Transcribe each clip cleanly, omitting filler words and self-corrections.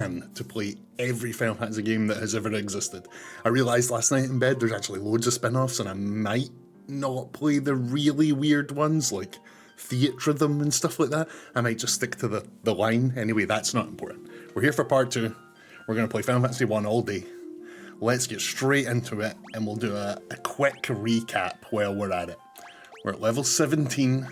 plan to play every Final Fantasy game that has ever existed. I realised last night in bed there's actually loads of spin-offs, and I might not play the really weird ones like Theatrhythm and stuff like that. I might just stick to the line. Anyway, that's not important. We're here for part 2. We're going to play Final Fantasy 1 all day. Let's get straight into it, and we'll do a quick recap while we're at it. We're at level 17.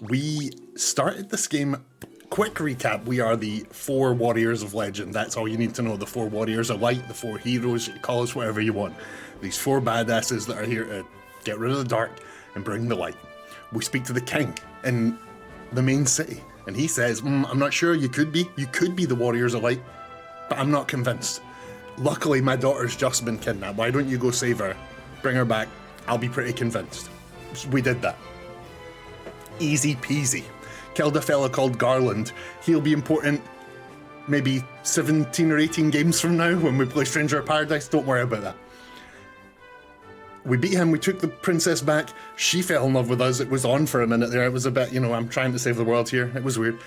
We started this game. Quick recap, we are the 4 Warriors of Legend. That's all you need to know. The 4 Warriors of Light, the 4 heroes, you call us whatever you want. These 4 badasses that are here to get rid of the dark and bring the light. We speak to the king in the main city, and he says, I'm not sure, you could be the Warriors of Light, but I'm not convinced. Luckily, my daughter's just been kidnapped. Why don't you go save her? Bring her back. I'll be pretty convinced. So we did that. Easy peasy. Killed a fella called Garland. He'll be important maybe 17 or 18 games from now when we play Stranger of Paradise. Don't worry about that. We beat him, we took the princess back. She fell in love with us. It was on for a minute there. It was a bit, I'm trying to save the world here. It was weird.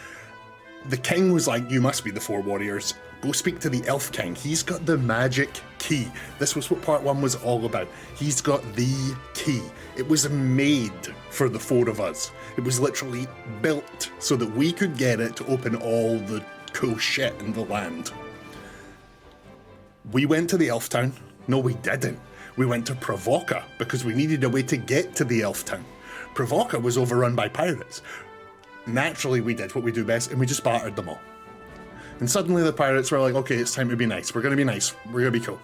The king was like, you must be the 4 warriors. Go speak to the elf king. He's got the magic key. This was what part 1 was all about. He's got the key. It was made for the 4 of us. It was literally built so that we could get it to open all the cool shit in the land. We went to the elf town. No, we didn't. We went to Provoca because we needed a way to get to the elf town. Provoca was overrun by pirates. Naturally, we did what we do best, and we just battered them all. And suddenly the pirates were like, okay, it's time to be nice. We're going to be nice. We're going to be cool.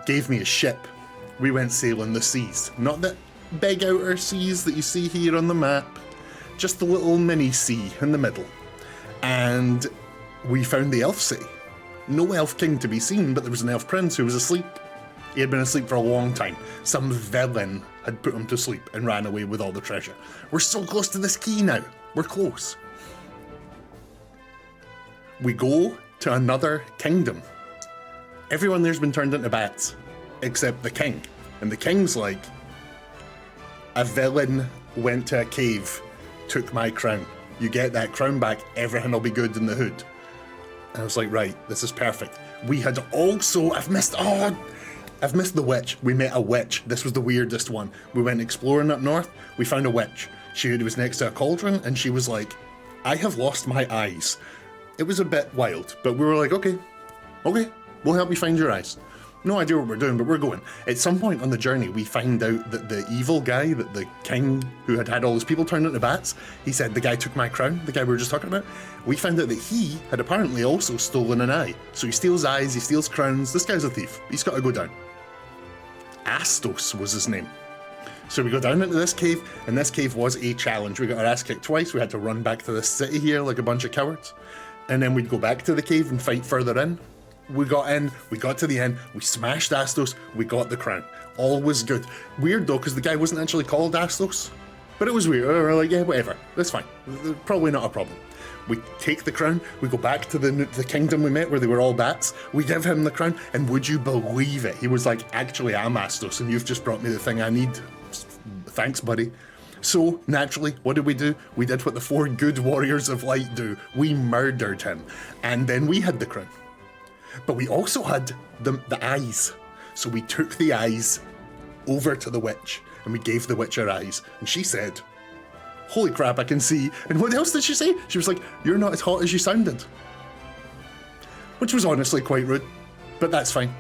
Gave me a ship. We went sailing the seas. Not the big outer seas that you see here on the map. Just the little mini sea in the middle. And we found the elf city. No elf king to be seen, but there was an elf prince who was asleep. He had been asleep for a long time. Some villain had put him to sleep and ran away with all the treasure. We're so close to this key now. We're close. We go to another kingdom. Everyone there's been turned into bats, except the king. And the king's like, a villain went to a cave, took my crown. You get that crown back, everything will be good in the hood. And I was like, right, this is perfect. We had also, I've missed the witch. We met a witch. This was the weirdest one. We went exploring up north. We found a witch. She was next to a cauldron, and she was like, I have lost my eyes. It was a bit wild, but we were like, okay, we'll help you find your eyes. No idea what we're doing, but we're going. At some point on the journey, we find out that the evil guy, that the king who had all his people turned into bats, he said the guy took my crown, the guy we were just talking about. We found out that he had apparently also stolen an eye. So he steals eyes, he steals crowns. This guy's a thief. He's got to go down. Astos was his name. So we go down into this cave, and this cave was a challenge. We got our ass kicked twice. We had to run back to this city here like a bunch of cowards. And then we'd go back to the cave and fight further in. We got in, we got to the end, we smashed Astos, we got the crown. All was good. Weird though, because the guy wasn't actually called Astos. But it was weird. We were like, yeah, whatever. That's fine. Probably not a problem. We take the crown, we go back to the kingdom we met where they were all bats, we give him the crown, and would you believe it? He was like, actually, I'm Astos, and you've just brought me the thing I need. Thanks, buddy. So, naturally, what did? We did what the 4 good warriors of light do. We murdered him. And then we had the crown. But we also had the eyes. So we took the eyes over to the witch, and we gave the witch her eyes. And she said, holy crap, I can see. And what else did she say? She was like, you're not as hot as you sounded. Which was honestly quite rude, but that's fine.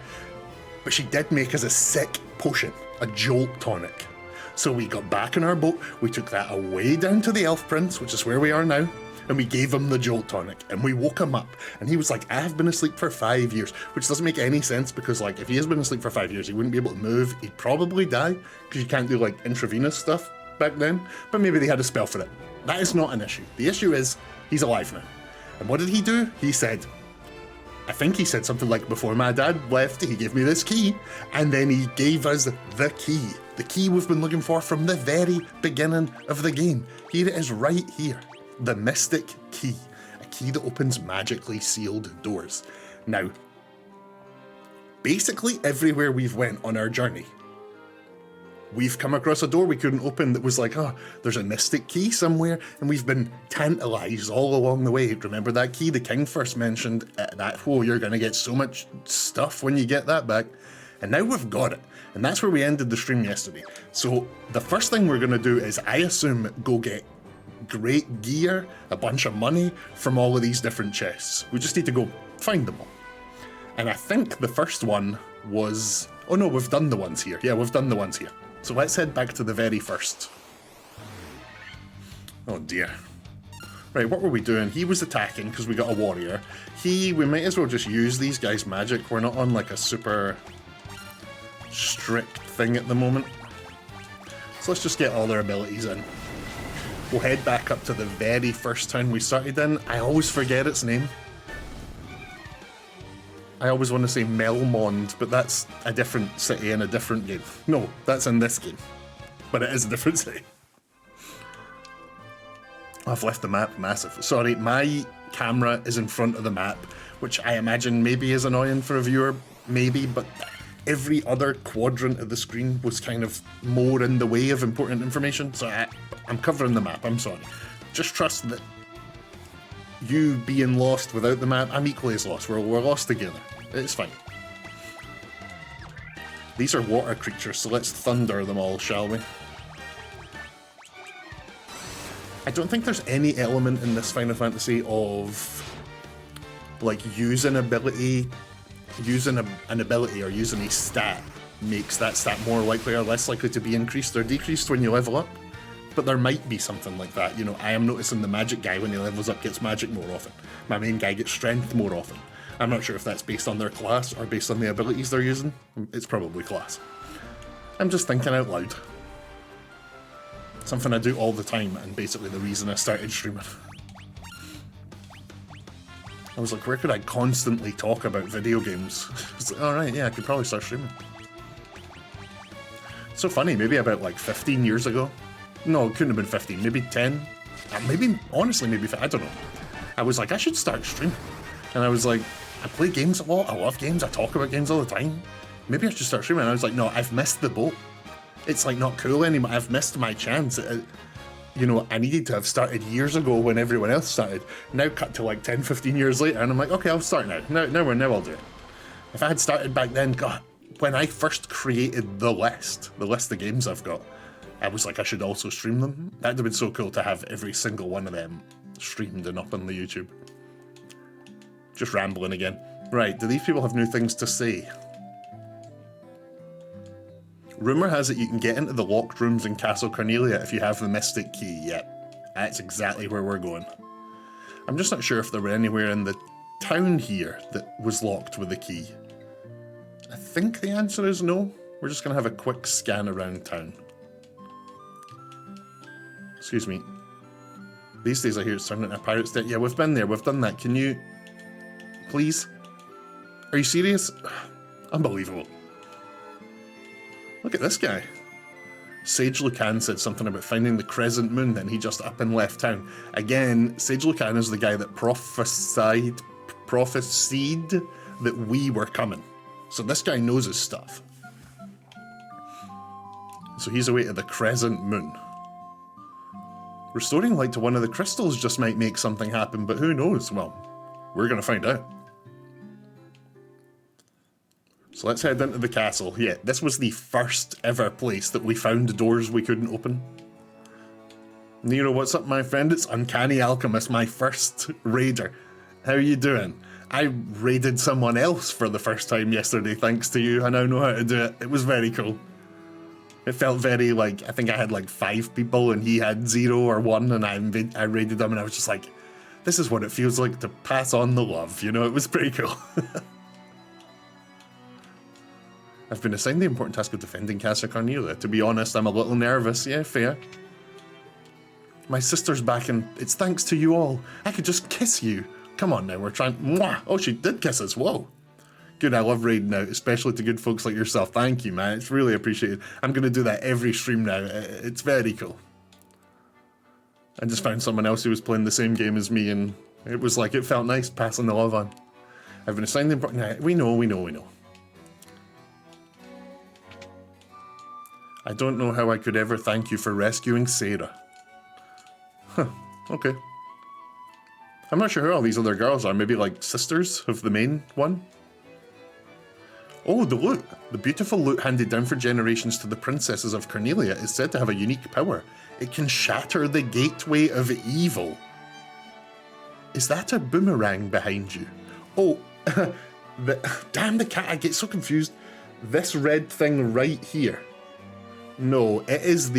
But she did make us a sick potion, a jolt tonic. So we got back in our boat, we took that away down to the elf prince, which is where we are now, and we gave him the jolt tonic, and we woke him up, and he was like, I have been asleep for 5 years, which doesn't make any sense, because like, if he has been asleep for 5 years, he wouldn't be able to move, he'd probably die, because you can't do like intravenous stuff back then, but maybe they had a spell for it. That is not an issue. The issue is, he's alive now. And what did he do? He said, I think he said something like, before my dad left, he gave me this key, and then he gave us the key we've been looking for from the very beginning of the game. Here it is right here, the Mystic Key, a key that opens magically sealed doors. Now, basically everywhere we've went on our journey, we've come across a door we couldn't open that was like, oh, there's a mystic key somewhere, and we've been tantalized all along the way. Remember that key the king first mentioned? Oh, you're going to get so much stuff when you get that back. And now we've got it. And that's where we ended the stream yesterday. So the first thing we're going to do is, I assume, go get great gear, a bunch of money from all of these different chests. We just need to go find them all. And I think the first one was... Oh no, we've done the ones here. Yeah, we've done the ones here. So let's head back to the very first. Oh dear. Right, what were we doing? He was attacking because we got a warrior. We might as well just use these guys' magic. We're not on like a super strict thing at the moment. So let's just get all their abilities in. We'll head back up to the very first town we started in. I always forget its name. I always want to say Melmond, but that's a different city in a different game. No, that's in this game. But it is a different city. I've left the map massive. Sorry, my camera is in front of the map, which I imagine maybe is annoying for a viewer, maybe, but every other quadrant of the screen was kind of more in the way of important information, so I'm covering the map, I'm sorry. Just trust that you being lost without the map, I'm equally as lost. We're lost together. It's fine. These are water creatures, so let's thunder them all, shall we? I don't think there's any element in this Final Fantasy of like using an ability or using a stat makes that stat more likely or less likely to be increased or decreased when you level up. But there might be something like that. You know, I am noticing the magic guy when he levels up gets magic more often. My main guy gets strength more often. I'm not sure if that's based on their class or based on the abilities they're using. It's probably class. I'm just thinking out loud. Something I do all the time, and basically the reason I started streaming. I was like, where could I constantly talk about video games? It's like, alright, yeah, I could probably start streaming. So funny, maybe about like 15 years ago. No, it couldn't have been 15, maybe 10. Maybe, honestly, maybe, I don't know. I was like, I should start streaming. And I was like, I play games a lot, I love games, I talk about games all the time. Maybe I should start streaming. And I was like, no, I've missed the boat. It's like not cool anymore, I've missed my chance. You know, I needed to have started years ago when everyone else started. Now cut to like 10, 15 years later, and I'm like, okay, I'll start now. Now I'll do it. If I had started back then, God, when I first created the list of games I've got, I was like, I should also stream them. That'd have been so cool to have every single one of them streamed and up on the YouTube. Just rambling again. Right, do these people have new things to say? Rumour has it you can get into the locked rooms in Castle Cornelia if you have the Mystic Key. Yep, that's exactly where we're going. I'm just not sure if there were anywhere in the town here that was locked with a key. I think the answer is no. We're just going to have a quick scan around town. Excuse me. These days I hear it's turned into a pirate's den. Yeah, we've been there, we've done that. Can you... please? Are you serious? Unbelievable. Look at this guy. Sage Lucan said something about finding the crescent moon, then he just up and left town. Again, Sage Lucan is the guy that prophesied that we were coming. So this guy knows his stuff. So he's away to the crescent moon. Restoring light to one of the crystals just might make something happen, but who knows? Well, we're going to find out. So let's head into the castle. Yeah, this was the first ever place that we found doors we couldn't open. Nero, what's up, my friend? It's Uncanny Alchemist, my first raider. How are you doing? I raided someone else for the first time yesterday, thanks to you. I now know how to do it. It was very cool. It felt very like, I think I had like 5 people and he had 0 or 1 and I raided them and I was just like, this is what it feels like to pass on the love, you know? It was pretty cool. I've been assigned the important task of defending Castle Cornelia. To be honest, I'm a little nervous. Yeah, fair. My sister's back and it's thanks to you all. I could just kiss you. Come on now, we're trying... Mwah! Oh, she did kiss us. Whoa. Good, I love raiding out, especially to good folks like yourself. Thank you, man. It's really appreciated. I'm going to do that every stream now. It's very cool. I just found someone else who was playing the same game as me and it was like, it felt nice passing the love on. I've been assigned the important... We know. I don't know how I could ever thank you for rescuing Sarah. Huh, okay. I'm not sure who all these other girls are. Maybe like sisters of the main one? Oh, the loot. The beautiful loot handed down for generations to the princesses of Cornelia is said to have a unique power. It can shatter the gateway of evil. Is that a boomerang behind you? Oh, damn the cat, I get so confused. This red thing right here. No, it is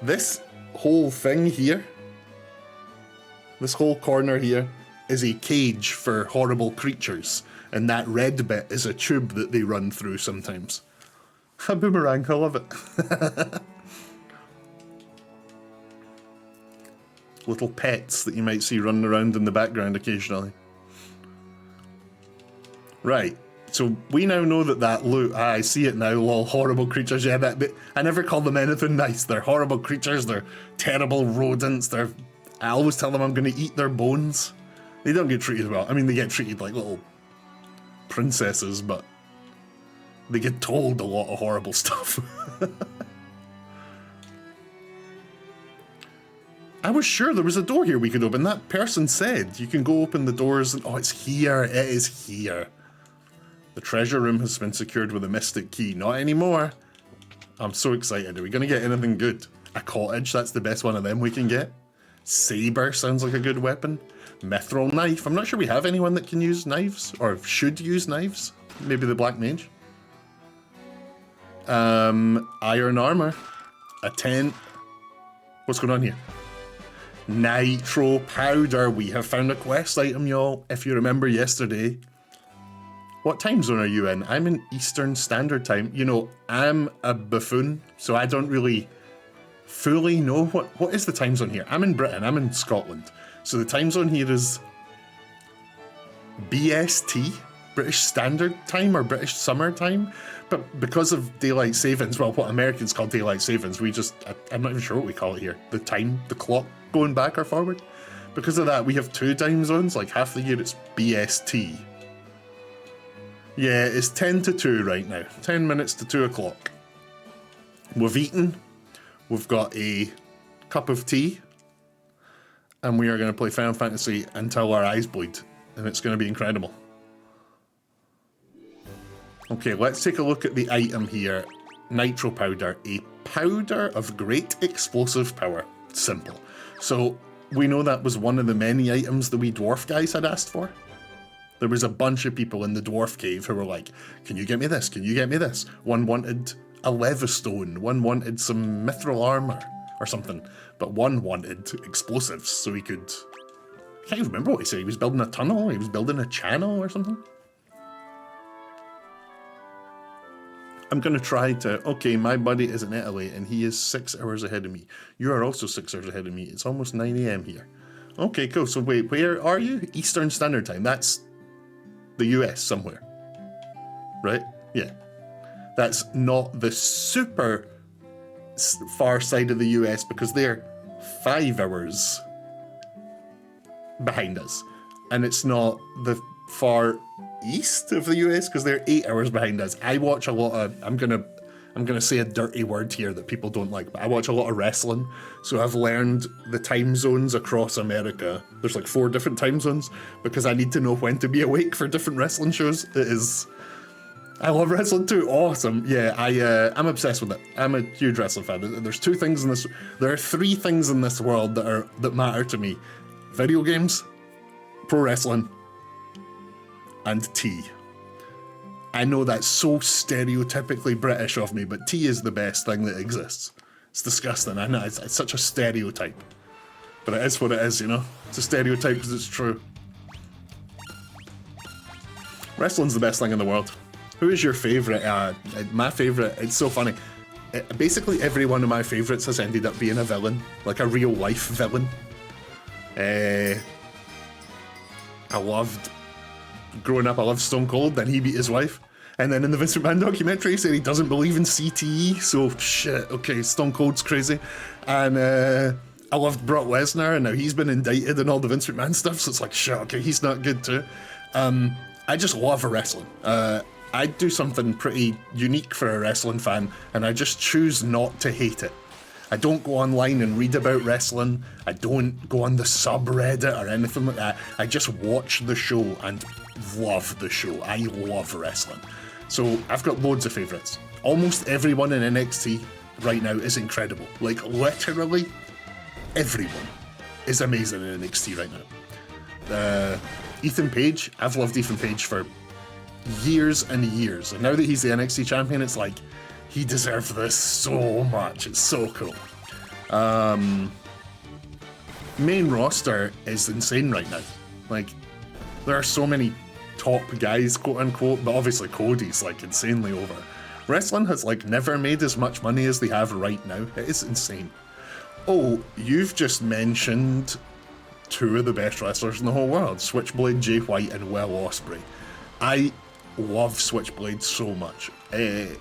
this whole thing here. This whole corner here is a cage for horrible creatures. And that red bit is a tube that they run through sometimes. A boomerang, I love it. Little pets that you might see running around in the background occasionally. Right, so we now know that loot, I see it now, lol, horrible creatures, yeah, I never call them anything nice. They're horrible creatures, they're terrible rodents, I always tell them I'm gonna eat their bones. They don't get treated well. I mean, they get treated like little princesses, but they get told a lot of horrible stuff. I was sure there was a door here we could open. That person said you can go open the doors and oh, it's here. It is here. The treasure room has been secured with a mystic key. Not anymore. I'm so excited. Are we going to get anything good? A cottage, that's the best one of them we can get. Saber sounds like a good weapon. Mithril knife. I'm not sure we have anyone that can use knives or should use knives. Maybe the Black Mage. Iron armor. A tent. What's going on here? Nitro powder. We have found a quest item, y'all. If you remember yesterday. What time zone are you in? I'm in Eastern Standard Time. You know, I'm a buffoon, so I don't really fully know what is the time zone here. I'm in Britain. I'm in Scotland. So the time zone here is BST, British Standard Time or British Summer Time. But because of daylight savings, well, what Americans call daylight savings, I'm not even sure what we call it here. The time, the clock going back or forward. Because of that, we have two time zones. Like half the year it's BST. Yeah, it's 10 to 2 right now. 10 minutes to 2 o'clock. We've eaten. We've got a cup of tea. And we are going to play Final Fantasy until our eyes bleed. And it's going to be incredible. Okay, let's take a look at the item here. Nitro powder. A powder of great explosive power. Simple. So, we know that was one of the many items the wee dwarf guys had asked for. There was a bunch of people in the dwarf cave who were like, can you get me this? Can you get me this? One wanted a levistone. One wanted some mithril armor or something. But one wanted explosives so he could... I can't even remember what he said. He was building a tunnel? He was building a channel or something? I'm going to try to... Okay, my buddy is in Italy and he is 6 hours ahead of me. You are also 6 hours ahead of me. It's almost 9 AM here. Okay, cool. So wait, where are you? Eastern Standard Time. That's the US somewhere. Right? Yeah. That's not the super far side of the US because they're 5 hours behind us. And it's not the far east of the US because they're 8 hours behind us. I watch a lot of, I'm gonna say a dirty word here that people don't like, but I watch a lot of wrestling. So I've learned the time zones across America. There's like 4 different time zones because I need to know when to be awake for different wrestling shows. I love wrestling too. Awesome. Yeah, I'm obsessed with it. I'm a huge wrestling fan. There's 2 things in this. There are 3 things in this world that matter to me: video games, pro wrestling, and tea. I know that's so stereotypically British of me, but tea is the best thing that exists. It's disgusting. I know it's such a stereotype, but it is what it is. You know, it's a stereotype because it's true. Wrestling's the best thing in the world. Who is your favourite? My favourite, it's so funny. Basically every one of my favourites has ended up being a villain, like a real life villain. Growing up I loved Stone Cold, then he beat his wife. And then in the Vince McMahon documentary he said he doesn't believe in CTE, so shit, okay, Stone Cold's crazy. And I loved Brock Lesnar, and now he's been indicted and all the Vince McMahon stuff, so it's like, shit, okay, he's not good too. I just love wrestling. I do something pretty unique for a wrestling fan, and I just choose not to hate it. I don't go online and read about wrestling. I don't go on the subreddit or anything like that. I just watch the show and love the show. I love wrestling. So I've got loads of favourites. Almost everyone in NXT right now is incredible. Like, literally everyone is amazing in NXT right now. Ethan Page, I've loved Ethan Page for years and years, and now that he's the NXT champion, it's like, he deserves this so much. It's so cool. Main roster is insane right now. Like, there are so many top guys, quote unquote, but obviously Cody's like insanely over. Wrestling has like never made as much money as they have right now. It is insane. Oh, you've just mentioned two of the best wrestlers in the whole world, Switchblade Jay White and Will Ospreay. I love Switchblade so much.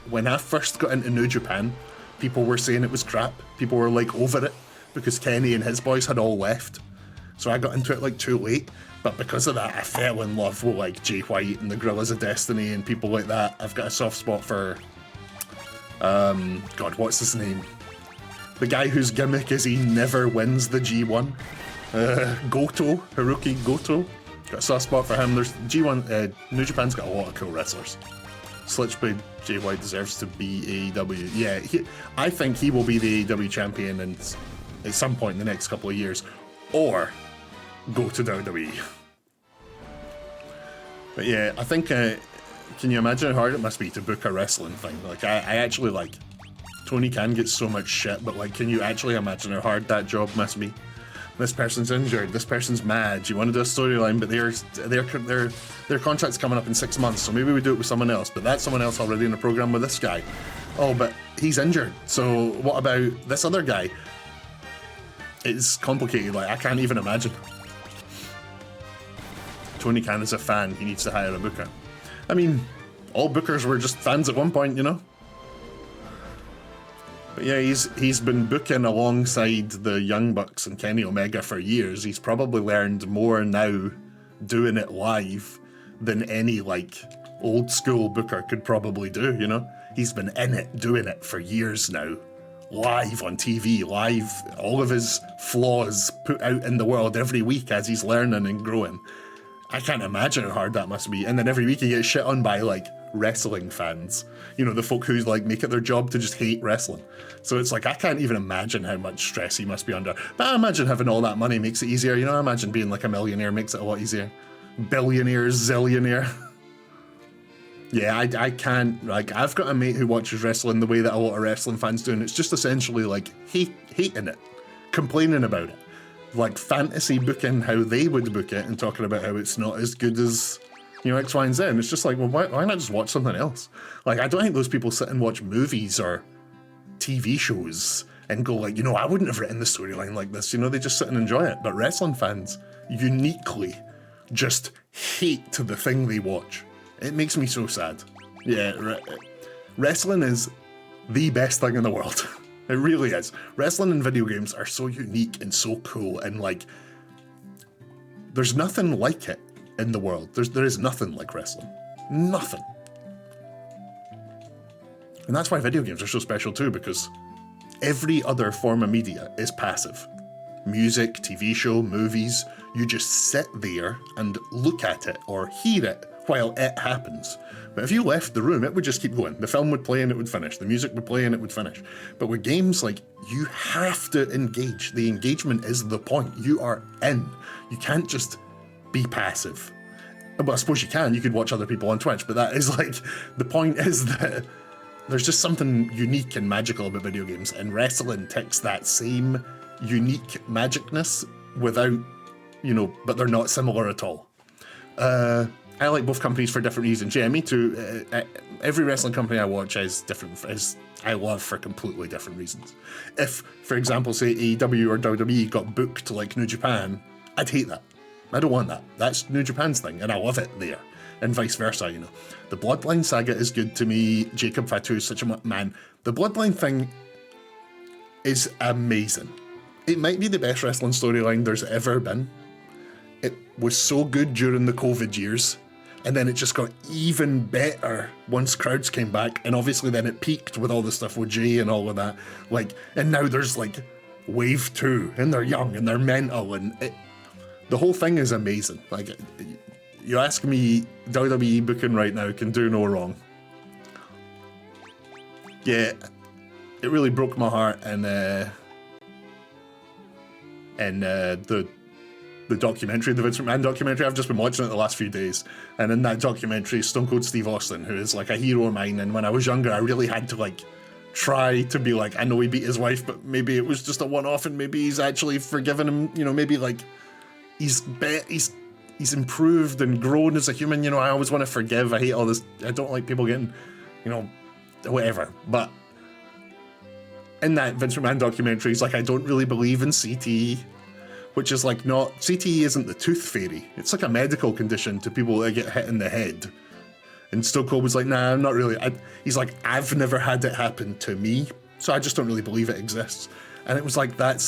When I first got into New Japan, people were saying it was crap. People were like over it because Kenny and his boys had all left. So I got into it like too late. But because of that, I fell in love with like Jay White and the Gorillas of Destiny and people like that. I've got a soft spot for, God, what's his name? The guy whose gimmick is he never wins the G1. Goto, Haruki Goto. Got a soft spot for him. There's G1, New Japan's got a lot of cool wrestlers. Switchblade Jay White deserves to be AEW. Yeah, I think he will be the AEW champion and at some point in the next couple of years, or go to WWE. But yeah, I think, can you imagine how hard it must be to book a wrestling thing? Like, I actually like, Tony Khan gets so much shit, but like, can you actually imagine how hard that job must be? This person's injured, this person's mad, you want to do a storyline, but their contract's coming up in 6 months, so maybe we do it with someone else, but that's someone else already in a program with this guy. Oh, but he's injured, so what about this other guy? It's complicated, like, I can't even imagine. Tony Khan is a fan, he needs to hire a booker. I mean, all bookers were just fans at one point, you know? But yeah, he's been booking alongside the Young Bucks and Kenny Omega for years. He's probably learned more now doing it live than any like old school booker could probably do, you know? He's been in it, doing it for years now. Live on TV, live, all of his flaws put out in the world every week as he's learning and growing. I can't imagine how hard that must be. And then every week he gets shit on by like wrestling fans. You know, the folk who like make it their job to just hate wrestling. So it's like, I can't even imagine how much stress he must be under. But I imagine having all that money makes it easier. You know, I imagine being like a millionaire makes it a lot easier. Billionaire, zillionaire. Yeah, I can't, like, I've got a mate who watches wrestling the way that a lot of wrestling fans do, and it's just essentially like hating it, complaining about it. Like fantasy booking how they would book it and talking about how it's not as good as, you know, X, Y, and Z. And it's just like, well, why not just watch something else? Like, I don't think those people sit and watch movies or TV shows and go like, you know, I wouldn't have written the storyline like this. You know, they just sit and enjoy it. But wrestling fans uniquely just hate the thing they watch. It makes me so sad. Yeah, wrestling is the best thing in the world. It really is. Wrestling and video games are so unique and so cool, and like, there's nothing like it in the world. There is nothing like wrestling. Nothing. And that's why video games are so special too, because every other form of media is passive. Music, TV show, movies, you just sit there and look at it or hear it while it happens. But if you left the room, it would just keep going. The film would play and it would finish. The music would play and it would finish. But with games, like, you have to engage. The engagement is the point. You are in. You can't just be passive. Well, I suppose you can. You could watch other people on Twitch, but that is like, the point is that there's just something unique and magical about video games, and wrestling ticks that same unique magicness without, you know, but they're not similar at all. I like both companies for different reasons. Yeah, me too. Every wrestling company I watch is different, I love for completely different reasons. If, for example, say AEW or WWE got booked to like New Japan, I'd hate that. I don't want that. That's New Japan's thing, and I love it there. And vice versa, you know. The Bloodline saga is good to me. Jacob Fatu is such a man. The Bloodline thing is amazing. It might be the best wrestling storyline there's ever been. It was so good during the COVID years, And then it just got even better once crowds came back. And obviously then it peaked with all the stuff with Jay and all of that. Like, and now there's like wave 2 and they're young and they're mental and the whole thing is amazing. Like, you ask me, WWE booking right now can do no wrong. Yeah, it really broke my heart and the documentary, the Vince McMahon documentary. I've just been watching it the last few days, and in that documentary, Stone Cold Steve Austin, who is like a hero of mine, and when I was younger, I really had to like try to be like, I know he beat his wife, but maybe it was just a one-off, and maybe he's actually forgiven him. You know, maybe like he's improved and grown as a human. You know, I always want to forgive. I hate all this. I don't like people getting, you know, whatever. But in that Vince McMahon documentary, he's like, I don't really believe in CTE. Which is like not, CTE isn't the tooth fairy. It's like a medical condition to people that get hit in the head. And Stone Cold was like, nah, I'm not really. He's like, I've never had it happen to me, so I just don't really believe it exists. And it was like, that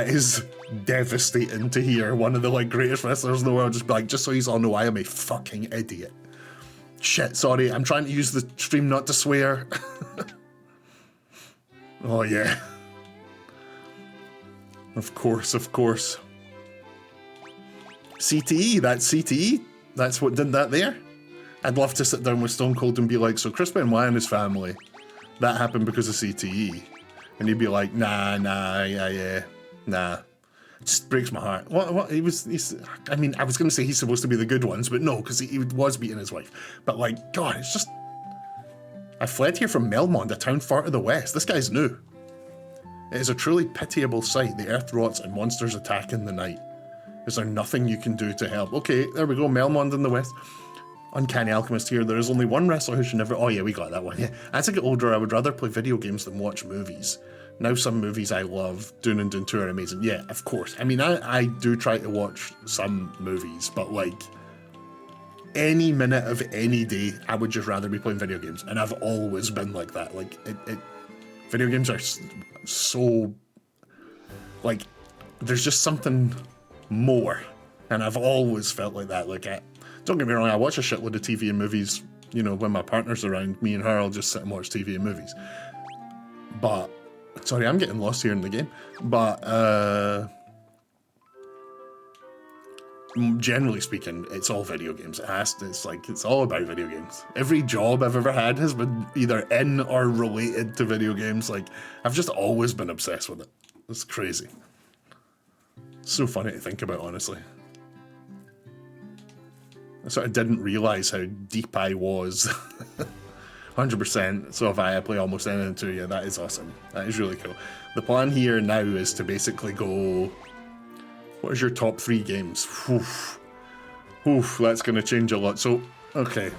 is devastating to hear one of the like greatest wrestlers in the world just be like, just so you all know, I am a fucking idiot. Shit, sorry, I'm trying to use the stream not to swear. Oh yeah. Of course. CTE, that's CTE. That's what did that there. I'd love to sit down with Stone Cold and be like, so Chris Benoit and his family, that happened because of CTE. And he'd be like, nah. It just breaks my heart. What, I mean, I was going to say he's supposed to be the good ones, but no, because he was beating his wife. But like, God, it's just, I fled here from Melmond, a town far to the west. This guy's new. It is a truly pitiable sight. The earth rots and monsters attack in the night. Is there nothing you can do to help? Okay, there we go, Melmond in the west. Uncanny Alchemist here. There is only one wrestler who should never... Oh yeah, we got that one. Yeah. As I get older, I would rather play video games than watch movies. Now some movies I love, Dune and Dune 2 are amazing. Yeah, of course. I mean, I do try to watch some movies, but like, any minute of any day, I would just rather be playing video games. And I've always been like that. Like, video games are so, like, there's just something more, and I've always felt like that. Like, don't get me wrong, I watch a shitload of TV and movies, you know, when my partner's around. Me and her will just sit and watch TV and movies. But, sorry, I'm getting lost here in the game. But, generally speaking, it's all video games. It's all about video games. Every job I've ever had has been either in or related to video games. Like, I've just always been obsessed with it. It's crazy. It's so funny to think about, honestly. I sort of didn't realize how deep I was. 100%. So if I play almost anything to you, that is awesome. That is really cool. The plan here now is to basically go... What is your top 3 games? Oof, that's going to change a lot. So, okay,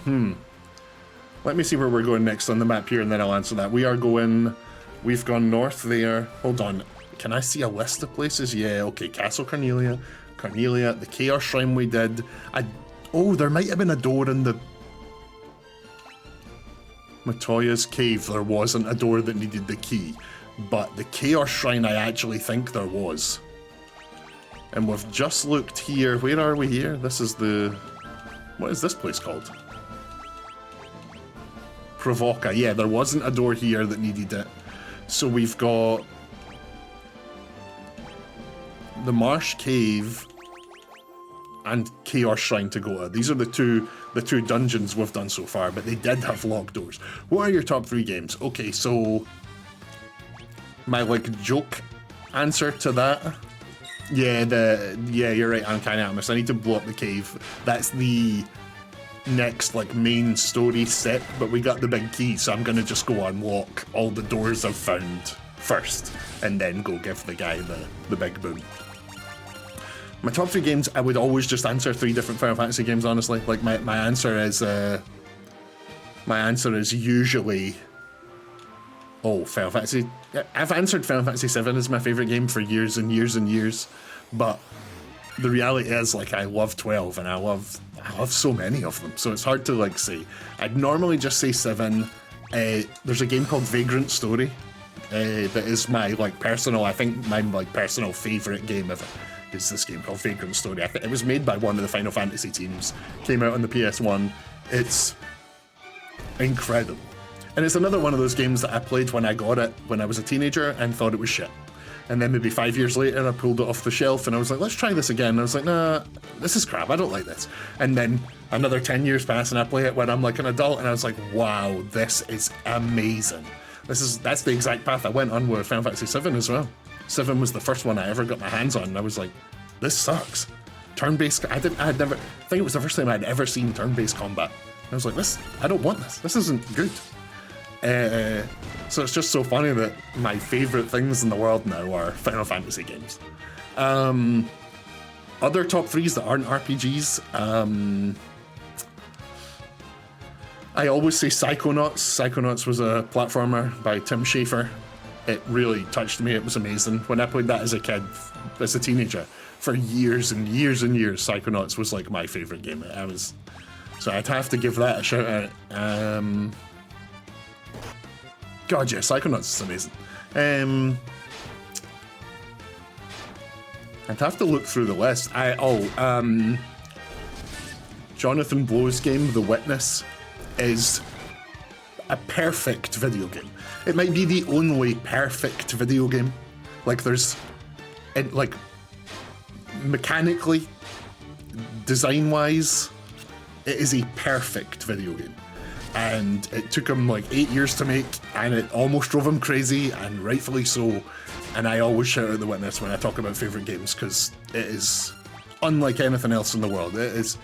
let me see where we're going next on the map here, and then I'll answer that. We've gone north there. Hold on, can I see a list of places? Yeah, okay, Castle Cornelia, the Chaos Shrine we did. Oh, there might have been a door in the Matoya's cave. There wasn't a door that needed the key, but the Chaos Shrine I actually think there was. And we've just looked here. Where are we here? This is the... What is this place called? Provoca. Yeah, there wasn't a door here that needed it. So we've got... the Marsh Cave and Chaos Shrine to go to. These are the two dungeons we've done so far, but they did have locked doors. What are your top 3 games? Okay, so... my, like, joke answer to that... Yeah, you're right, Uncanny Alchemist. I need to blow up the cave. That's the next, like, main story set, but we got the big key, so I'm gonna just go unlock all the doors I've found first, and then go give the guy the big boon. My top 3 games, I would always just answer 3 different Final Fantasy games, honestly. Like, my answer is usually... Oh, Final Fantasy. I've answered Final Fantasy 7 as my favourite game for years and years and years, but the reality is, like, I love 12 and I love so many of them, so it's hard to, like, say. I'd normally just say 7. There's a game called Vagrant Story that is my, like, personal, I think my, like, personal favourite game ever. is this game called Vagrant Story. It was made by one of the Final Fantasy teams, came out on the PS1. It's incredible. And it's another one of those games that I played when I got it when I was a teenager and thought it was shit. And then maybe 5 years later, I pulled it off the shelf and I was like, let's try this again. And I was like, nah, this is crap. I don't like this. And then another 10 years pass and I play it when I'm like an adult and I was like, wow, this is amazing. That's the exact path I went on with Final Fantasy VII as well. 7 was the first one I ever got my hands on and I was like, this sucks. Turn-based, I think it was the first time I'd ever seen turn-based combat. I was like, I don't want this. This isn't good. So it's just so funny that my favorite things in the world now are Final Fantasy games. Other top threes that aren't RPGs, I always say Psychonauts. Psychonauts was a platformer by Tim Schafer. It really touched me. It was amazing. When I played that as a kid, as a teenager, for years and years and years, Psychonauts was like my favorite game. So I'd have to give that a shout out. God, yeah, Psychonauts is amazing. I'd have to look through the list. Jonathan Blow's game, The Witness, is a perfect video game. It might be the only perfect video game. Like mechanically, design-wise, it is a perfect video game. And it took him like 8 years to make, and it almost drove him crazy, and rightfully so. And I always shout out The Witness when I talk about favourite games, because it is unlike anything else in the world. It is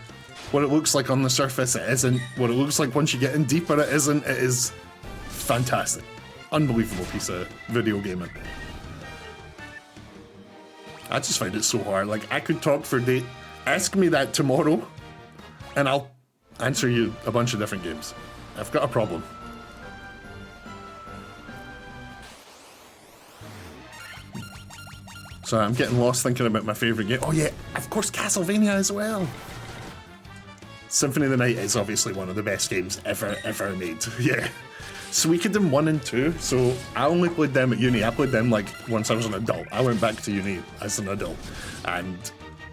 what it looks like on the surface, it isn't. What it looks like once you get in deeper, it isn't. It is fantastic. Unbelievable piece of video gaming. I just find it so hard. Like, I could talk for days. Ask me that tomorrow, and I'll answer you a bunch of different games. I've got a problem. So I'm getting lost thinking about my favourite game. Oh yeah, of course, Castlevania as well. Symphony of the Night is obviously one of the best games ever made. Yeah. Suikoden 1 and 2, so I only played them at uni. I played them like once I was an adult. I went back to uni as an adult, and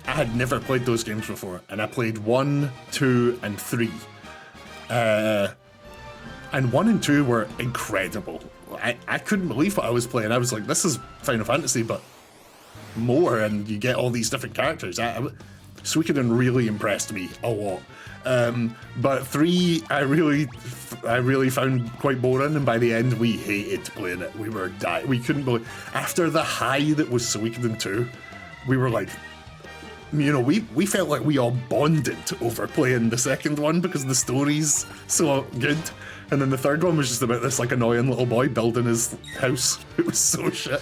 I had never played those games before, and I played 1, 2, and 3. And 1 and 2 were incredible. I couldn't believe what I was playing. I was like, this is Final Fantasy, but more, and you get all these different characters. Suikoden really impressed me a lot. But 3, I really found quite boring, and by the end we hated playing it. We were dying. We couldn't believe. After the high that was Suikoden 2, we were like, you know, we felt like we all bonded over playing the second one because the story's so good. And then the third one was just about this like annoying little boy building his house. It was so shit.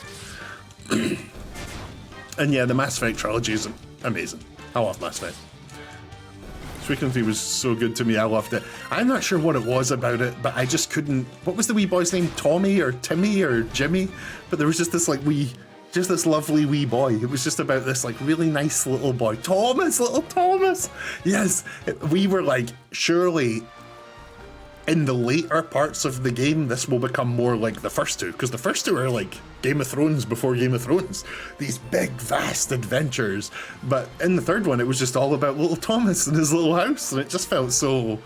And yeah, the Mass Effect trilogy is amazing. I love Mass Effect. Suikoden 3 was so good to me, I loved it. I'm not sure what it was about it, but I just couldn't... What was the wee boy's name? Tommy or Timmy or Jimmy? But there was just this like just this lovely wee boy. It was just about this like really nice little boy. Thomas, little Thomas! Yes, we were like, surely in the later parts of the game, this will become more like the first two, because the first two are like Game of Thrones before Game of Thrones. These big, vast adventures. But in the third one, it was just all about little Thomas and his little house, and it just felt so...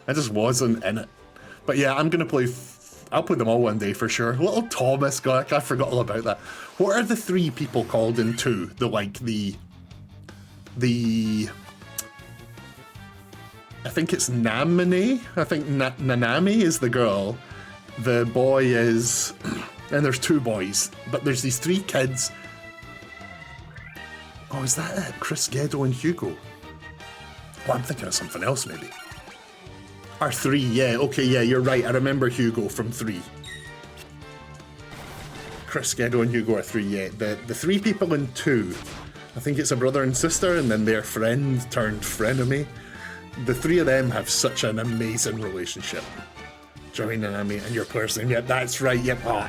I just wasn't in it. But yeah, I'm gonna play... I'll play them all one day for sure. Little Thomas, God, I forgot all about that. What are the 3 people called in 2? I think it's Namine. I think Nanami is the girl. The boy is... And there's 2 boys. But there's these 3 kids. Oh, is that it? Chris, Ghetto, and Hugo. Oh, I'm thinking of something else, maybe. Or 3, yeah. Okay, yeah, you're right. I remember Hugo from 3. Chris, Ghetto, and Hugo are 3, yeah. The 3 people in 2, I think it's a brother and sister, and then their friend turned frenemy. The 3 of them have such an amazing relationship. Joey Nanami and your player's name. Yep, that's right. Yep. Oh,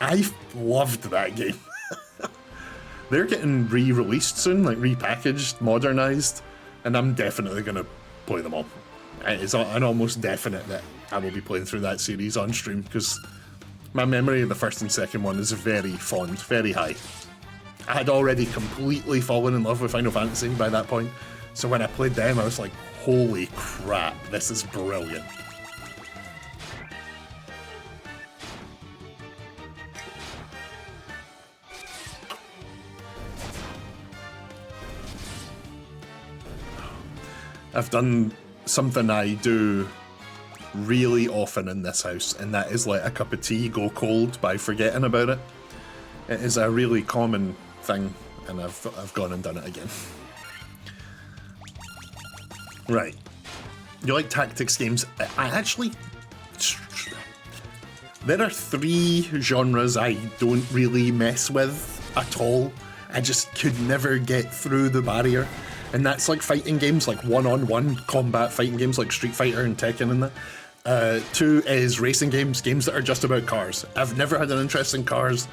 I loved that game. They're getting re-released soon, like repackaged, modernized, and I'm definitely going to play them all. It's an almost definite that I will be playing through that series on stream, because my memory of the first and second one is very fond, very high. I had already completely fallen in love with Final Fantasy by that point. So when I played them, I was like, holy crap, this is brilliant. I've done something I do really often in this house, and that is let a cup of tea go cold by forgetting about it. It is a really common thing, and I've gone and done it again. Right. You like tactics games? I actually... There are 3 genres I don't really mess with at all. I just could never get through the barrier. And that's like fighting games, like one-on-one combat fighting games like Street Fighter and Tekken and that. 2 is racing games, games that are just about cars. I've never had an interest in cars.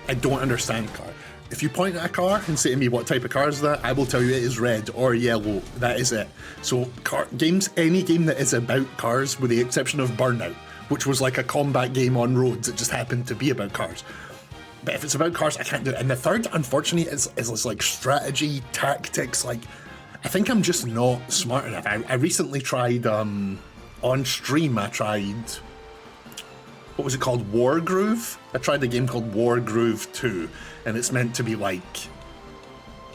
I don't understand cars. If you point at a car and say to me what type of car is that, I will tell you it is red or yellow. That is it. So car games, any game that is about cars, with the exception of Burnout, which was like a combat game on roads, it just happened to be about cars. But if it's about cars, I can't do it. And the third, unfortunately, is like strategy, tactics. Like, I think I'm just not smart enough. I recently tried, on stream, I tried, what was it called? Wargroove? I tried a game called Wargroove 2, and it's meant to be like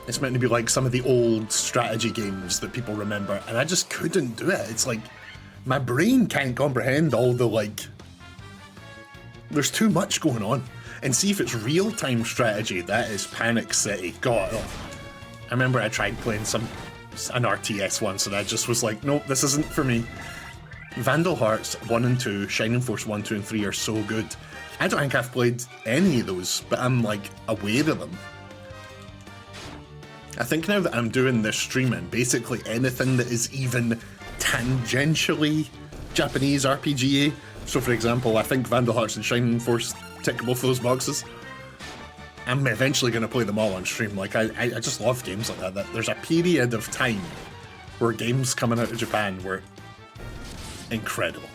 some of the old strategy games that people remember, and I just couldn't do it. It's like, my brain can't comprehend all the, like, there's too much going on. And see, if it's real-time strategy, that is Panic City. God, oh. I remember I tried playing an RTS once, and I just was like, nope, this isn't for me. Vandal Hearts 1 and 2, Shining Force 1, 2, and 3 are so good. I don't think I've played any of those, but I'm, like, aware of them. I think now that I'm doing this streaming, basically anything that is even tangentially Japanese RPG. So, for example, I think Vandal Hearts and Shining Force tick both of those boxes. I'm eventually going to play them all on stream. Like, I just love games like that. There's a period of time where games coming out of Japan were incredible.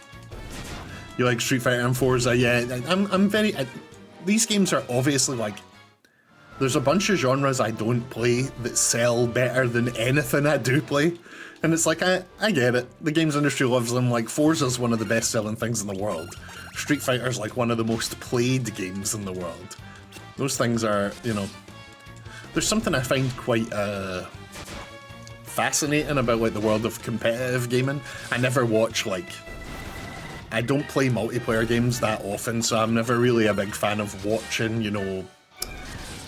You like Street Fighter and Forza? Yeah, I'm very... these games are obviously like... There's a bunch of genres I don't play that sell better than anything I do play. And it's like, I get it. The games industry loves them. Like, Forza's one of the best-selling things in the world. Street Fighter's like one of the most played games in the world. Those things are, you know... There's something I find quite fascinating about, like, the world of competitive gaming. I never watch, like... I don't play multiplayer games that often, so I'm never really a big fan of watching, you know,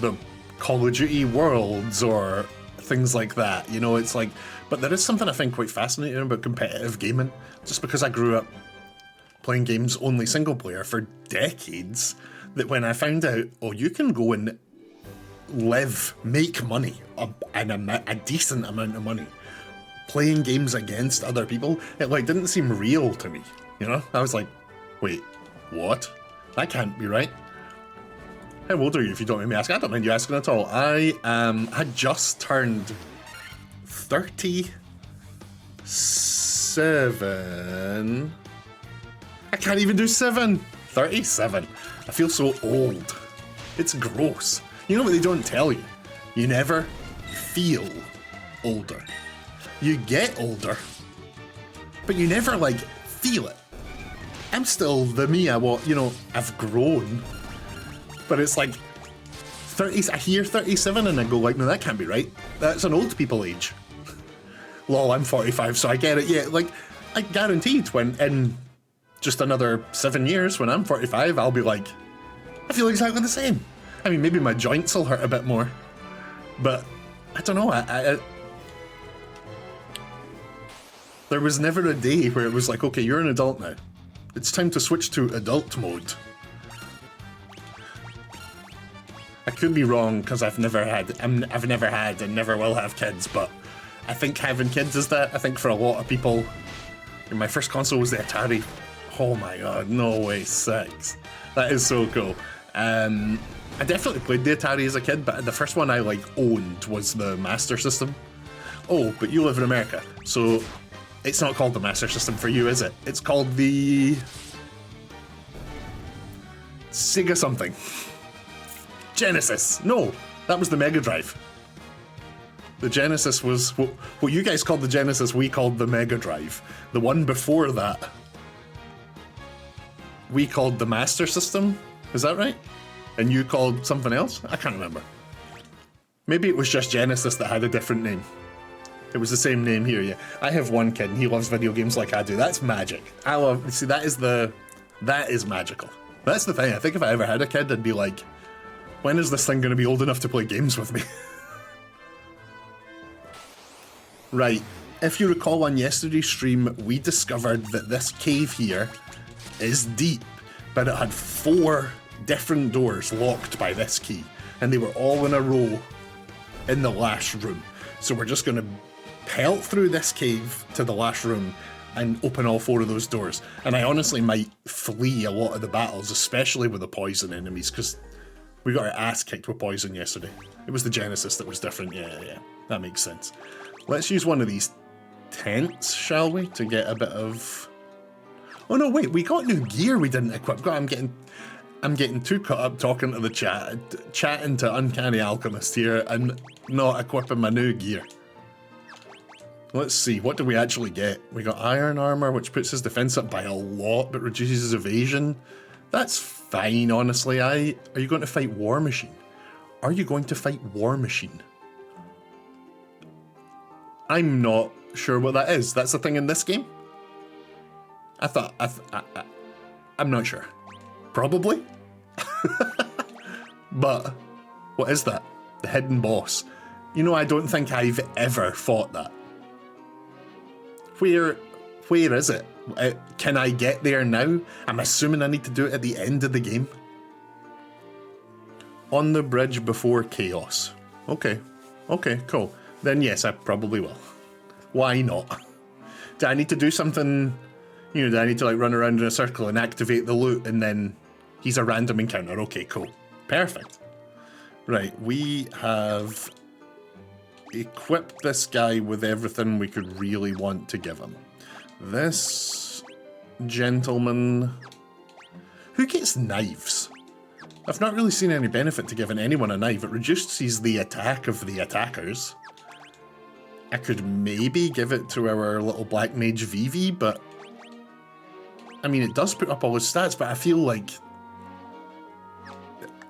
the Call of Duty Worlds or things like that. You know, it's like... But there is something I find quite fascinating about competitive gaming, just because I grew up playing games only single player for decades, that when I found out, oh, you can go and make money, a decent amount of money, playing games against other people, it like didn't seem real to me, you know? I was like, wait, what? That can't be right. How old are you, if you don't mind me asking? I don't mind you asking at all. I had just turned 37. I can't even do 7. 37. I feel so old. It's gross. You know what they don't tell you? You never feel older. You get older, but you never, like, feel it. I'm still the me I want, you know, I've grown, but it's like 30, I hear 37 and I go like, no, that can't be right. That's an old people age. Lol, I'm 45, so I get it. Yeah, like, I guaranteed when in just another 7 years, when I'm 45, I'll be like, I feel exactly the same. I mean, maybe my joints will hurt a bit more, but I don't know. There was never a day where it was like, okay, you're an adult now. It's time to switch to adult mode. I could be wrong because I've never had and never will have kids, but I think having kids is that. I think for a lot of people, my first console was the Atari. Oh my god, no way, 6. That is so cool. I definitely played the Atari as a kid, but the first one I like owned was the Master System. Oh, but you live in America, so it's not called the Master System for you, is it? It's called the Sega something. Genesis. No, That was the Mega Drive. The Genesis was what you guys called the Genesis, we called the Mega Drive. The one before that, we called the Master System. Is that right? And you called something else? I can't remember. Maybe it was just Genesis that had a different name. It was the same name here, yeah. I have one kid and he loves video games like I do. That's magic. See, that is magical. That's the thing. I think if I ever had a kid, I'd be like, when is this thing going to be old enough to play games with me? Right, if you recall on yesterday's stream, we discovered that this cave here is deep, but it had 4 different doors locked by this key, and they were all in a row in the last room. So we're just going to pelt through this cave to the last room and open all 4 of those doors. And I honestly might flee a lot of the battles, especially with the poison enemies, because we got our ass kicked with poison yesterday. It was the Genesis that was different, yeah, that makes sense. Let's use one of these tents, shall we, to get a bit of... Oh no, wait, we got new gear we didn't equip. God, I'm getting too caught up talking to the chatting to Uncanny Alchemist here and not equipping my new gear. Let's see, what do we actually get? We got iron armor, which puts his defense up by a lot, but reduces his evasion. That's fine, honestly. Are you going to fight War Machine? Are you going to fight War Machine? I'm not sure what that is. That's the thing in this game? I'm not sure. Probably? But, what is that? The hidden boss. You know, I don't think I've ever fought that. Where is it? Can I get there now? I'm assuming I need to do it at the end of the game. On the bridge before chaos. Okay, cool. Then yes, I probably will. Why not? Do I need to do something, you know, do I need to like run around in a circle and activate the loot and then he's a random encounter? Okay, cool. Perfect. Right, we have equipped this guy with everything we could really want to give him. This gentleman... Who gets knives? I've not really seen any benefit to giving anyone a knife. It reduces the attack of the attackers. I could maybe give it to our little black mage Vivi, but... I mean, it does put up all his stats, but I feel like...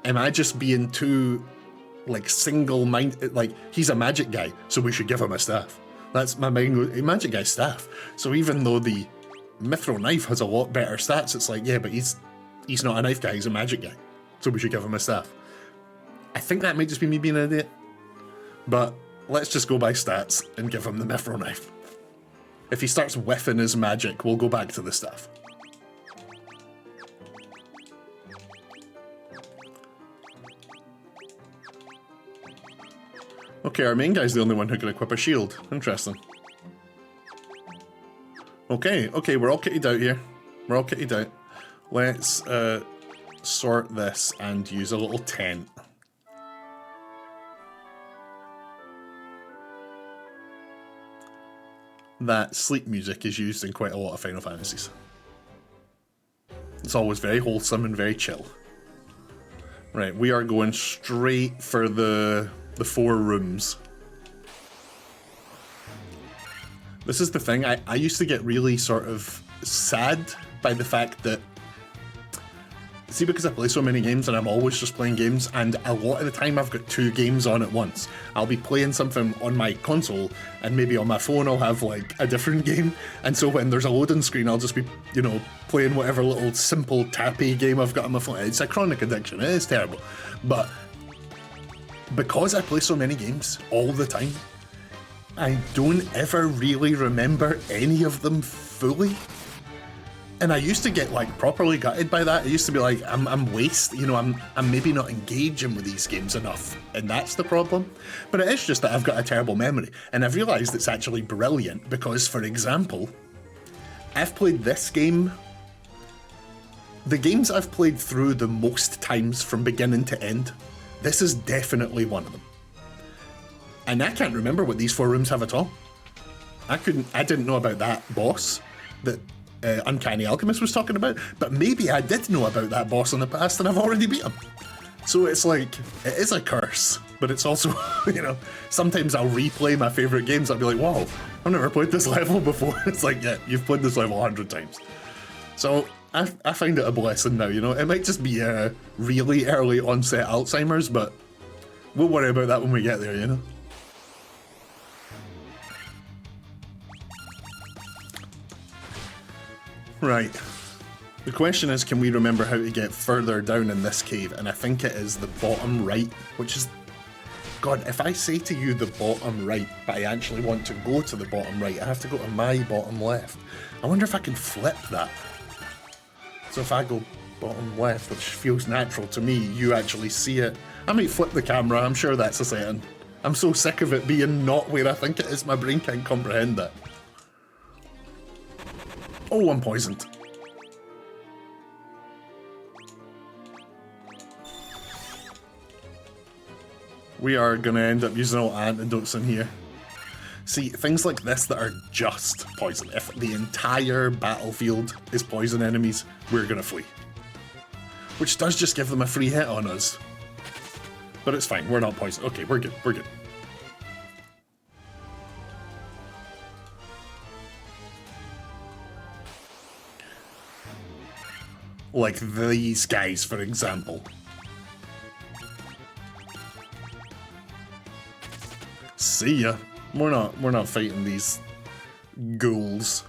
Am I just being too, like, single-minded? Like, he's a magic guy, so we should give him a staff. That's my mind. Magic guy's staff. So even though the mithril knife has a lot better stats, it's like, yeah, but he's not a knife guy, he's a magic guy. So we should give him a staff. I think that might just be me being an idiot. But let's just go by stats and give him the mithril knife. If he starts whiffing his magic, we'll go back to the staff. Okay, our main guy's the only one who can equip a shield. Interesting. Okay, we're all kitted out here. We're all kitted out. Let's sort this and use a little tent. That sleep music is used in quite a lot of Final Fantasies. It's always very wholesome and very chill. Right, we are going straight for the 4 rooms. This is the thing, I used to get really sort of sad by the fact that, see, because I play so many games and I'm always just playing games, and a lot of the time I've got 2 games on at once. I'll be playing something on my console and maybe on my phone I'll have like a different game, and so when there's a loading screen I'll just be, you know, playing whatever little simple tappy game I've got on my phone. It's a chronic addiction, it is terrible. But because I play so many games all the time, I don't ever really remember any of them fully. And I used to get like properly gutted by that. I used to be like, I'm I'm maybe not engaging with these games enough, and that's the problem. But it is just that I've got a terrible memory, and I've realised it's actually brilliant because, for example, I've played this game. The games I've played through the most times from beginning to end, this is definitely one of them. And I can't remember what these 4 rooms have at all. I didn't know about that boss that Uncanny Alchemist was talking about, but maybe I did know about that boss in the past and I've already beat him. So it's like, it is a curse, but it's also, you know, sometimes I'll replay my favorite games. I'll be like, wow, I've never played this level before. It's like, yeah, you've played this level 100 times. So I find it a blessing now, you know. It might just be a really early onset Alzheimer's, but we'll worry about that when we get there, you know. Right. The question is, can we remember how to get further down in this cave? And I think it is the bottom right, which is... God, if I say to you the bottom right, but I actually want to go to the bottom right, I have to go to my bottom left. I wonder if I can flip that. So if I go bottom left, which feels natural to me, you actually see it. I might flip the camera, I'm sure that's a setting. I'm so sick of it being not where I think it is, my brain can't comprehend it. Oh, I'm poisoned. We are going to end up using all antidotes in here. See, things like this that are just poison. If the entire battlefield is poison enemies, we're going to flee. Which does just give them a free hit on us. But it's fine, we're not poison. Okay, we're good, we're good. Like these guys, for example. See ya. We're not fighting these ghouls.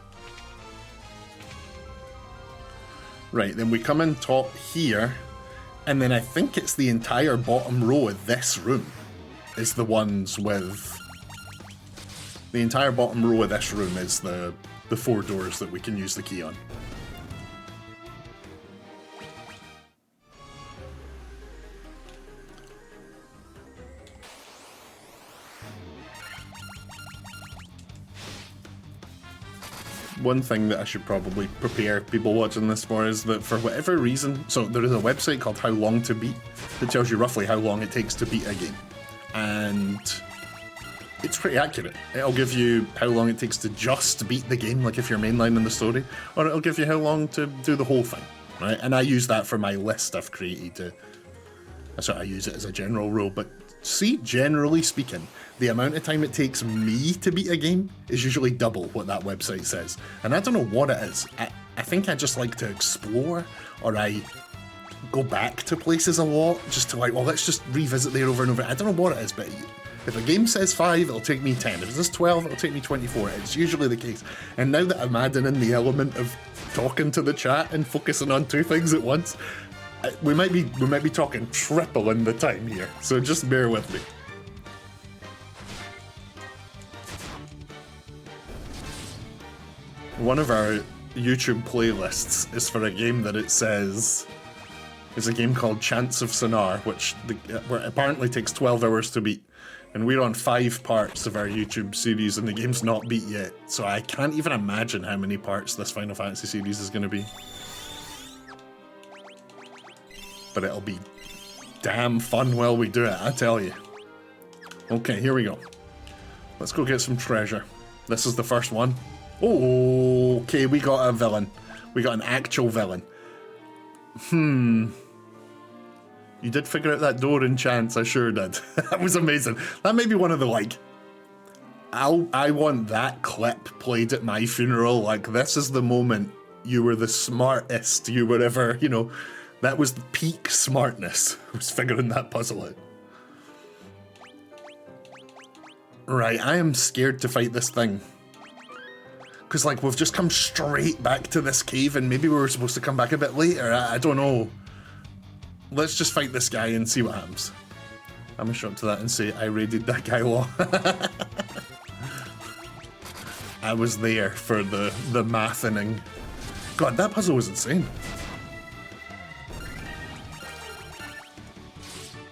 Right, then we come in top here, and then I think it's the entire bottom row of this room is the ones with... The entire bottom row of this room is the 4 doors that we can use the key on. One thing that I should probably prepare people watching this for is that for whatever reason, so there is a website called How Long to Beat that tells you roughly how long it takes to beat a game. And it's pretty accurate. It'll give you how long it takes to just beat the game, like if you're mainlining the story, or it'll give you how long to do the whole thing, right? And I use that for my list I've created I use it as a general rule, but see, generally speaking, the amount of time it takes me to beat a game is usually double what that website says. And I don't know what it is. I think I just like to explore, or I go back to places a lot, just to like, well, let's just revisit there over and over. I don't know what it is, but if a game says 5, it'll take me 10. If it says 12, it'll take me 24. It's usually the case. And now that I'm adding in the element of talking to the chat and focusing on 2 things at once, we might be talking triple in the time here, so just bear with me. One of our YouTube playlists is for a game that it says is a game called Chants of Sonar, which apparently takes 12 hours to beat. And we're on 5 parts of our YouTube series, and the game's not beat yet. So I can't even imagine how many parts this Final Fantasy series is going to be. But it'll be damn fun while we do it, I tell you. Okay, here we go. Let's go get some treasure. This is the first one. Oh, okay, we got a villain. We got an actual villain. You did figure out that door in Chance, I sure did. That was amazing. That may be one of the, like... I want that clip played at my funeral. Like, this is the moment you were the smartest you were ever, you know... That was the peak smartness, was figuring that puzzle out. Right, I am scared to fight this thing. Because, like, we've just come straight back to this cave, and maybe we were supposed to come back a bit later. I don't know. Let's just fight this guy and see what happens. I'm gonna show up to that and say, I raided that guy law. I was there for the mathing. God, that puzzle was insane.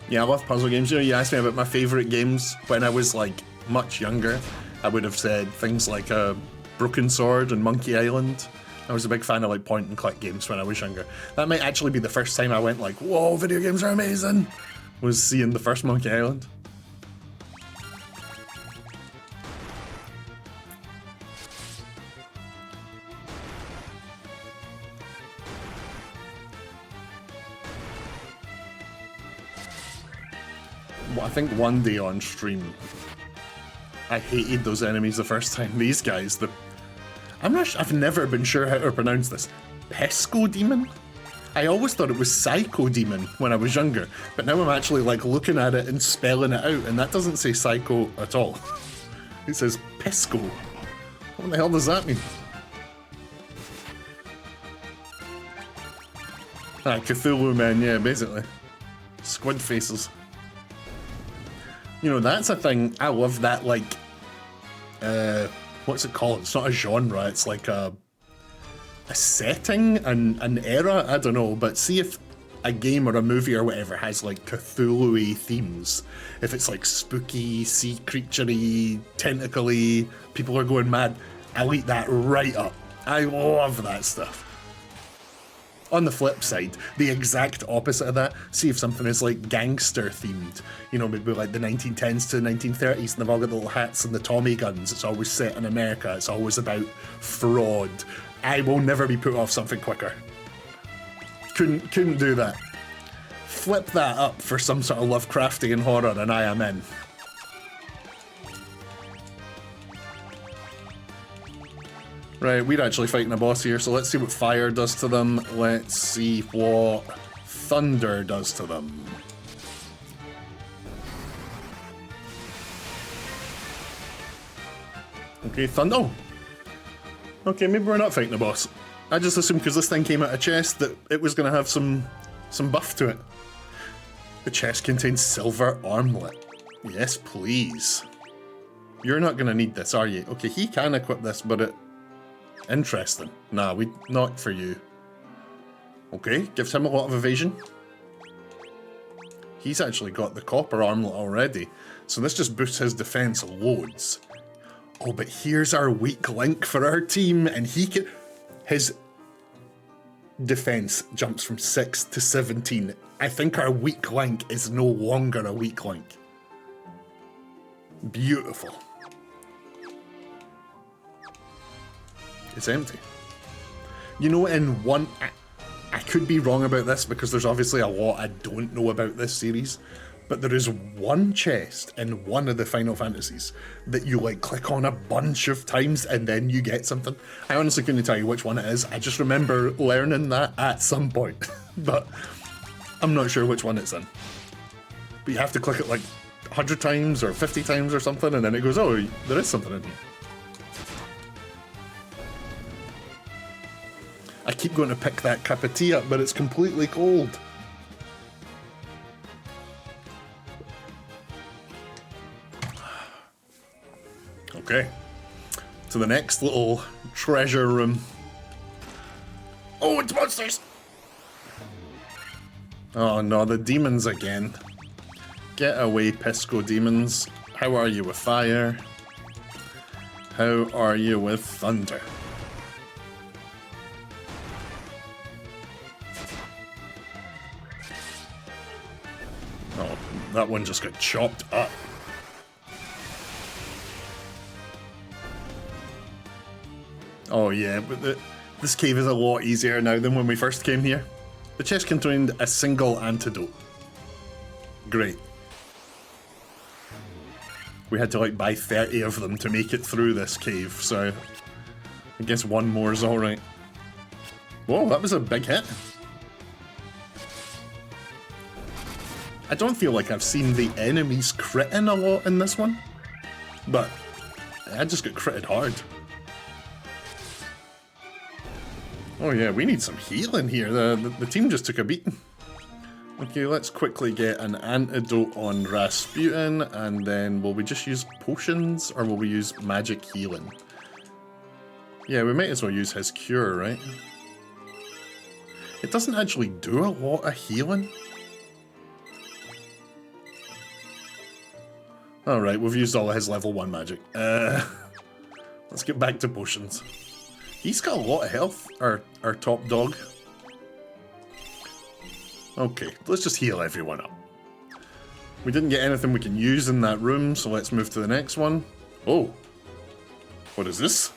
Yeah, I love puzzle games. You know, you asked me about my favourite games when I was, like, much younger. I would have said things like Broken Sword and Monkey Island. I was a big fan of, like, point-and-click games when I was younger. That might actually be the first time I went, like, whoa, video games are amazing, was seeing the first Monkey Island. I think one day on stream, I hated those enemies the first time. These guys, I've never been sure how to pronounce this. Pesco Demon? I always thought it was Psycho Demon when I was younger, but now I'm actually like looking at it and spelling it out, and that doesn't say Psycho at all. It says Pesco. What the hell does that mean? Ah, Cthulhu man, yeah, basically. Squid faces. You know, that's a thing, I love that, like, what's it called? It's not a genre, it's like a setting, an era, I don't know, but see if a game or a movie or whatever has like Cthulhu-y themes. If it's like spooky, sea creature-y, tentacle-y, people are going mad, I'll eat that right up. I love that stuff. On the flip side, the exact opposite of that, see if something is like gangster themed, you know, maybe like the 1910s to the 1930s, and they've all got the little hats and the Tommy guns, it's always set in America, it's always about fraud. I will never be put off something quicker. Couldn't do that. Flip that up for some sort of Lovecraftian horror and I am in. Right, we're actually fighting a boss here, so let's see what fire does to them. Let's see what thunder does to them. Okay, thunder. Oh. Okay, maybe we're not fighting a boss. I just assumed because this thing came out of a chest that it was going to have some buff to it. The chest contains silver armlet. Yes, please. You're not going to need this, are you? Okay, he can equip this, but it... Interesting. Nah, not for you. Okay, gives him a lot of evasion. He's actually got the copper armlet already, so this just boosts his defense loads. Oh, but here's our weak link for our team, and he can... His defense jumps from 6 to 17. I think our weak link is no longer a weak link. Beautiful. It's empty. You know, in one... I could be wrong about this because there's obviously a lot I don't know about this series, but there is one chest in one of the Final Fantasies that you like click on a bunch of times and then you get something. I honestly couldn't tell you which one it is. I just remember learning that at some point, but I'm not sure which one it's in. But you have to click it like 100 times or 50 times or something, and then it goes, oh, there is something in here. I keep going to pick that cup of tea up, but it's completely cold. Okay, to the next little treasure room. Oh, it's monsters! Oh no, the demons again. Get away, Pesco demons. How are you with fire? How are you with thunder? Oh, that one just got chopped up. Oh yeah, but this cave is a lot easier now than when we first came here. The chest contained a single antidote. Great. We had to like buy 30 of them to make it through this cave, so I guess one more is alright. Whoa, that was a big hit. I don't feel like I've seen the enemies critting a lot in this one, but I just got critted hard. Oh yeah, we need some healing here. The team just took a beating. Okay, let's quickly get an antidote on Rasputin, and then will we just use potions, or will we use magic healing? Yeah, we might as well use his cure, right? It doesn't actually do a lot of healing. Alright, we've used all of his level 1 magic. Let's get back to potions. He's got a lot of health, our top dog. Okay, let's just heal everyone up. We didn't get anything we can use in that room, so let's move to the next one. Oh, what is this?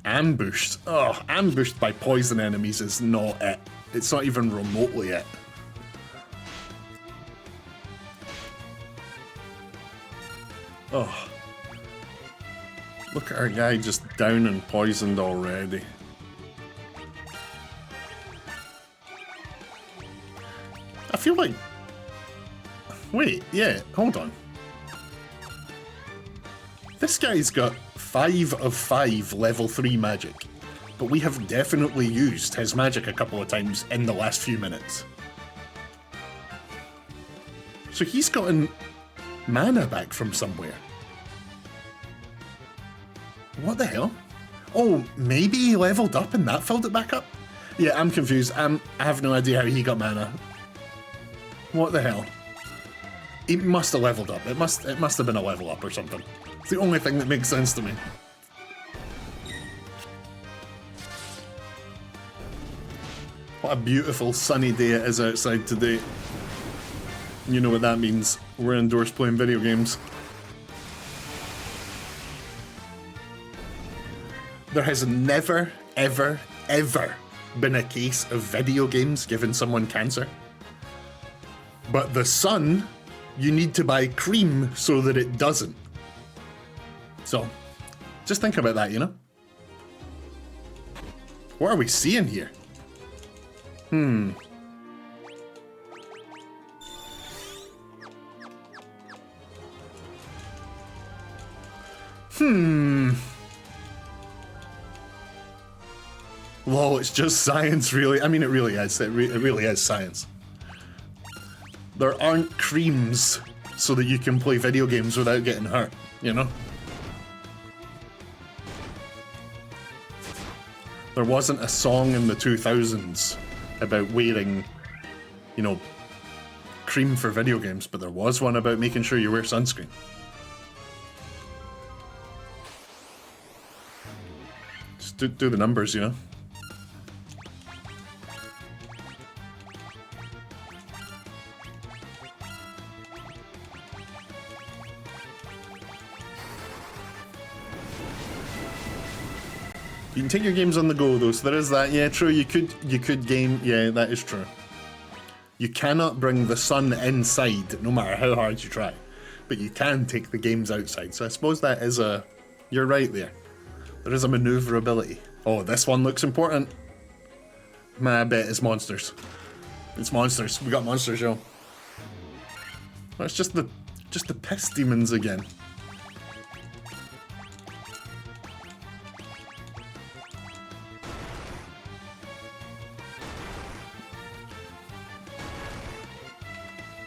Ambushed. Oh, ambushed by poison enemies is not it. It's not even remotely it. Oh. Look at our guy just down and poisoned already. I feel like... Wait, yeah, hold on. This guy's got 5 of 5 level 3 magic, but we have definitely used his magic a couple of times in the last few minutes. So he's gotten mana back from somewhere. What the hell? Oh, maybe he leveled up and that filled it back up? Yeah, I'm confused. I have no idea how he got mana. What the hell? He must have leveled up. It must have been a level up or something. It's the only thing that makes sense to me. What a beautiful sunny day it is outside today. You know what that means. We're indoors playing video games. There has never, ever, ever been a case of video games giving someone cancer. But the sun, you need to buy cream so that it doesn't. So, just think about that, you know? What are we seeing here? Lol, it's just science, really. I mean, it really is. It really is science. There aren't creams so that you can play video games without getting hurt, you know? There wasn't a song in the 2000s about wearing, you know, cream for video games, but there was one about making sure you wear sunscreen. Just do the numbers, you know? You can take your games on the go though, so there is that. Yeah, true, you could game, yeah, that is true. You cannot bring the sun inside, no matter how hard you try. But you can take the games outside, so I suppose that is a... You're right there. There is a maneuverability. Oh, this one looks important. I bet it's monsters. It's monsters. We got monsters, yo. Oh, it's just the piss demons again.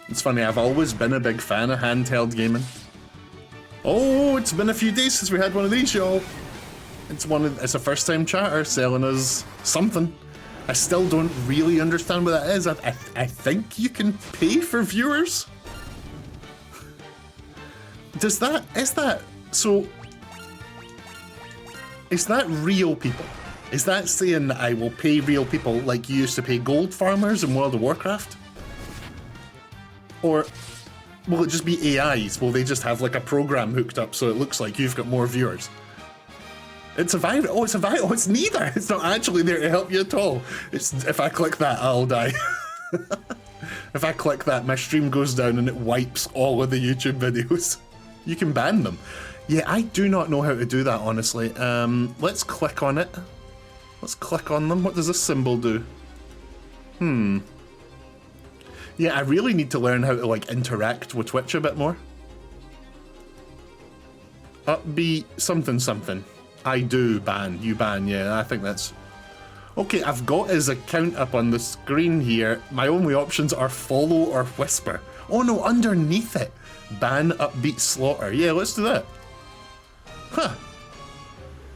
It's funny, I've always been a big fan of handheld gaming. Oh, it's been a few days since we had one of these, y'all. It's a first time chatter selling us something. I still don't really understand what that is. I think you can pay for viewers? Is that real people? Is that saying that I will pay real people like you used to pay gold farmers in World of Warcraft? Or will it just be AIs? Will they just have like a program hooked up so it looks like you've got more viewers? It's a virus. Oh, it's a virus. Oh, it's neither. It's not actually there to help you at all. It's if I click that, I'll die. If I click that, my stream goes down and it wipes all of the YouTube videos. You can ban them. Yeah, I do not know how to do that, honestly. Let's click on it. Let's click on them. What does this symbol do? Yeah, I really need to learn how to like interact with Twitch a bit more. Upbeat something something. I do ban. You ban. Yeah, I think that's... Okay, I've got his account up on the screen here. My only options are follow or whisper. Oh no, underneath it. Ban upbeat slaughter. Yeah, let's do that. Huh.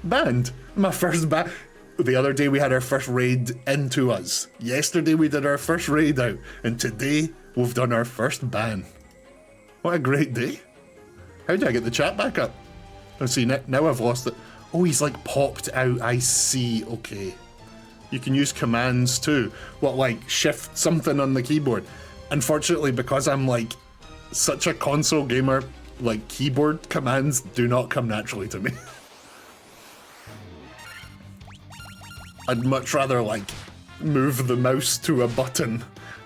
Banned. My first ban. The other day we had our first raid into us. Yesterday we did our first raid out. And today we've done our first ban. What a great day. How do I get the chat back up? Let's see, now I've lost it. Oh, he's like popped out. I see. Okay. You can use commands too. What, like shift something on the keyboard? Unfortunately, because I'm like such a console gamer, like keyboard commands do not come naturally to me. I'd much rather like move the mouse to a button,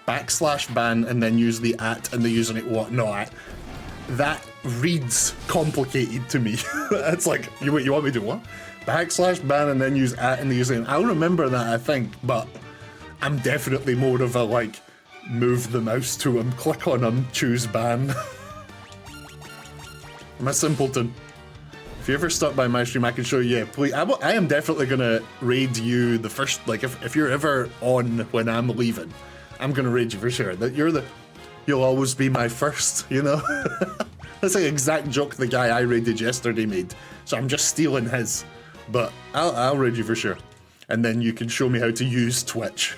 /ban, and then use the @ and the username. What? No, that reads complicated to me. It's like, you want me to do what? /ban and then use @ in the username. I'll remember that, I think, but I'm definitely more of a like, move the mouse to him, click on him, choose ban. I'm a simpleton. If you ever stop by my stream, I can show you. Yeah, please. I am definitely gonna raid you the first. Like, if you're ever on when I'm leaving, I'm gonna raid you for sure. That you'll always be my first. You know. That's the exact joke the guy I raided yesterday made. So I'm just stealing his. But I'll raid you for sure, and then you can show me how to use Twitch.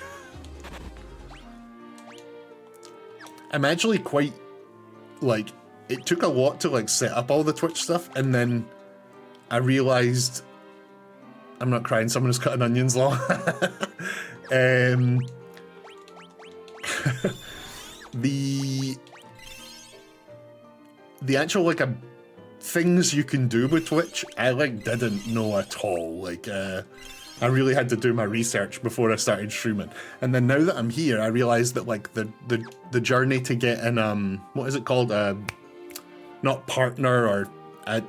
I'm actually quite like. It took a lot to like set up all the Twitch stuff, and then I realized I'm not crying. Someone is cutting onions long. The actual like things you can do with Twitch, I like didn't know at all. Like I really had to do my research before I started streaming. And then now that I'm here, I realized that like the journey to get an what is it called? Not partner or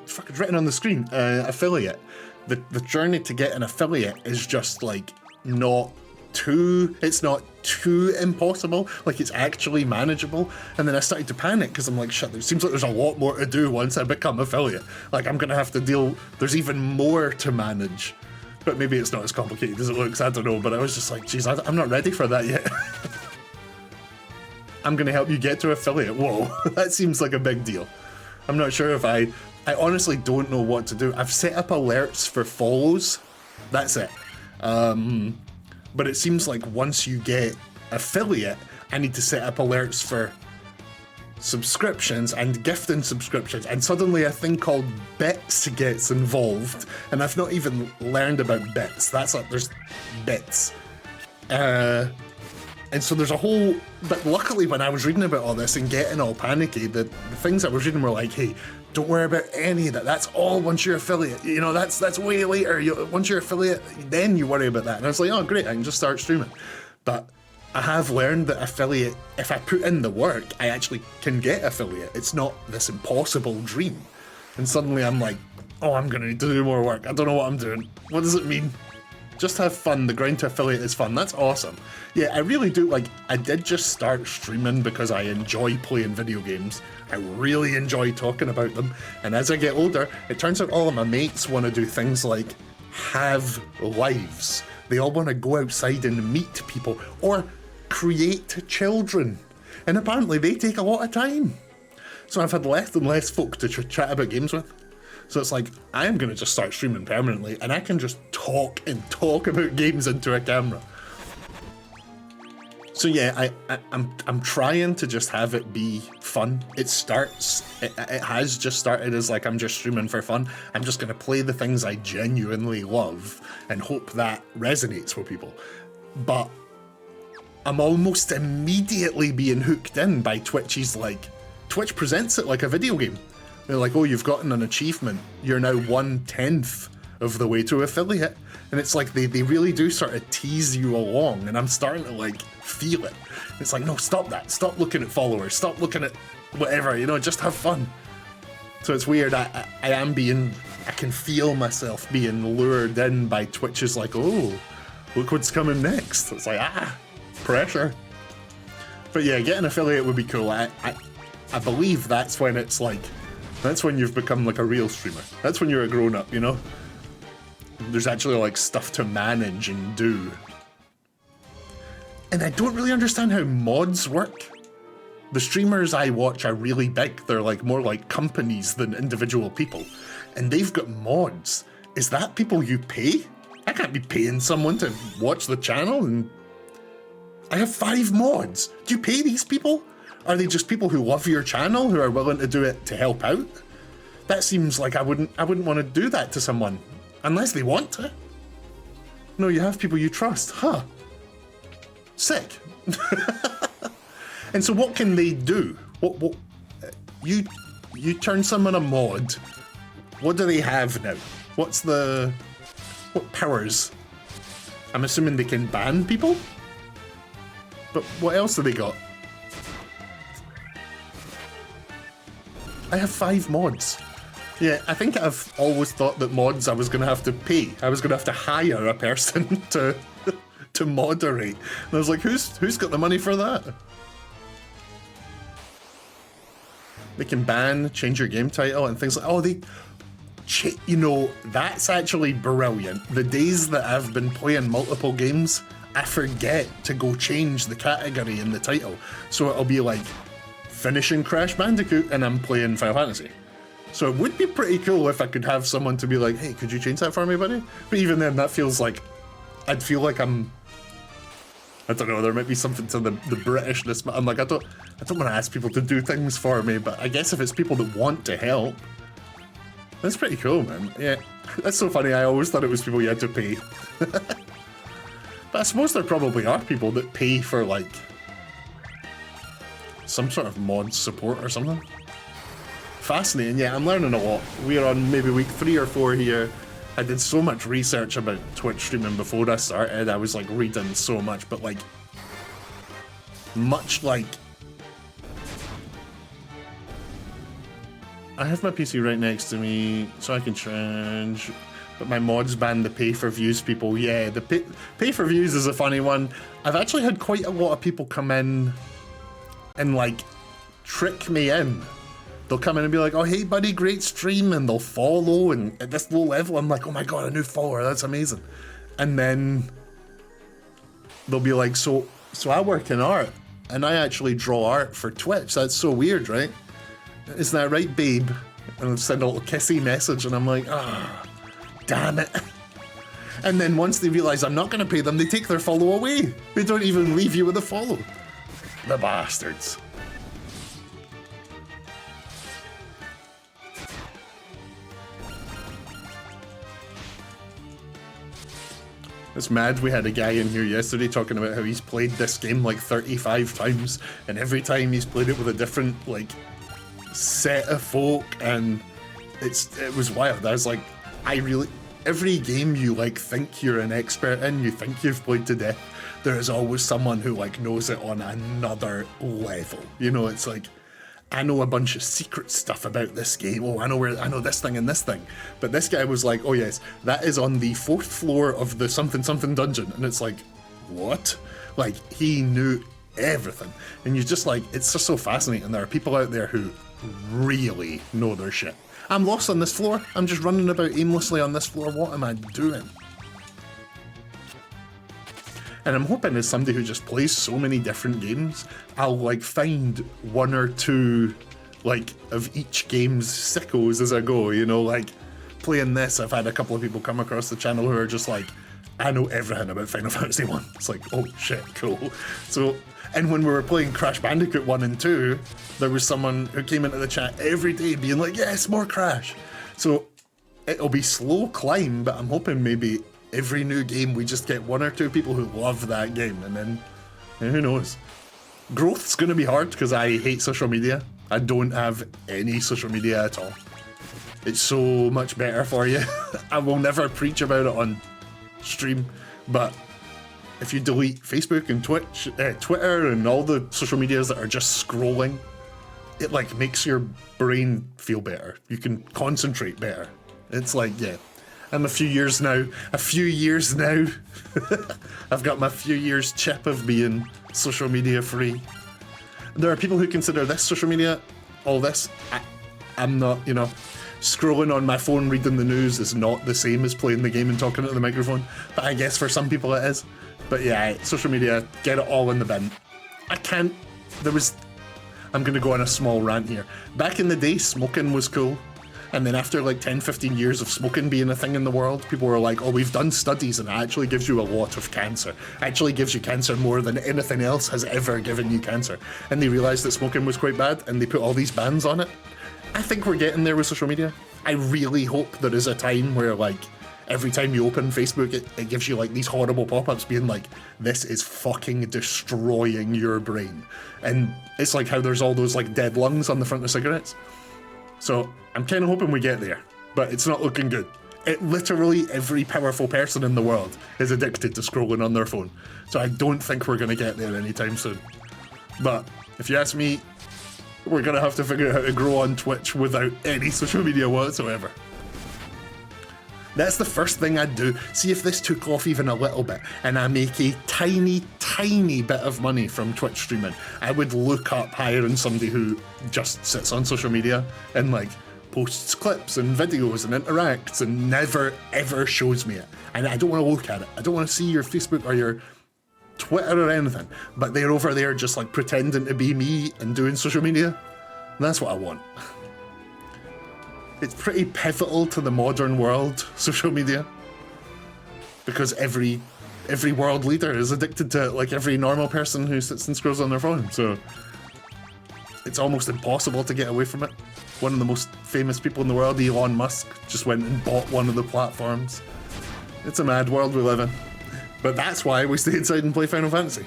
fuck, it's written on the screen. Affiliate. The journey to get an affiliate is just like it's not too impossible. Like it's actually manageable. And then I started to panic because I'm like, shit, it seems like there's a lot more to do once I become affiliate. Like I'm gonna have to there's even more to manage. But maybe it's not as complicated as it looks, I don't know. But I was just like, geez, I'm not ready for that yet. I'm gonna help you get to affiliate. Whoa, that seems like a big deal. I'm not sure if I honestly don't know what to do. I've set up alerts for follows. That's it. But it seems like once you get affiliate, I need to set up alerts for subscriptions and gifting subscriptions. And suddenly a thing called bits gets involved. And I've not even learned about bits. That's like, there's bits. And so there's a whole, but luckily when I was reading about all this and getting all panicky, the things I was reading were like, hey, don't worry about any of that. That's all once you're affiliate. You know, that's way later. Once you're affiliate, then you worry about that. And I was like, oh great, I can just start streaming. But I have learned that affiliate, if I put in the work, I actually can get affiliate. It's not this impossible dream. And suddenly I'm like, oh, I'm gonna need to do more work. I don't know what I'm doing. What does it mean? Just have fun. The grind to affiliate is fun. That's awesome. Yeah, I really do. Like, I did just start streaming because I enjoy playing video games. I really enjoy talking about them. And as I get older, it turns out all of my mates want to do things like have lives. They all want to go outside and meet people or create children. And apparently they take a lot of time. So I've had less and less folk to chat about games with. So it's like, I am going to just start streaming permanently and I can just talk about games into a camera. So yeah, I'm trying to just have it be fun. It has just started as like, I'm just streaming for fun. I'm just going to play the things I genuinely love and hope that resonates with people. But I'm almost immediately being hooked in by Twitch's like, Twitch presents it like a video game. They're like, oh, you've gotten an achievement. You're now 1/10 of the way to affiliate. And it's like, they really do sort of tease you along. And I'm starting to like feel it. It's like, no, stop that. Stop looking at followers. Stop looking at whatever, you know, just have fun. So it's weird. I can feel myself being lured in by Twitch's like, oh, look what's coming next. It's like, pressure. But yeah, getting affiliate would be cool. I believe that's when it's like, that's when you've become like a real streamer. That's when you're a grown up, you know? There's actually like stuff to manage and do. And I don't really understand how mods work. The streamers I watch are really big. They're like more like companies than individual people. And they've got mods. Is that people you pay? I can't be paying someone to watch the channel and I have 5 mods. Do you pay these people? Are they just people who love your channel, who are willing to do it to help out? That seems like I wouldn't want to do that to someone, unless they want to. No, you have people you trust, huh? Sick. And so what can they do? What you turn someone a mod. What do they have now? What powers? I'm assuming they can ban people? But what else have they got? I have 5 mods. Yeah, I think I've always thought that mods I was going to have to pay. I was going to have to hire a person to moderate. And I was like, who's got the money for that? They can ban, change your game title and things like, oh, you know, that's actually brilliant. The days that I've been playing multiple games, I forget to go change the category in the title. So it'll be like, finishing Crash Bandicoot and I'm playing Final Fantasy. So it would be pretty cool if I could have someone to be like, hey, could you change that for me, buddy? But even then, that feels like, I'd feel like I don't know, there might be something to the Britishness, but I'm like, I don't want to ask people to do things for me, but I guess if it's people that want to help, that's pretty cool, man. Yeah, that's so funny. I always thought it was people you had to pay. But I suppose there probably are people that pay for, like, some sort of mod support or something. Fascinating, yeah, I'm learning a lot. We're on maybe week 3 or 4 here. I did so much research about Twitch streaming before I started. I was like reading so much, but like, much like, I have my PC right next to me, so I can change, but my mods ban the pay for views people. Yeah, the pay for views is a funny one. I've actually had quite a lot of people come in and like trick me in. They'll come in and be like, oh, hey, buddy, great stream, and they'll follow, and at this low level, I'm like, oh my god, a new follower, that's amazing. And then they'll be like, so I work in art, and I actually draw art for Twitch. That's so weird, right? Isn't that right, babe? And they'll send a little kissy message, and I'm like, ah, damn it. And then once they realize I'm not going to pay them, they take their follow away. They don't even leave you with a follow. The bastards. It's mad. We had a guy in here yesterday talking about how he's played this game like 35 times, and every time he's played it with a different like set of folk, and it was wild. I was like, every game you like think you're an expert in, you think you've played to death, there is always someone who like knows it on another level. You know, it's like, I know a bunch of secret stuff about this game. Oh, I know this thing and this thing. But this guy was like, oh yes, that is on the 4th floor of the something something dungeon. And it's like, what? Like, he knew everything. And you're just like, it's just so fascinating. There are people out there who really know their shit. I'm lost on this floor. I'm just running about aimlessly on this floor. What am I doing? And I'm hoping as somebody who just plays so many different games, I'll like find 1 or 2 like of each game's sickos as I go, you know, like playing this, I've had a couple of people come across the channel who are just like, I know everything about Final Fantasy 1. It's like, oh shit, cool. So, and when we were playing Crash Bandicoot 1 and 2, there was someone who came into the chat every day being like, yes, more Crash. So it'll be slow climb, but I'm hoping maybe every new game we just get 1 or 2 people who love that game, and then who knows. Growth's gonna be hard because I hate social media. I don't have any social media at all. It's so much better for you. I will never preach about it on stream, but if you delete Facebook and Twitter and all the social medias that are just scrolling, it like makes your brain feel better. You can concentrate better. It's like, yeah. I'm a few years now. I've got my few years chip of being social media free. There are people who consider this social media, all this. I'm not, you know, scrolling on my phone reading the news is not the same as playing the game and talking into the microphone. But I guess for some people it is. But yeah, social media, get it all in the bin. I'm gonna go on a small rant here. Back in the day, smoking was cool. And then after like 10, 15 years of smoking being a thing in the world, people were like, oh, we've done studies and it actually gives you a lot of cancer. It actually gives you cancer more than anything else has ever given you cancer. And they realized that smoking was quite bad and they put all these bans on it. I think we're getting there with social media. I really hope there is a time where like every time you open Facebook, it gives you like these horrible pop-ups being like, this is fucking destroying your brain. And it's like how there's all those like dead lungs on the front of cigarettes. So I'm kind of hoping we get there, but it's not looking good. Literally every powerful person in the world is addicted to scrolling on their phone. So I don't think we're going to get there anytime soon. But if you ask me, We're gonna have to figure out how to grow on Twitch without any social media whatsoever. That's the first thing I'd do. See if this took off even a little bit and I make a tiny, tiny bit of money from Twitch streaming. I would look up hiring somebody who just sits on social media and like posts clips and videos and interacts and never ever shows me it. And I don't want to look at it. I don't want to see your Facebook or your Twitter or anything. But they're over there just like pretending to be me and doing social media. And that's what I want. It's pretty pivotal to the modern world, social media, because every world leader is addicted to it, like every normal person who sits and scrolls on their phone. So it's almost impossible to get away from it. One of the most famous people in the world, Elon Musk, just went and bought one of the platforms. It's a mad world we live in. But that's why we stay inside and play Final Fantasy.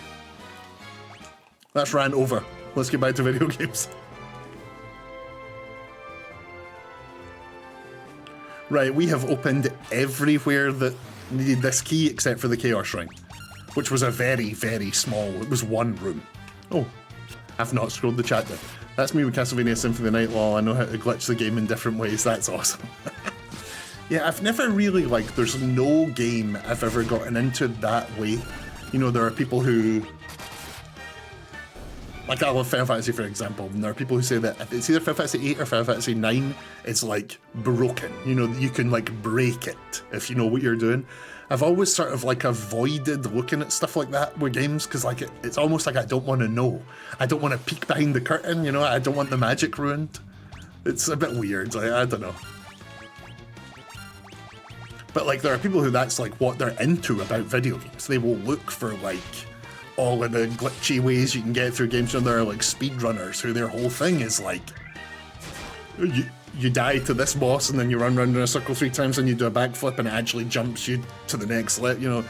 That's rant over. Let's get back to video games. Right, we have opened everywhere that needed this key except for the Chaos Shrine, which was a very, very small, it was one room. Oh, I've not scrolled the chat down. That's me with Castlevania Symphony of the Night, lol. I know how to glitch the game in different ways, that's awesome. Yeah, I've never really, like, there's no game I've ever gotten into that way. You know, there are people who, like I love Final Fantasy, for example, and there are people who say that it's either Final Fantasy 8 or Final Fantasy 9, it's like broken. You know, you can like break it if you know what you're doing. I've always sort of like avoided looking at stuff like that with games because like it's almost like I don't want to know. I don't want to peek behind the curtain, you know, I don't want the magic ruined. It's a bit weird, I don't know. But like there are people who that's like what they're into about video games. They will look for like all of the glitchy ways you can get through games, and there are like speedrunners who their whole thing is like you die to this boss and then you run around in a circle 3 times and you do a backflip and it actually jumps you to the next level, you know,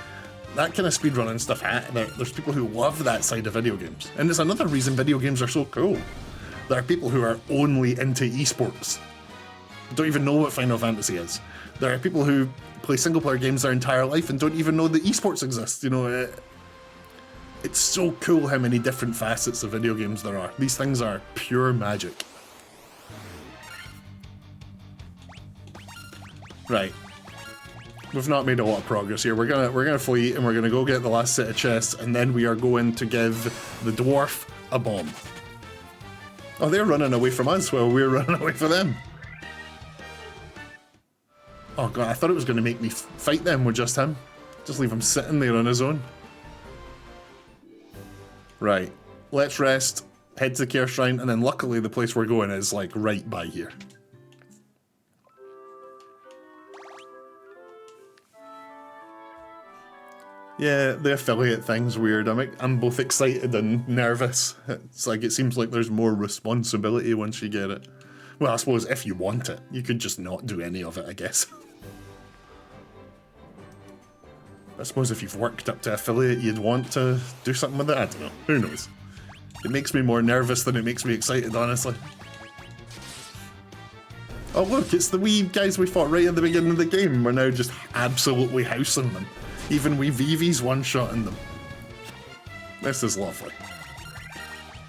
that kind of speedrunning stuff. There's people who love that side of video games, and it's another reason video games are so cool. There are people who are only into esports, don't even know what Final Fantasy is. There are people who play single player games their entire life and don't even know that esports exist, you know. It's so cool how many different facets of video games there are. These things are pure magic. Right. We've not made a lot of progress here. We're gonna flee and we're gonna go get the last set of chests, and then we are going to give the dwarf a bomb. Oh, they're running away from us while we're running away from them. Oh god, I thought it was gonna make me fight them with just him. Just leave him sitting there on his own. Right, let's rest, head to the Chaos Shrine, and then luckily the place we're going is like right by here. Yeah, the affiliate thing's weird. I'm both excited and nervous. It's like it seems like there's more responsibility once you get it. Well, I suppose if you want it, you could just not do any of it, I guess. I suppose if you've worked up to affiliate, you'd want to do something with it. I don't know. Who knows? It makes me more nervous than it makes me excited, honestly. Oh look, it's the wee guys we fought right at the beginning of the game. We're now just absolutely housing them. Even wee Vivi's one-shotting them. This is lovely.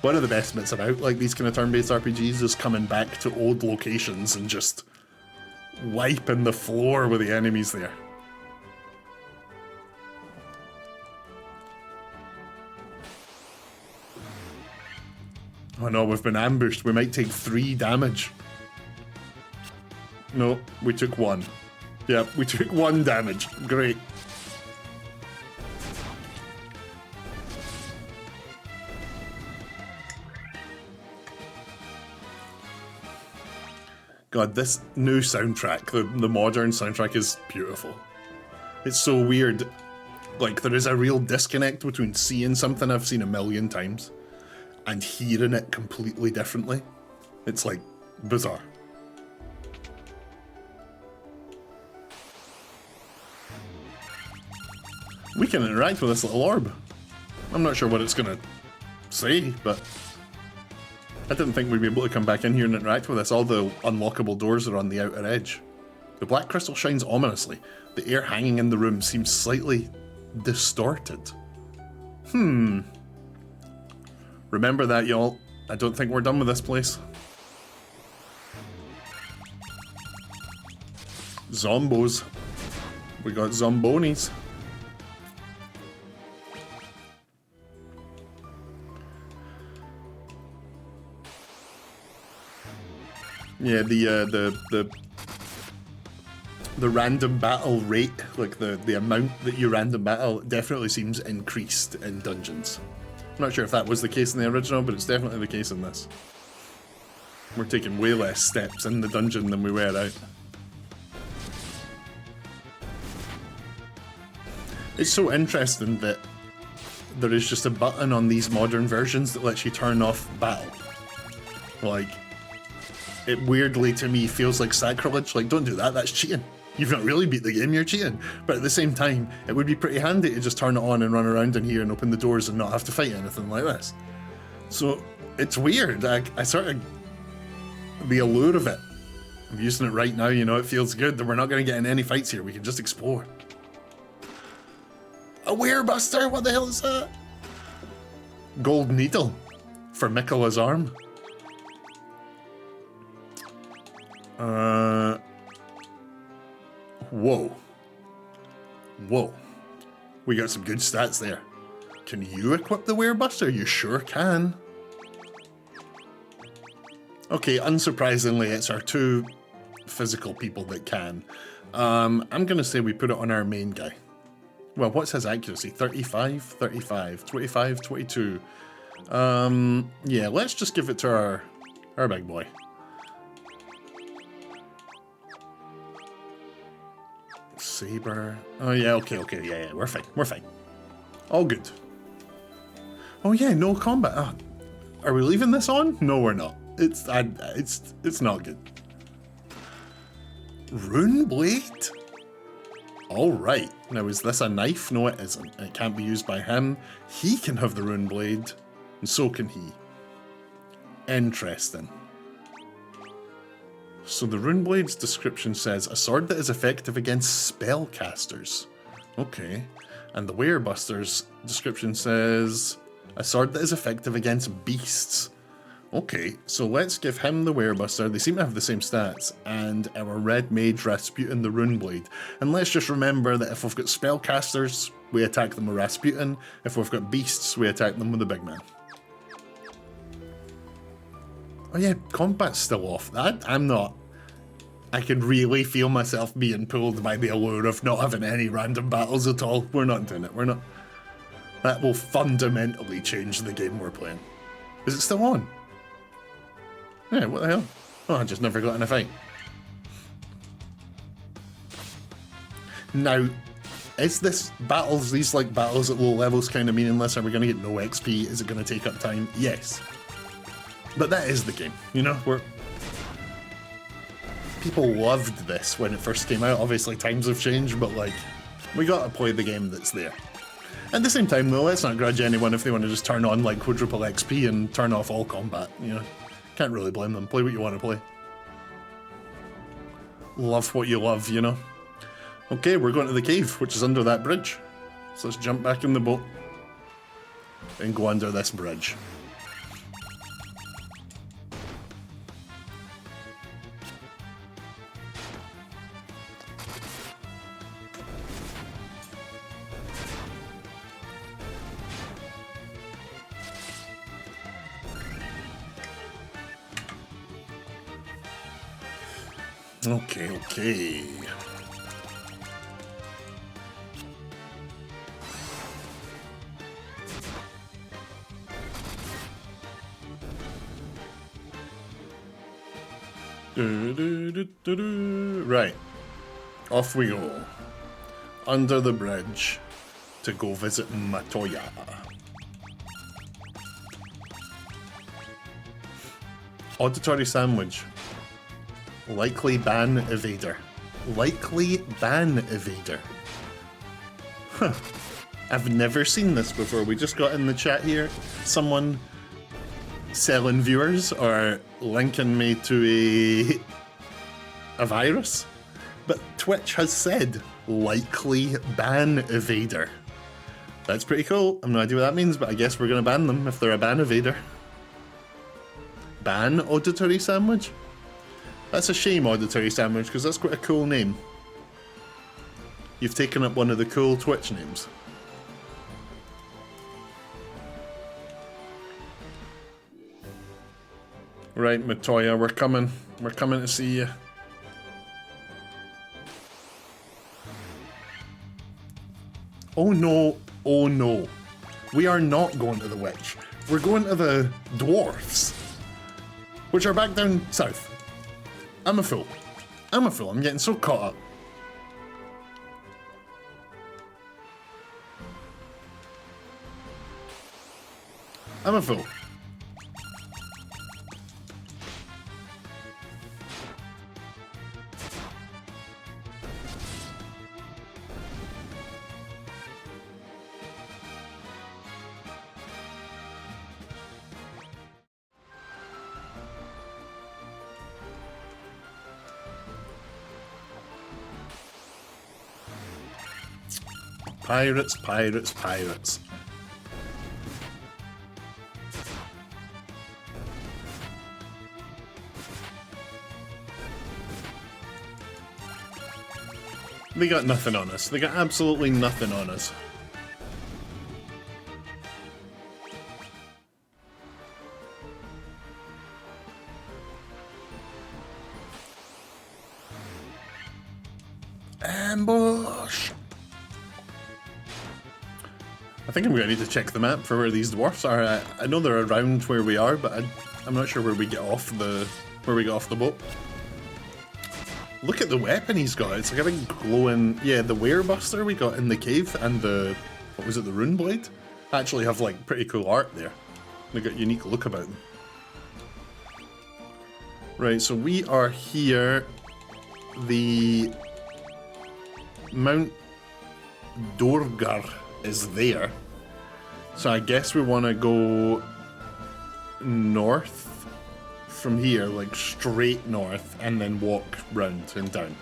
One of the best bits about like these kind of turn-based RPGs is coming back to old locations and just wiping the floor with the enemies there. Oh no, we've been ambushed. We might take 3 damage. No, we took 1. Yep, we took 1 damage. Great. God, this new soundtrack, the modern soundtrack is beautiful. It's so weird. Like, there is a real disconnect between seeing something I've seen a million times and hearing it completely differently. It's like bizarre. We can interact with this little orb. I'm not sure what it's gonna say, but I didn't think we'd be able to come back in here and interact with this. All the unlockable doors are on the outer edge. The black crystal shines ominously. The air hanging in the room seems slightly distorted. Remember that, y'all. I don't think we're done with this place. Zombos. We got zombonis. Yeah, the random battle rate, like the amount that you random battle, definitely seems increased in dungeons. I'm not sure if that was the case in the original, but it's definitely the case in this. We're taking way less steps in the dungeon than we were out. It's so interesting that there is just a button on these modern versions that lets you turn off battle. Like, it weirdly to me feels like sacrilege. Like, don't do that, that's cheating. You've not really beat the game, you're cheating. But at the same time, it would be pretty handy to just turn it on and run around in here and open the doors and not have to fight anything like this. So, it's weird. I sort of... the allure of it. I'm using it right now, you know, it feels good that we're not going to get in any fights here. We can just explore. A werebuster? What the hell is that? Gold needle for Miquella's arm. Whoa. Whoa. We got some good stats there. Can you equip the werebuster? You sure can. Okay, unsurprisingly, it's our two physical people that can. I'm gonna say we put it on our main guy. Well, what's his accuracy? 35, 35, 25, 22. Yeah, let's just give it to our big boy. Saber. Oh yeah, okay, yeah, we're fine, we're fine. All good. Oh yeah, no combat. Oh, are we leaving this on? No, we're not. It's not good. Rune blade? Alright, now is this a knife? No it isn't. It can't be used by him. He can have the rune blade, and so can he. Interesting. So the rune blade's description says, a sword that is effective against spellcasters. Okay. And the werebuster's description says, a sword that is effective against beasts. Okay, so let's give him the werebuster. They seem to have the same stats, and our red mage Rasputin the rune blade. And let's just remember that if we've got spellcasters, we attack them with Rasputin. If we've got beasts, we attack them with the big man. Oh yeah, combat's still off. I'm not. I can really feel myself being pulled by the allure of not having any random battles at all. We're not doing it, we're not. That will fundamentally change the game we're playing. Is it still on? Yeah, what the hell? Oh, I just never got in a fight. Now, is this battles, these like battles at low levels kind of meaningless? Are we going to get no XP? Is it going to take up time? Yes. But that is the game, you know? People loved this when it first came out. Obviously times have changed, but like, we got to play the game that's there. At the same time though, let's not grudge anyone if they want to just turn on like quadruple XP and turn off all combat, you know? Can't really blame them. Play what you want to play. Love what you love, you know? Okay, we're going to the cave, which is under that bridge. So let's jump back in the boat and go under this bridge. Okay. Right. Off we go. Under the bridge to go visit Matoya. Auditory sandwich. Likely ban evader. Likely ban evader. Huh. I've never seen this before. We just got in the chat here. Someone selling viewers or linking me to a virus. But Twitch has said likely ban evader. That's pretty cool. I have no idea what that means, but I guess we're gonna ban them if they're a ban evader. ban Auditory Sandwich? That's a shame, Auditory Sandwich, because that's quite a cool name. You've taken up one of the cool Twitch names. Right, Matoya, we're coming. We're coming to see you. Oh no, oh no. We are not going to the witch. We're going to the dwarfs, which are back down south. I'm a fool. I'm a fool. I'm getting so caught up. I'm a fool. Pirates, pirates, pirates. They got nothing on us. They got absolutely nothing on us. Ambush! I think I'm going to need to check the map for where these dwarfs are. I know they're around where we are, but I'm not sure where we get off the boat. Look at the weapon he's got. It's like a big glowing, yeah, the Werebuster we got in the cave and the, what was it, the Rune Blade? Actually have like pretty cool art there. They got a unique look about them. Right, so we are here. The Mount Dorgar is there. So I guess we want to go north from here, like straight north, and then walk round and down.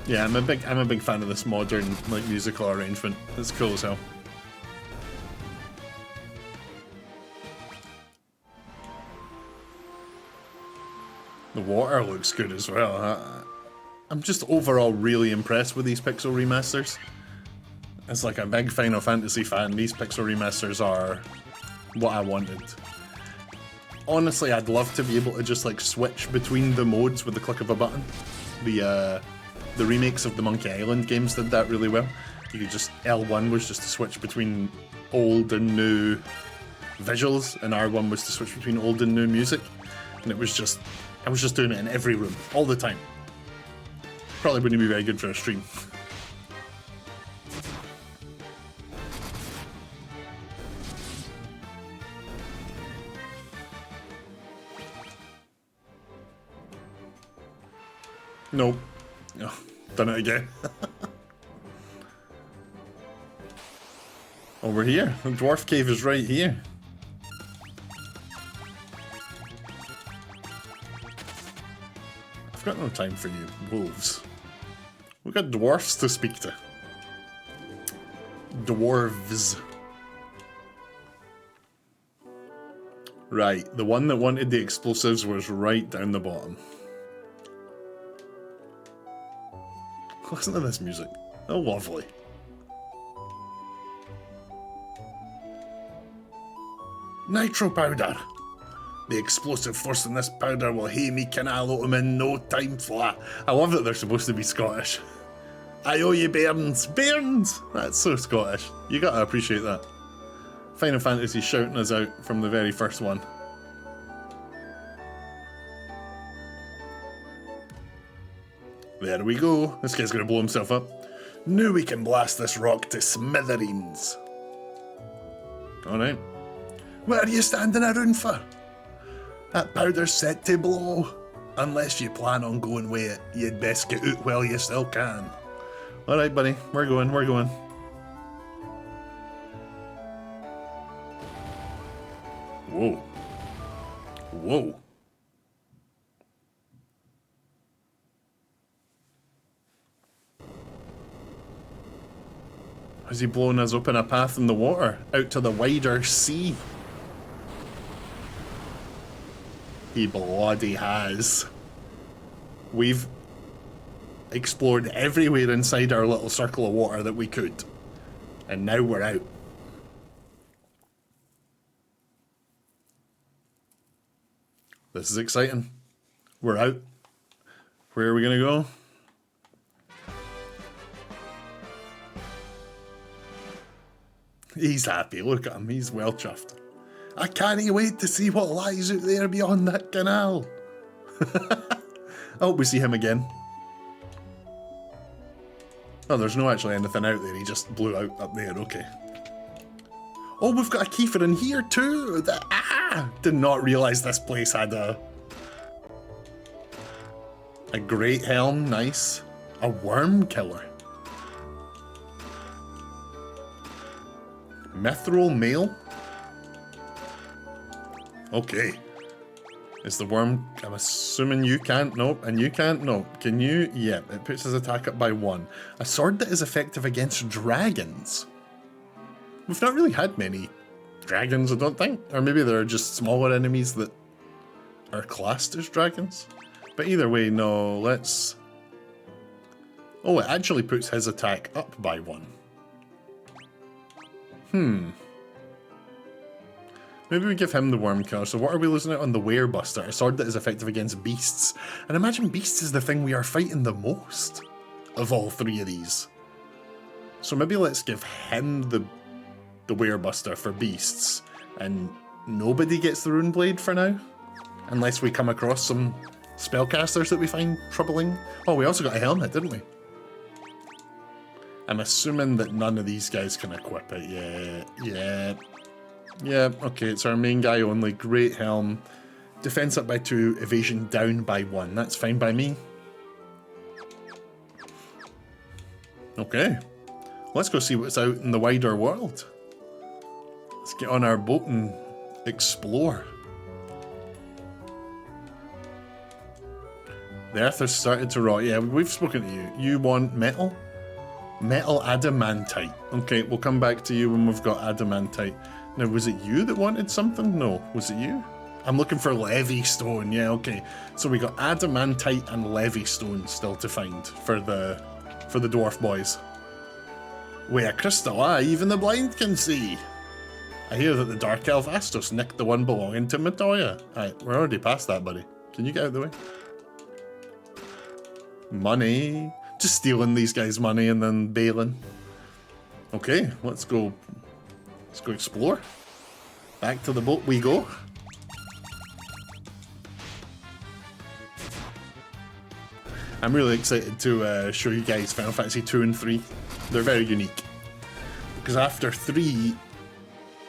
Yeah, I'm a big fan of this modern like musical arrangement. It's cool as hell. The water looks good as well. I'm just overall really impressed with these pixel remasters. As like a big Final Fantasy fan, these pixel remasters are what I wanted. Honestly, I'd love to be able to just like switch between the modes with the click of a button. The remakes of the Monkey Island games did that really well. You could just, L1 was just to switch between old and new visuals, and R1 was to switch between old and new music. And it was just, I was just doing it in every room, all the time. Probably wouldn't be very good for a stream. Nope. Oh, done it again. Over here. The dwarf cave is right here. I've got no time for you wolves. We've got dwarfs to speak to. Dwarves. Right, the one that wanted the explosives was right down the bottom. Listen to this music. Oh, lovely. Nitro powder. The explosive force in this powder will hae me canal out 'em in no time flat. I love that they're supposed to be Scottish. I owe you bairns. Bairns! That's so Scottish. You gotta appreciate that. Final Fantasy shouting us out from the very first one. There we go. This guy's gonna blow himself up. Now we can blast this rock to smithereens. Alright. What are you standing around for? That powder's set to blow. Unless you plan on going with it, you'd best get out while you still can. Alright, buddy. We're going, we're going. Whoa. Whoa. Has he blown us open a path in the water out to the wider sea? He bloody has. We've explored everywhere inside our little circle of water that we could. And now we're out. This is exciting. We're out. Where are we gonna go? He's happy, look at him, he's well chuffed. I can't wait to see what lies out there beyond that canal. I hope we see him again. Oh, there's no actually anything out there, he just blew out up there, okay. Oh, we've got a key in here too! Did not realise this place had a great helm, nice. A worm killer. Mithril mail? Okay. Is the worm... I'm assuming you can't? Nope. And you can't? Nope. Can you? Yep. It puts his attack up by 1. A sword that is effective against dragons. We've not really had many dragons, I don't think. Or maybe there are just smaller enemies that are classed as dragons. But either way, no. Let's... Oh, it actually puts his attack up by 1. Maybe we give him the worm killer. So what are we losing out on? The werebuster, a sword that is effective against beasts. And imagine beasts is the thing we are fighting the most of all 3 of these. So maybe let's give him the werebuster for beasts, and nobody gets the rune blade for now, unless we come across some spellcasters that we find troubling. Oh, we also got a helmet, didn't we? I'm assuming that none of these guys can equip it. Yeah, okay, it's our main guy only. Great helm. Defense up by 2, evasion down by 1. That's fine by me. Okay. Let's go see what's out in the wider world. Let's get on our boat and explore. The earth has started to rot. Yeah, we've spoken to you. You want metal? Metal adamantite. Okay, we'll come back to you when we've got adamantite. Now, was it you that wanted something? No. Was it you? I'm looking for levy stone. Yeah, okay. So we got adamantite and levy stone still to find for the dwarf boys. With a crystal eye, even the blind can see. I hear that the Dark Elf Astos nicked the one belonging to Matoya. Alright, we're already past that, buddy. Can you get out of the way? Money. Just stealing these guys' money and then bailing. Okay, let's go explore. Back to the boat we go. I'm really excited to show you guys Final Fantasy 2 and 3. They're very unique. Because after 3,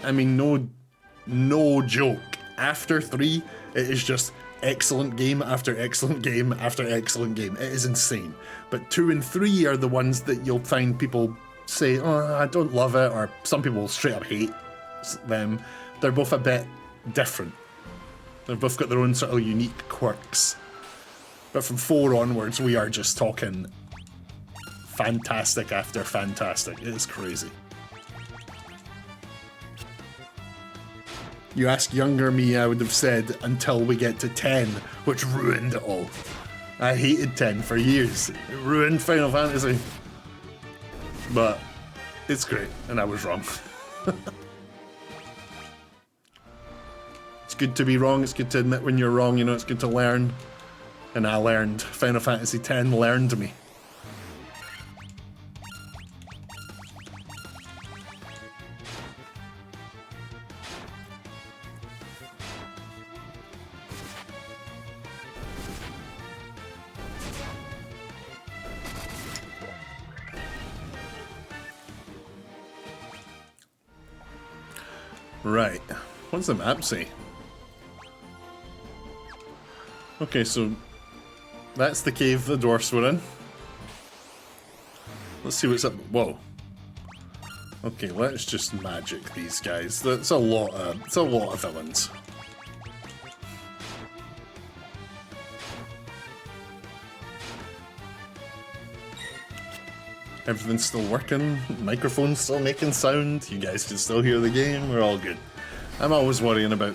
I mean, no joke. After 3, it is just excellent game after excellent game after excellent game. It is insane. But 2 and 3 are the ones that you'll find people say, oh, I don't love it, or some people straight up hate them. They're both a bit different. They've both got their own sort of unique quirks. But from 4 onwards, we are just talking fantastic after fantastic. It is crazy. You ask younger me, I would have said until we get to 10, which ruined it all. I hated 10 for years. It ruined Final Fantasy. But it's great, and I was wrong. It's good to be wrong, it's good to admit when you're wrong, you know, it's good to learn. And I learned. Final Fantasy X learned me. Right. What's the map say? Okay, so that's the cave the dwarfs were in. Let's see what's up. Whoa. Okay, let's just magic these guys. That's a lot of villains. Everything's still working, microphone's still making sound, you guys can still hear the game, we're all good. I'm always worrying about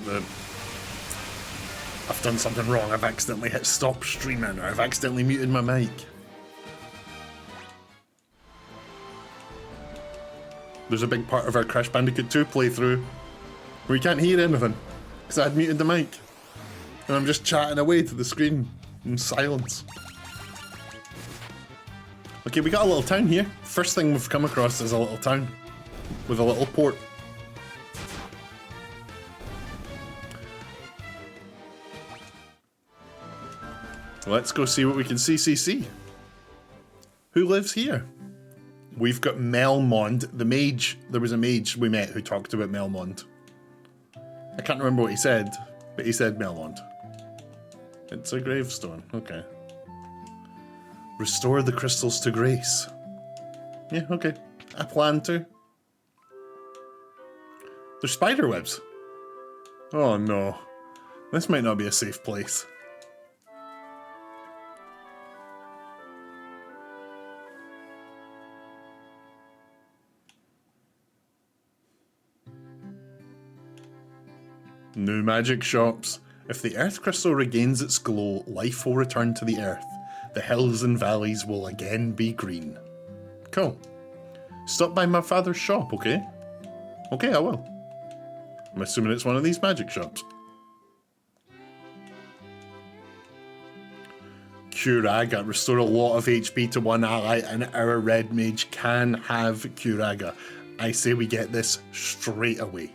I've done something wrong, I've accidentally hit stop streaming, or I've accidentally muted my mic. There's a big part of our Crash Bandicoot 2 playthrough where you can't hear anything, because I had muted the mic. And I'm just chatting away to the screen in silence. Okay, we got a little town here. First thing we've come across is a little town with a little port. Let's go see what we can see. Who lives here? We've got Melmond, the mage. There was a mage we met who talked about Melmond. I can't remember what he said, but he said Melmond. It's a gravestone, okay. Restore the crystals to grace. Yeah, okay. I plan to. There's spider webs. Oh no. This might not be a safe place. New magic shops. If the earth crystal regains its glow, life will return to the earth. The hills and valleys will again be green. Cool. Stop by my father's shop, okay? Okay, I will. I'm assuming it's one of these magic shops. Curaga. Restore a lot of HP to one ally and our red mage can have Curaga. I say we get this straight away.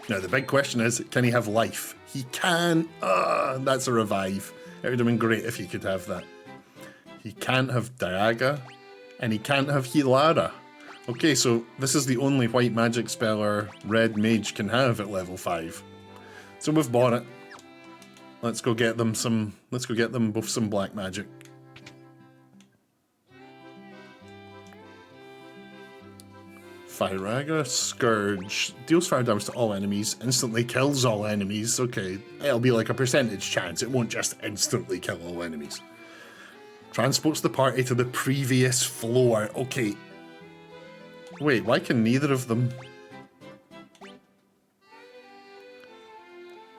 Now the big question is, can he have life? He can. That's a revive. It would have been great if he could have that. He can't have Diaga, and he can't have Hilara. Okay, so this is the only white magic spell our red mage can have at level 5. So we've bought it. Let's go get them both some black magic. Firaga Scourge. Deals fire damage to all enemies, instantly kills all enemies. Okay, it'll be like a percentage chance, it won't just instantly kill all enemies. Transports the party to the previous floor. Okay. Wait, why can neither of them...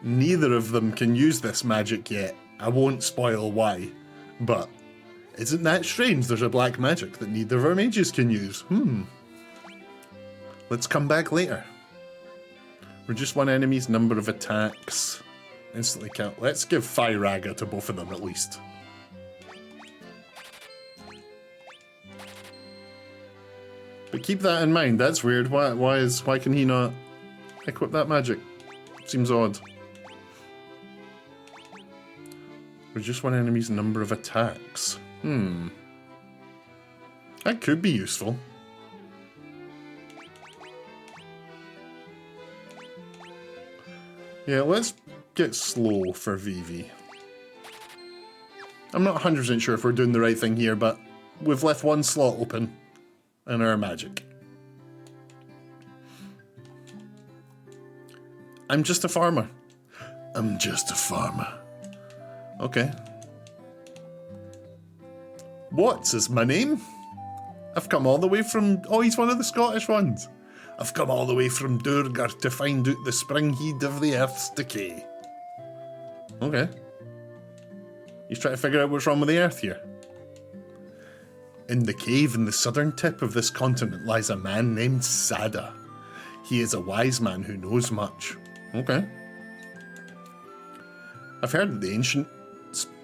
Neither of them can use this magic yet. I won't spoil why, but isn't that strange? There's a black magic that neither of our mages can use. Let's come back later. Reduce one enemy's number of attacks. Instantly count. Let's give Firaga to both of them at least. But keep that in mind. That's weird. Why can he not equip that magic? Seems odd. Reduce one enemy's number of attacks. That could be useful. Yeah, let's get slow for Vivi. I'm not 100% sure if we're doing the right thing here, but we've left one slot open in our magic. I'm just a farmer. I'm just a farmer. Okay. What is my name? I've come all the way from... Oh, he's one of the Scottish ones. I've come all the way from Durgar to find out the spring heed of the Earth's decay. Okay. He's trying to figure out what's wrong with the Earth here. In the cave in the southern tip of this continent lies a man named Sada. He is a wise man who knows much. Okay. I've heard that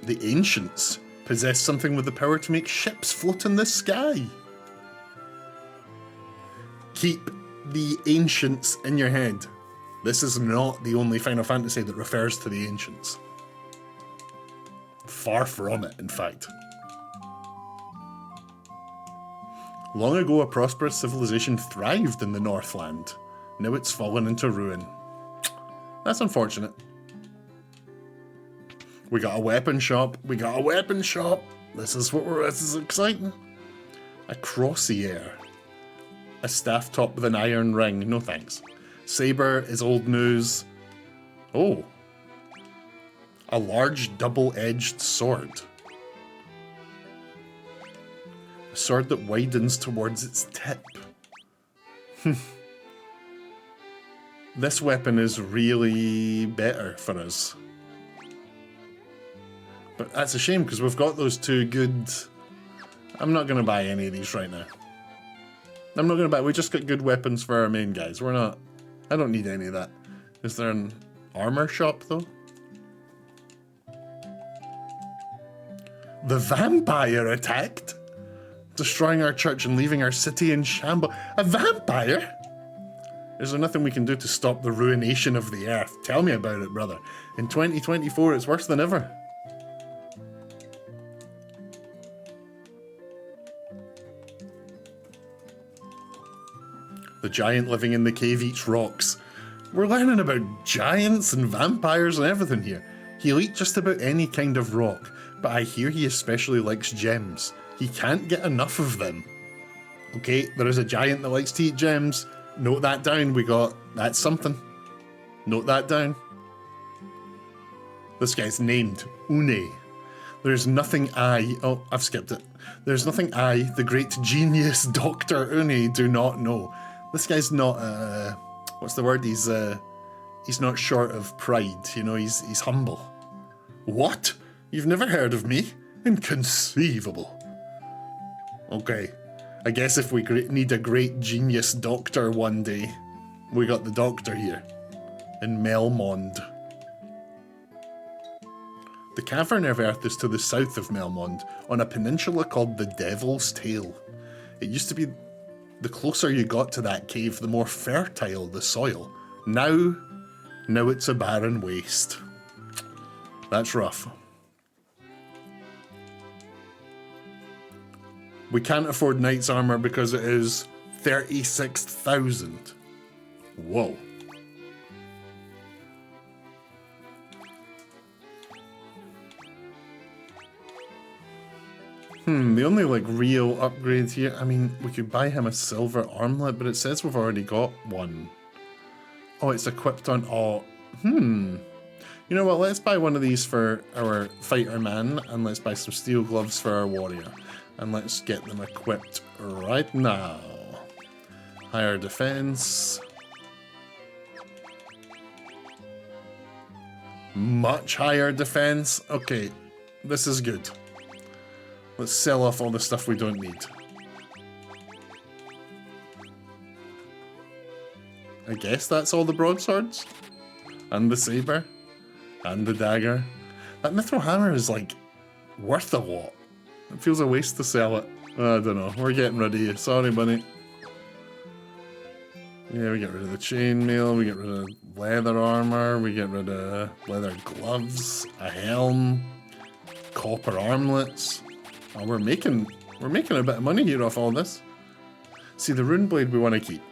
the ancients possess something with the power to make ships float in the sky. Keep the ancients in your head. This is not the only Final Fantasy that refers to the ancients. Far from it, in fact. Long ago, a prosperous civilization thrived in the Northland. Now it's fallen into ruin. That's unfortunate. We got a weapon shop. We got a weapon shop. This is exciting. A crossier. A staff top with an iron ring. No thanks. Saber is old news. Oh. A large double-edged sword. A sword that widens towards its tip. This weapon is really better for us. But that's a shame because we've got those two good... I'm not going to buy any of these right now. I'm not going to buy... We just got good weapons for our main guys. We're not... I don't need any of that. Is there an armor shop though? The vampire attacked, destroying our church and leaving our city in shambles. A vampire? Is there nothing we can do to stop the ruination of the earth? Tell me about it, brother. In 2024, it's worse than ever. The giant living in the cave eats rocks. We're learning about giants and vampires and everything here. He'll eat just about any kind of rock, but I hear he especially likes gems. He can't get enough of them. Okay, there is a giant that likes to eat gems. Note that down, that's something. Note that down. This guy's named Une. There's nothing I've skipped it. There's nothing I, the great genius Dr. Une, do not know. This guy's not, what's the word? He's not short of pride, you know, he's humble. What? You've never heard of me? Inconceivable. Okay, I guess if we need a great genius doctor one day, we got the doctor here, in Melmond. The cavern of Earth is to the south of Melmond, on a peninsula called the Devil's Tail. It used to be the closer you got to that cave, the more fertile the soil. Now it's a barren waste. That's rough. We can't afford knight's armor because it is 36,000. Whoa. The only like real upgrade here, I mean, we could buy him a silver armlet, but it says we've already got one. Oh, it's equipped on, You know what, let's buy one of these for our fighter man, and let's buy some steel gloves for our warrior. And let's get them equipped right now. Higher defense. Much higher defense. Okay, this is good. Let's sell off all the stuff we don't need. I guess that's all the broadswords? And the saber? And the dagger? That mithril hammer is like worth a lot. It feels a waste to sell it. I don't know. We're getting rid of you. Sorry, buddy. Yeah, we get rid of the chainmail. We get rid of leather armor. We get rid of leather gloves. A helm. Copper armlets. Oh, we're making a bit of money here off all this. See, the rune blade we want to keep.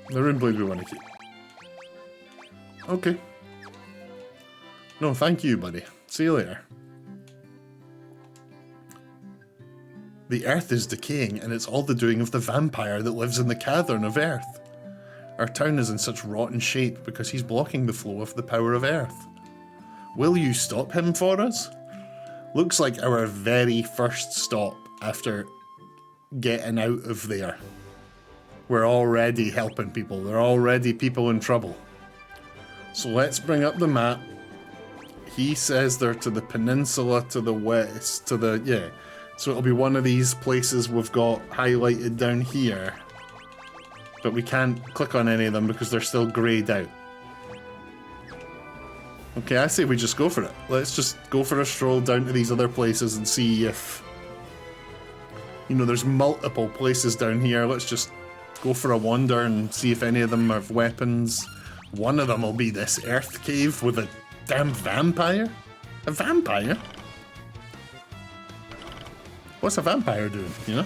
The rune blade we want to keep. Okay. No, thank you, buddy. See you later. The earth is decaying, and it's all the doing of the vampire that lives in the cavern of earth. Our town is in such rotten shape because he's blocking the flow of the power of earth. Will you stop him for us? Looks like our very first stop after getting out of there. We're already helping people. There are already people in trouble. So let's bring up the map. He says they're to the peninsula to the west, yeah. So it'll be one of these places we've got highlighted down here. But we can't click on any of them because they're still greyed out. Okay, I say we just go for it. Let's just go for a stroll down to these other places and see if... You know, there's multiple places down here. Let's just go for a wander and see if any of them have weapons. One of them will be this earth cave with a damn vampire? A vampire? What's a vampire doing, you know?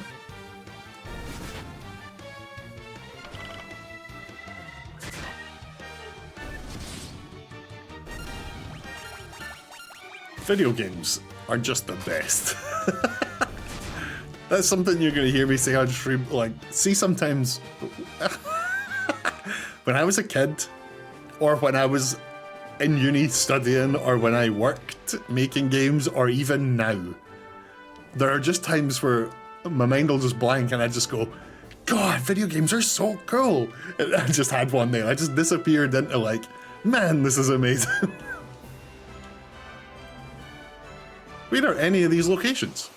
Video games are just the best. That's something you're going to hear me say on stream. Like, see, sometimes when I was a kid, or when I was in uni studying, or when I worked making games, or even now, there are just times where my mind will just blank and I just go, God, video games are so cool. And I just had one there. I just disappeared into like, man, this is amazing. Where are any of these locations?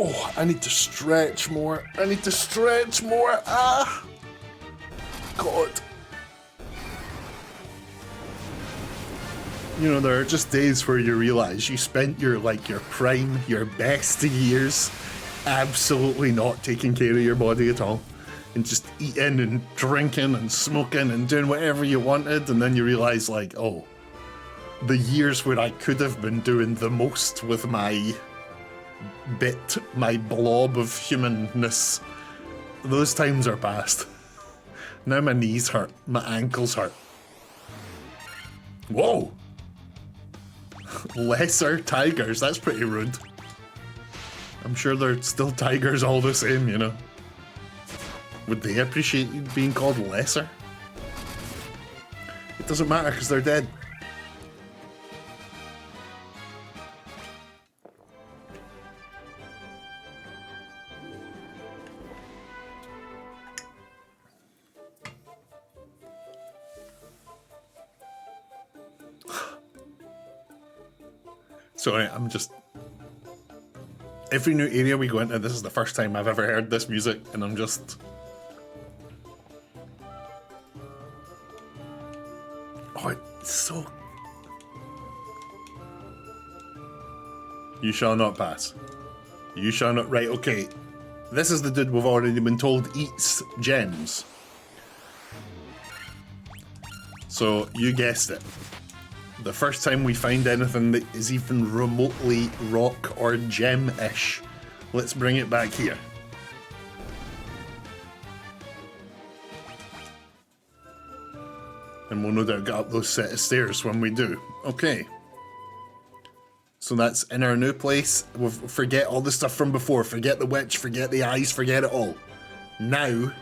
Oh, I need to stretch more. I need to stretch more. Ah! God. You know, there are just days where you realize you spent your prime, your best years absolutely not taking care of your body at all. And just eating and drinking and smoking and doing whatever you wanted. And then you realize, like, oh, the years where I could have been doing the most with my my blob of humanness, those times are past. Now my knees hurt, my ankles hurt. Whoa! Lesser tigers, that's pretty rude. I'm sure they're still tigers all the same, you know. Would they appreciate you being called lesser? It doesn't matter because they're dead. Sorry, I'm just... Every new area we go into, this is the first time I've ever heard this music, and I'm just... Oh, it's so... You shall not pass. You shall not... Right, okay. This is the dude we've already been told eats gems. So, you guessed it. The first time we find anything that is even remotely rock or gem-ish, let's bring it back here. And we'll no doubt get up those set of stairs when we do. Okay. So that's in our new place. We'll forget all the stuff from before. Forget the witch, forget the eyes, forget it all. Now,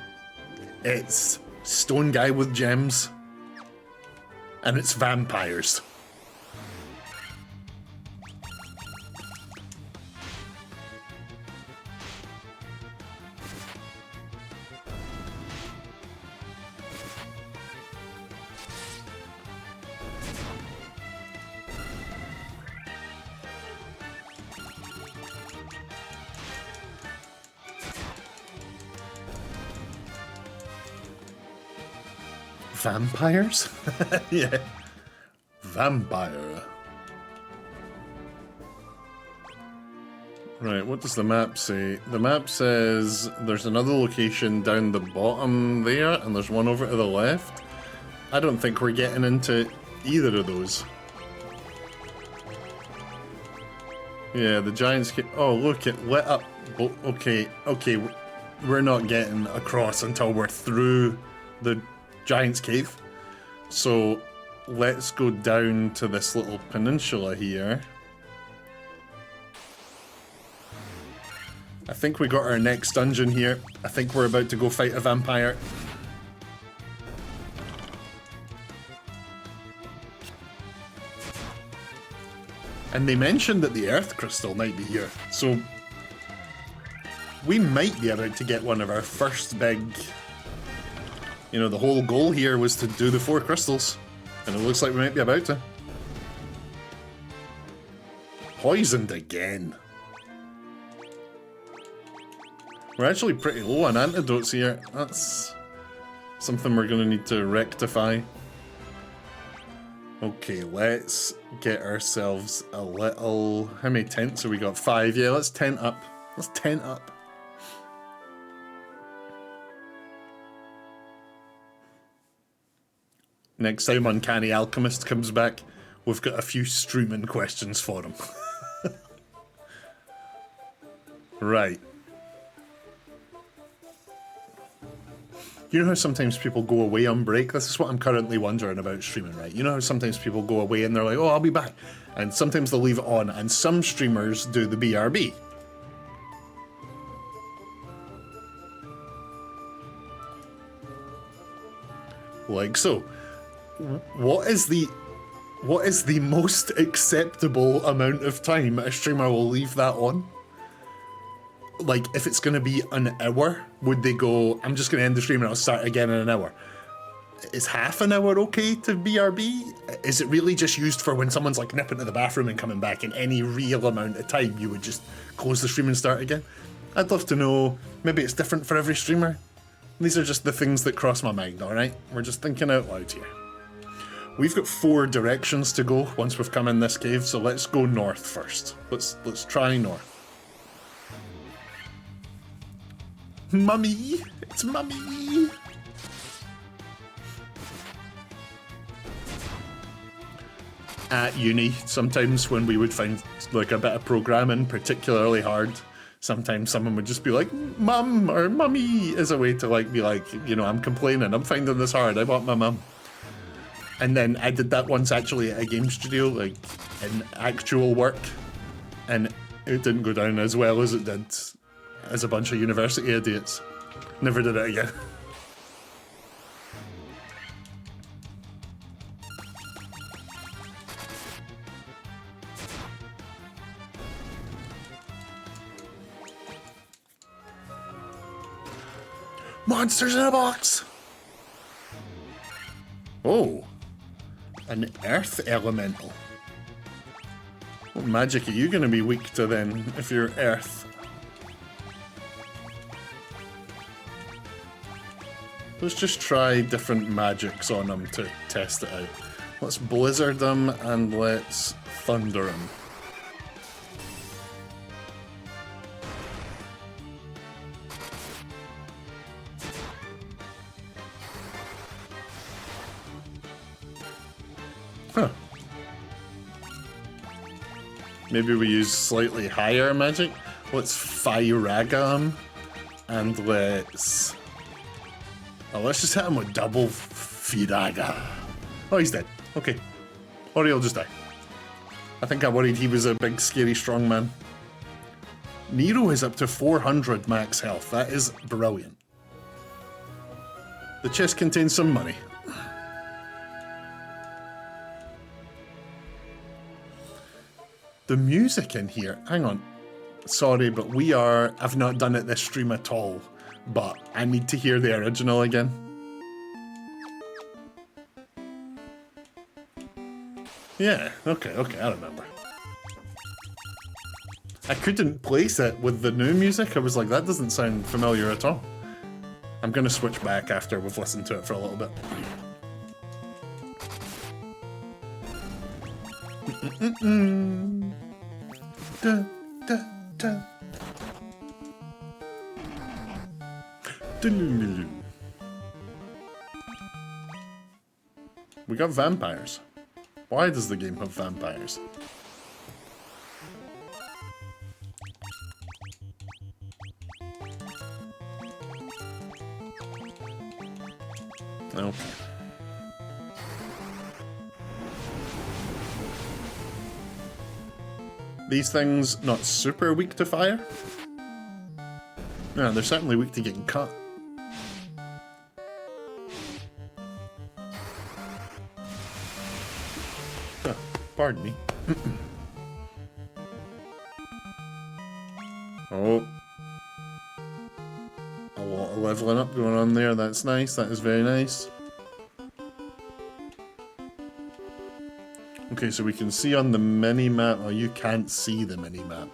it's stone guy with gems. And it's vampires. Vampires? Yeah. Vampire. Right, what does the map say? The map says there's another location down the bottom there, and there's one over to the left. I don't think we're getting into either of those. Yeah, the giant's... Oh, look, it lit up. Okay, we're not getting across until we're through the giant's cave. So let's go down to this little peninsula here. I think we got our next dungeon here. I think we're about to go fight a vampire. And they mentioned that the Earth Crystal might be here. So we might be about to get one of our first big... You know, the whole goal here was to do the 4 crystals. And it looks like we might be about to. Poisoned again. We're actually pretty low on antidotes here. That's something we're going to need to rectify. Okay, let's get ourselves a little... How many tents have we got? 5. Yeah, let's tent up. Let's tent up. Next time Uncanny Alchemist comes back, we've got a few streaming questions for him. Right. You know how sometimes people go away on break? This is what I'm currently wondering about streaming, right? You know how sometimes people go away and they're like, oh, I'll be back. And sometimes they'll leave it on, and some streamers do the BRB. like so. What is the most acceptable amount of time a streamer will leave that on? Like, if it's gonna be an hour, would they go, I'm just gonna end the stream and I'll start again in an hour? Is half an hour okay to BRB? Is it really just used for when someone's like nipping to the bathroom and coming back, in any real amount of time you would just close the stream and start again? I'd love to know. Maybe it's different for every streamer. These are just the things that cross my mind, alright? We're just thinking out loud here. We've got 4 directions to go once we've come in this cave, so let's go north first. Let's try north. Mummy! It's Mummy! At uni, sometimes when we would find like a bit of programming particularly hard, sometimes someone would just be like, Mum or Mummy, as a way to like be like, you know, I'm complaining, I'm finding this hard, I want my mum. And then I did that once actually at a game studio, like in actual work, and it didn't go down as well as it did as a bunch of university idiots. Never did it again. Monsters in a box! Oh, an earth elemental. What magic are you going to be weak to then, if you're earth? Let's just try different magics on them to test it out. Let's blizzard them and let's thunder them. Huh. Maybe we use slightly higher magic. Let's Firaga him. And let's... Oh, let's just hit him with double Firaga. Oh, he's dead. Okay. Or he'll just die. I think I worried he was a big, scary, strong man. Nero is up to 400 max health. That is brilliant. The chest contains some money. The music in here, hang on. Sorry, but I've not done it this stream at all, but I need to hear the original again. Yeah, okay, I remember. I couldn't place it with the new music. I was like, that doesn't sound familiar at all. I'm gonna switch back after we've listened to it for a little bit. Da, da, da. We got vampires. Why does the game have vampires? Okay. These things not super weak to fire? Yeah, they're certainly weak to getting cut. Oh, pardon me. Oh. A lot of leveling up going on there, that's nice, that is very nice. Okay, so we can see on the mini-map, oh, you can't see the mini-map.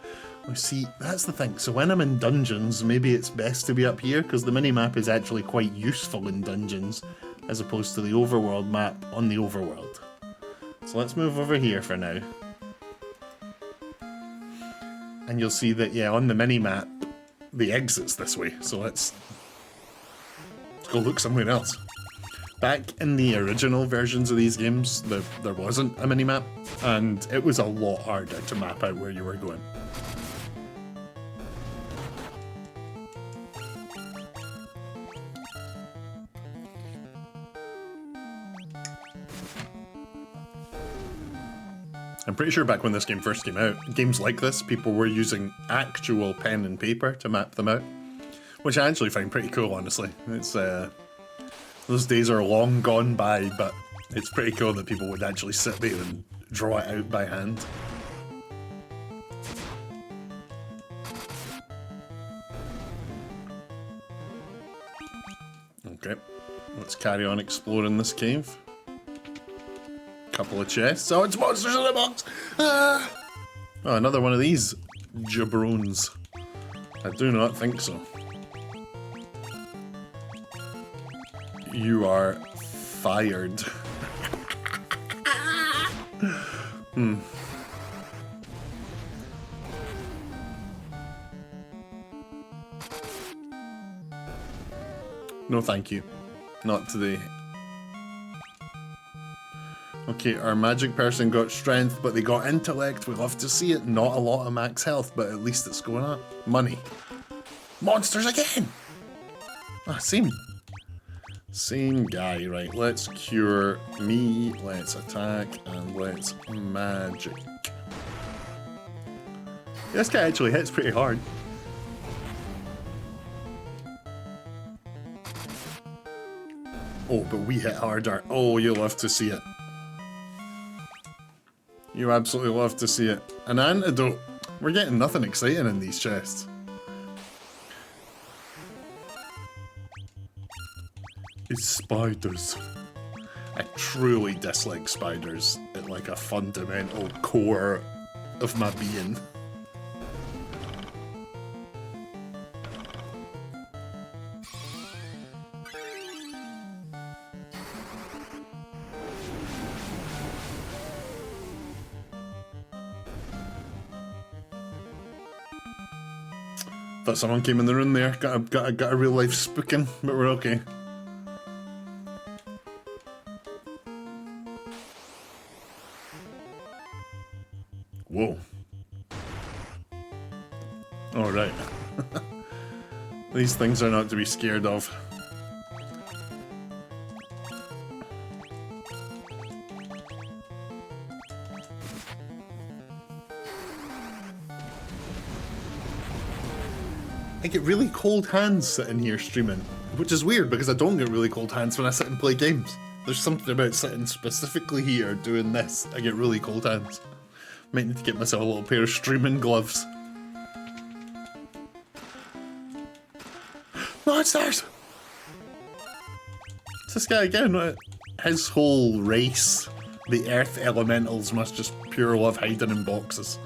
Oh, see, that's the thing. So when I'm in dungeons, maybe it's best to be up here, because the mini-map is actually quite useful in dungeons, as opposed to the overworld map on the overworld. So let's move over here for now. And you'll see that, yeah, on the mini-map, the exit's this way, so let's go look somewhere else. Back in the original versions of these games, there wasn't a mini-map, and it was a lot harder to map out where you were going. I'm pretty sure back when this game first came out, games like this, people were using actual pen and paper to map them out, which I actually find pretty cool, honestly. It's Those days are long gone by, but it's pretty cool that people would actually sit there and draw it out by hand. Okay, let's carry on exploring this cave. Couple of chests. Oh, it's monsters in the box! Ah! Oh, another one of these jabrones. I do not think so. You are fired. Hmm. No, thank you. Not today. Okay, our magic person got strength, but they got intellect. We love to see it. Not a lot of max health, but at least it's going up. Money. Monsters again! Ah, same guy, right? Let's cure me, let's attack, and let's magic. This guy actually hits pretty hard. Oh, but we hit harder. Oh, you love to see it. You absolutely love to see it. An antidote. We're getting nothing exciting in these chests. It's spiders. I truly dislike spiders at like a fundamental core of my being. Thought someone came in the room there. Got a real life spooking, but we're okay. Whoa. Alright. These things are not to be scared of. I get really cold hands sitting here streaming, which is weird because I don't get really cold hands when I sit and play games. There's something about sitting specifically here doing this. I get really cold hands. Might need to get myself a little pair of streaming gloves. Monsters! It's this guy again. His whole race, the earth elementals, must just pure love hiding in boxes.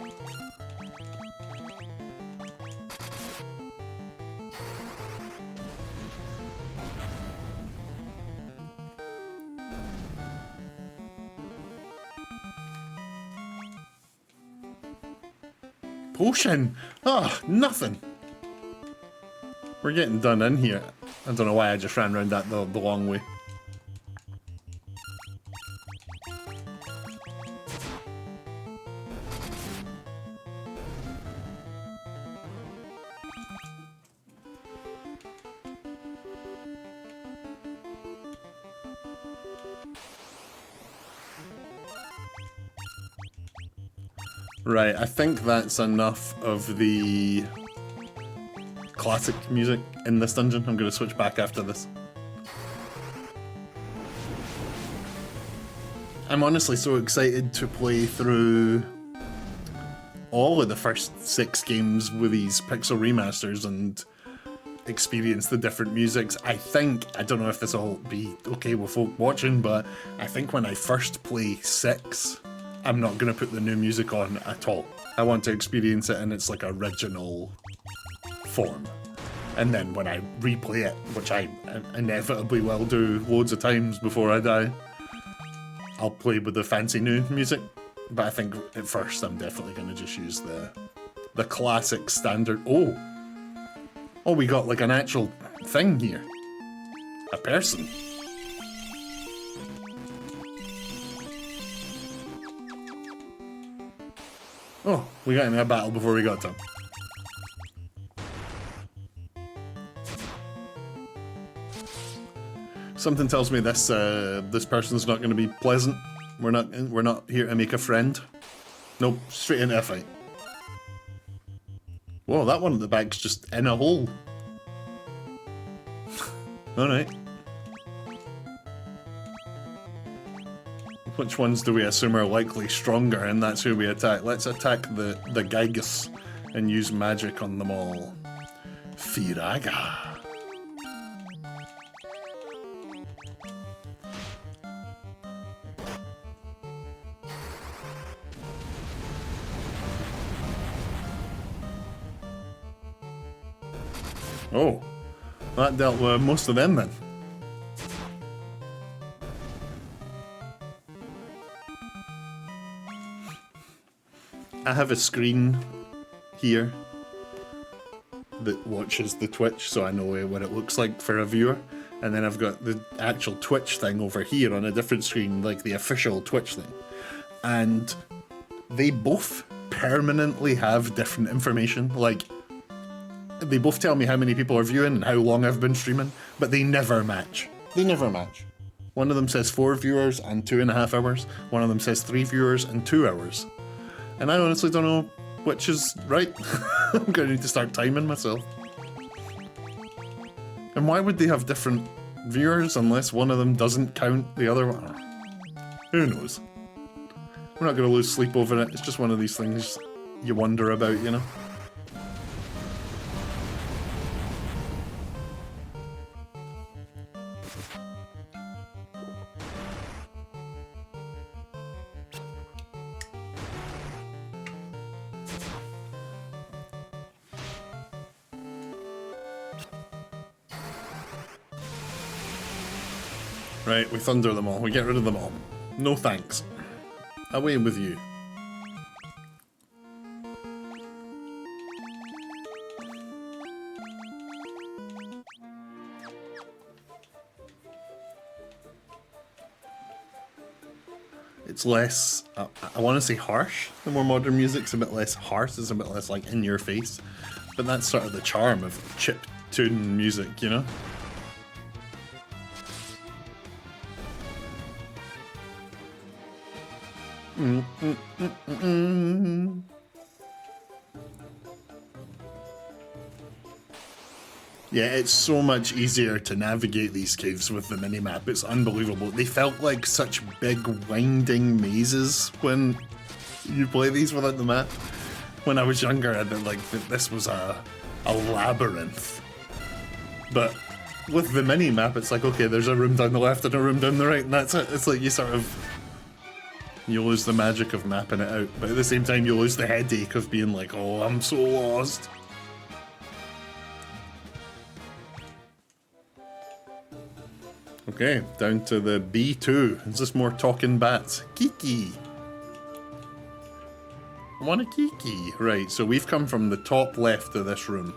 Potion! Oh, nothing! We're getting done in here. I don't know why I just ran around that the long way. Right, I think that's enough of the classic music in this dungeon. I'm going to switch back after this. I'm honestly so excited to play through all of the first 6 games with these pixel remasters and experience the different musics. I don't know if this will be okay with folk watching, but I think when I first play 6, I'm not going to put the new music on at all. I want to experience it in its like original form. And then when I replay it, which I inevitably will do loads of times before I die, I'll play with the fancy new music. But I think at first I'm definitely going to just use the classic standard. Oh, we got like an actual thing here. A person. Oh, we got in a battle before we got to him. Something tells me this this person's not going to be pleasant. We're not here to make a friend. Nope, straight into a fight. Whoa, that one at the back's just in a hole. All right. Which ones do we assume are likely stronger, and that's who we attack? Let's attack the Gygus and use magic on them all. Firaga. Oh, that dealt with most of them then. I have a screen here that watches the Twitch, so I know what it looks like for a viewer. And then I've got the actual Twitch thing over here on a different screen, like the official Twitch thing. And they both permanently have different information. Like, they both tell me how many people are viewing and how long I've been streaming, but they never match. They never match. One of them says 4 viewers and 2.5 hours. One of them says 3 viewers and 2 hours. And I honestly don't know which is right. I'm going to need to start timing myself. And why would they have different viewers unless one of them doesn't count the other one? Who knows? We're not going to lose sleep over it. It's just one of these things you wonder about, you know? Right, we thunder them all. We get rid of them all. No thanks. Away with you. It's less, I want to say harsh. The more modern music's a bit less harsh. It's a bit less like in your face. But that's sort of the charm of chip tune music, you know? Yeah, it's so much easier to navigate these caves with the minimap. It's unbelievable. They felt like such big winding mazes when you play these without the map. When I was younger, I did like this was a labyrinth. But with the minimap, it's like, okay, there's a room down the left and a room down the right, and that's it. It's like you sort of... You lose the magic of mapping it out, but at the same time you lose the headache of being like, oh, I'm so lost. Okay, down to the B2. Is this more talking bats? Kiki! I want a Kiki. Right, so we've come from the top left of this room.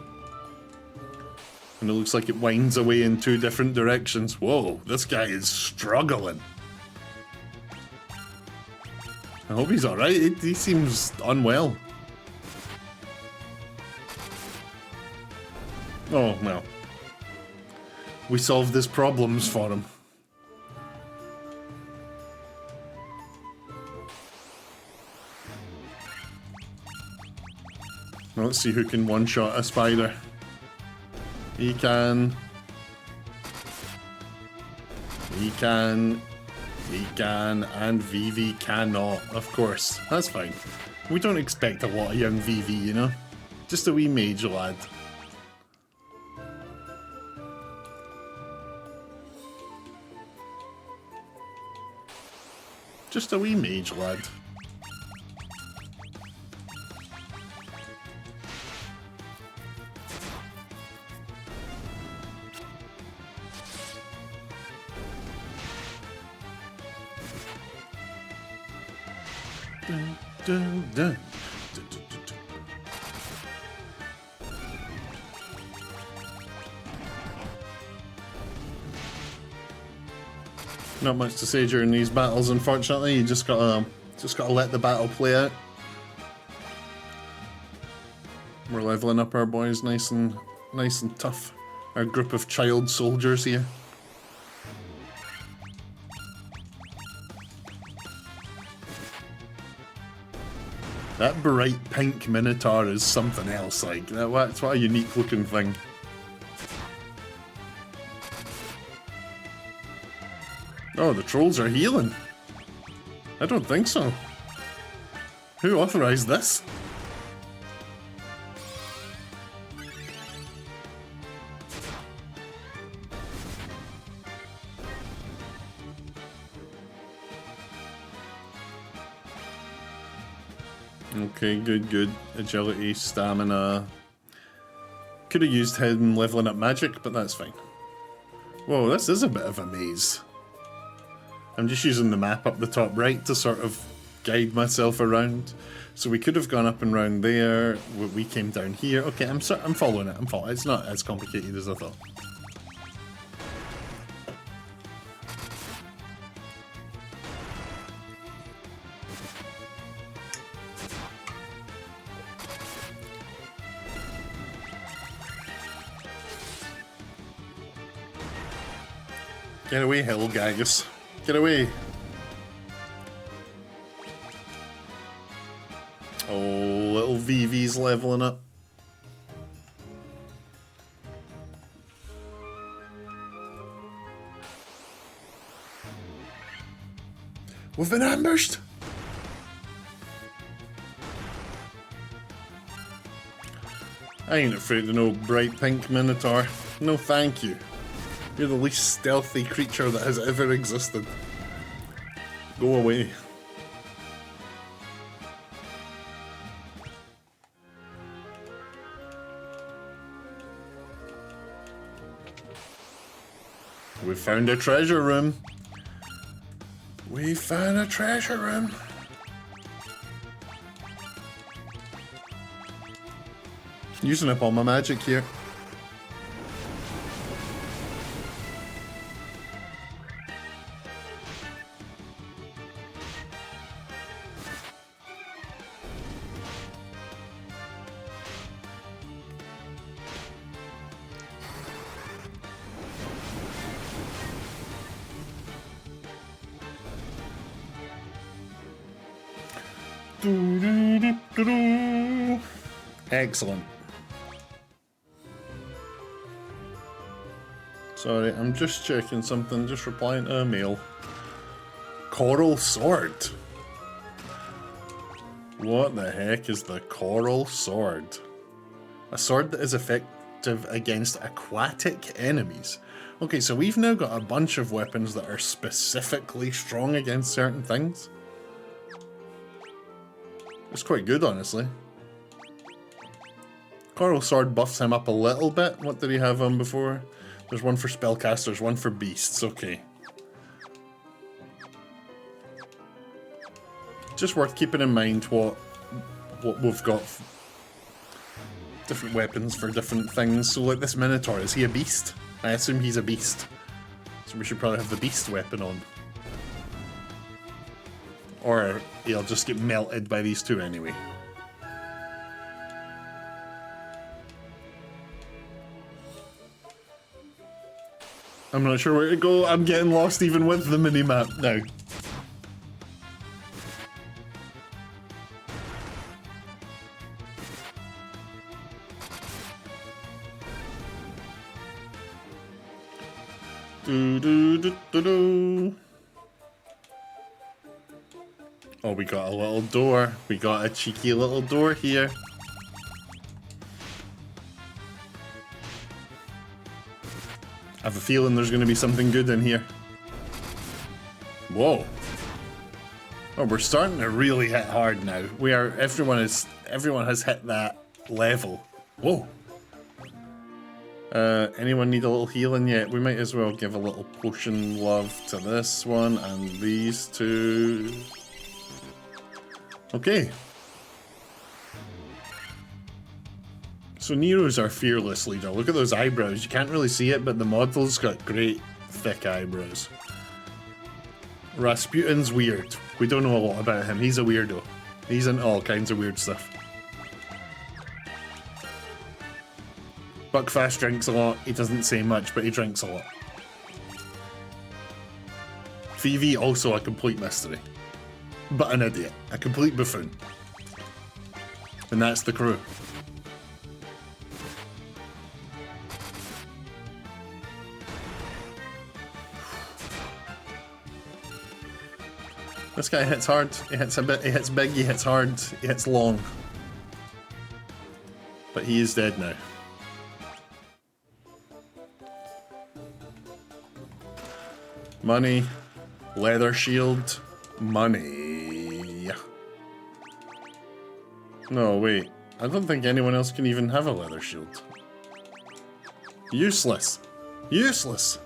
And it looks like it winds away in 2 different directions. Whoa, this guy is struggling. I hope he's alright. He seems unwell. Oh, well. We solved his problems for him. Now let's see who can one-shot a spider. He can. He can. He can, and Vivi cannot, of course. That's fine. We don't expect a lot of young Vivi, you know? Just a wee mage lad. Just a wee mage lad. Dun, dun, dun. Not much to say during these battles, unfortunately. You just gotta let the battle play out. We're leveling up our boys nice and tough. Our group of child soldiers here. That bright pink minotaur is something else, like, that's what a unique looking thing. Oh, the trolls are healing. I don't think so. Who authorized this? Okay, good, good. Agility, stamina. Could have used him leveling up magic, but that's fine. Whoa, this is a bit of a maze. I'm just using the map up the top right to sort of guide myself around. So we could have gone up and round there. We came down here. Okay, I'm following it. I'm following. It's not as complicated as I thought. Get away, Hellgagus. Get away. Oh, little VV's leveling up. We've been ambushed. I ain't afraid of no bright pink minotaur. No thank you. You're the least stealthy creature that has ever existed. Go away. We found a treasure room. We found a treasure room. Using up all my magic here. Excellent. Sorry, I'm just checking something, just replying to a mail. Coral Sword. What the heck is the Coral Sword? A sword that is effective against aquatic enemies. Okay, so we've now got a bunch of weapons that are specifically strong against certain things. It's quite good, honestly. Coral Sword buffs him up a little bit. What did he have on before? There's one for spellcasters, one for beasts. Okay. Just worth keeping in mind what we've got. Different weapons for different things. So like this Minotaur, is he a beast? I assume he's a beast. So we should probably have the beast weapon on. Or he'll just get melted by these two anyway. I'm not sure where to go. I'm getting lost even with the minimap now. Oh, we got a little door. We got a cheeky little door here. I have a feeling there's going to be something good in here. Whoa. Oh, we're starting to really hit hard now. Everyone has hit that level. Whoa. Anyone need a little healing yet? We might as well give a little potion love to this one and these two. Okay. So Nero's our fearless leader. Look at those eyebrows. You can't really see it, but the model's got great thick eyebrows. Rasputin's weird. We don't know a lot about him. He's a weirdo. He's into all kinds of weird stuff. Buckfast drinks a lot. He doesn't say much, but he drinks a lot. Phoebe, also a complete mystery. But an idiot. A complete buffoon. And that's the crew. This guy hits hard, he hits a bit, he hits big, he hits hard, he hits long. But he is dead now. Money, leather shield, money. No, wait. I don't think anyone else can even have a leather shield. Useless. Useless.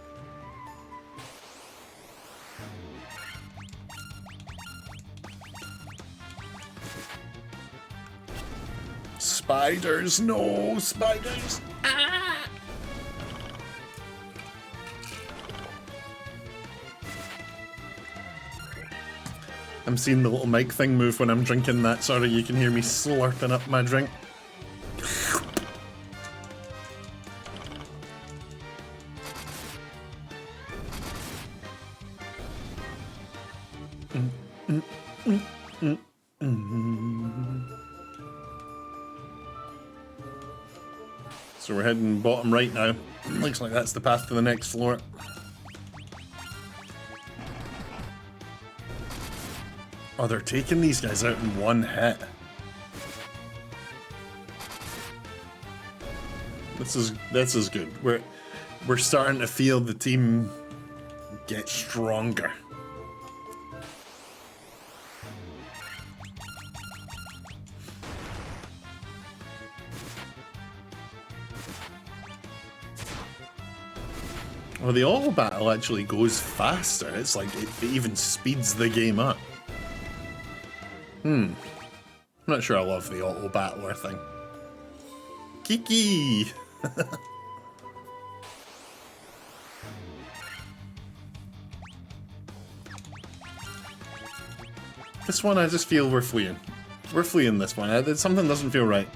Spiders, no, spiders. Ah! I'm seeing the little mic thing move when I'm drinking that. Sorry, you can hear me slurping up my drink. So we're heading bottom right now. Looks like that's the path to the next floor. Oh, they're taking these guys out in one hit. This is good. We're starting to feel the team get stronger. Well, the auto battle actually goes faster. It's like it even speeds the game up. I'm not sure I love the auto battler thing. Kiki! This one I just feel we're fleeing. We're fleeing this one. Something doesn't feel right.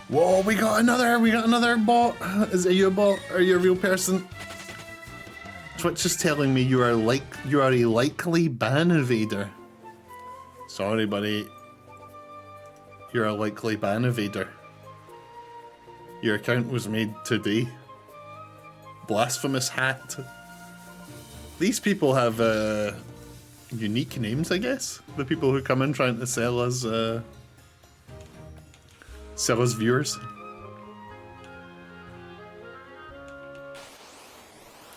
Whoa, we got another bot. Is it you a bot? Are you a real person? Twitch is telling me you are a likely ban evader. Sorry, buddy. You're a likely ban evader. Your account was made today. Blasphemous hat. These people have unique names, I guess. The people who come in trying to sell us viewers.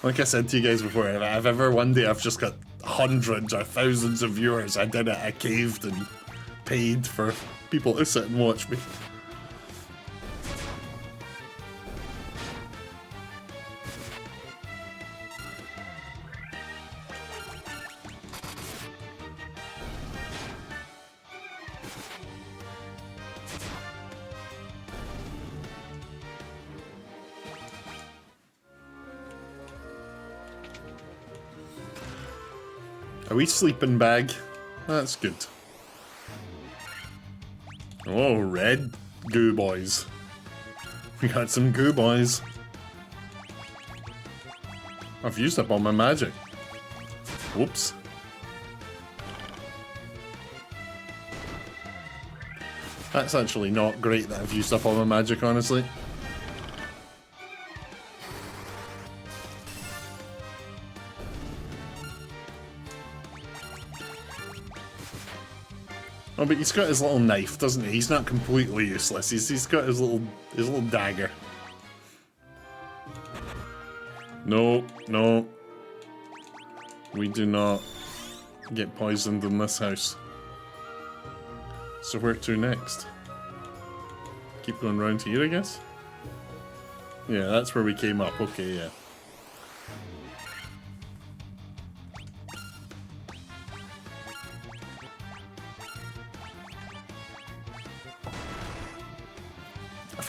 Like I said to you guys before, if ever one day I've just got hundreds or thousands of viewers, I did it, I caved and paid for people to sit and watch me. A wee sleeping bag. That's good. Oh, red goo boys. We got some goo boys. I've used up all my magic. Whoops. That's actually not great that I've used up all my magic, honestly. Oh, but he's got his little knife, doesn't he? He's not completely useless. He's got his little dagger. No, no. We do not get poisoned in this house. So where to next? Keep going round here, I guess? Yeah, that's where we came up. Okay, yeah.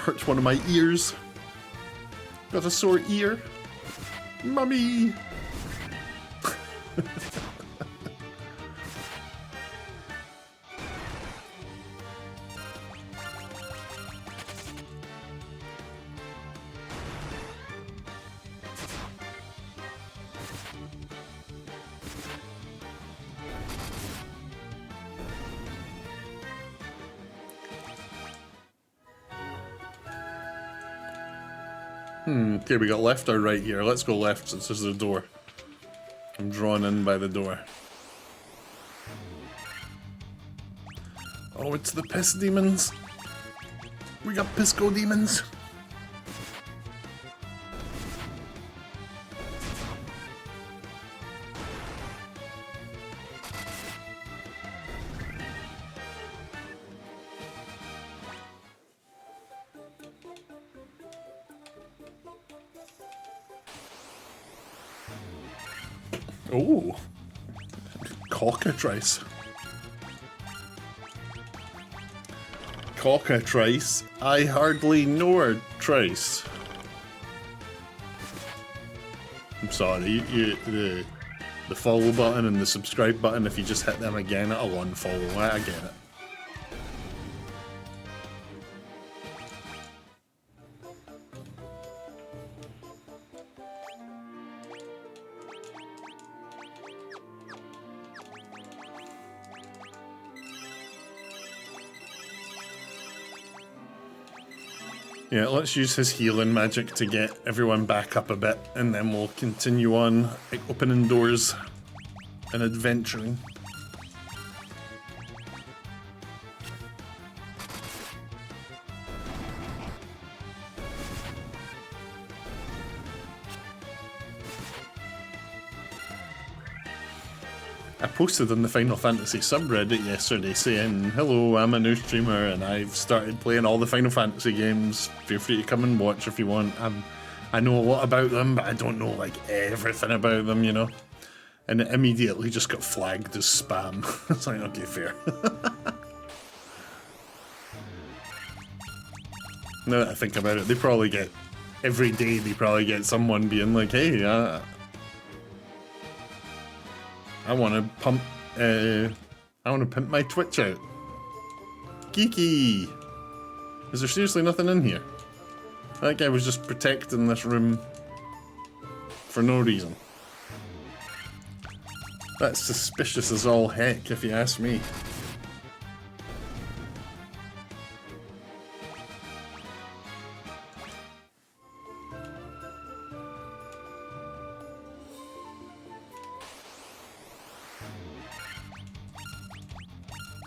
Hurt one of my ears. Got a sore ear. Mummy! Okay, we got left or right here. Let's go left since this is the door. I'm drawn in by the door. Oh, it's the piss demons. We got Pisco demons. Oh, cockatrice. Cockatrice. I hardly know her, Trice. I'm sorry, the follow button and the subscribe button, if you just hit them again, it'll unfollow. I get it. Yeah, let's use his healing magic to get everyone back up a bit, and then we'll continue on opening doors and adventuring. I posted on the Final Fantasy subreddit yesterday saying, hello, I'm a new streamer and I've started playing all the Final Fantasy games. Feel free to come and watch if you want. I know a lot about them, but I don't know like everything about them, you know? And it immediately just got flagged as spam. It's like, okay, fair. Now that I think about it, they probably get, every day they probably get someone being like, hey, I want to pimp my Twitch out. Geeky! Is there seriously nothing in here? That guy was just protecting this room for no reason. That's suspicious as all heck, if you ask me.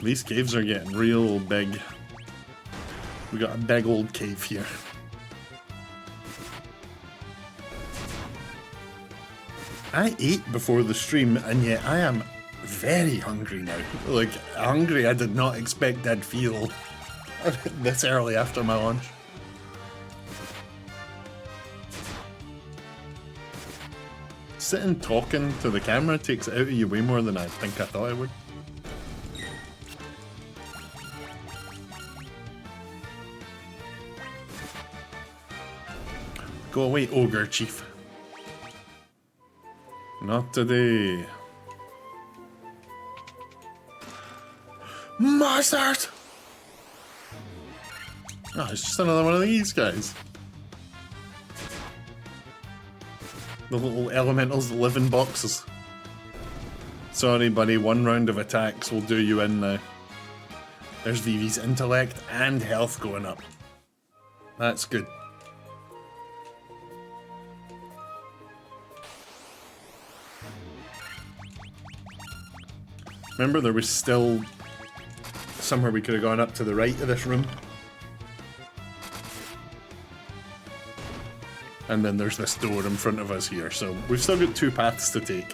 These caves are getting real big. We got a big old cave here. I ate before the stream, and yet I am very hungry now. Like, hungry I did not expect I'd feel this early after my lunch. Sitting talking to the camera takes it out of you way more than I think I thought it would. Go away, ogre chief. Not today. Mustard! Oh, it's just another one of these guys. The little elementals that live in boxes. Sorry, buddy, one round of attacks will do you in now. There's Vivi's intellect and health going up. That's good. Remember, there was still somewhere we could have gone up to the right of this room. And then there's this door in front of us here, so we've still got two paths to take.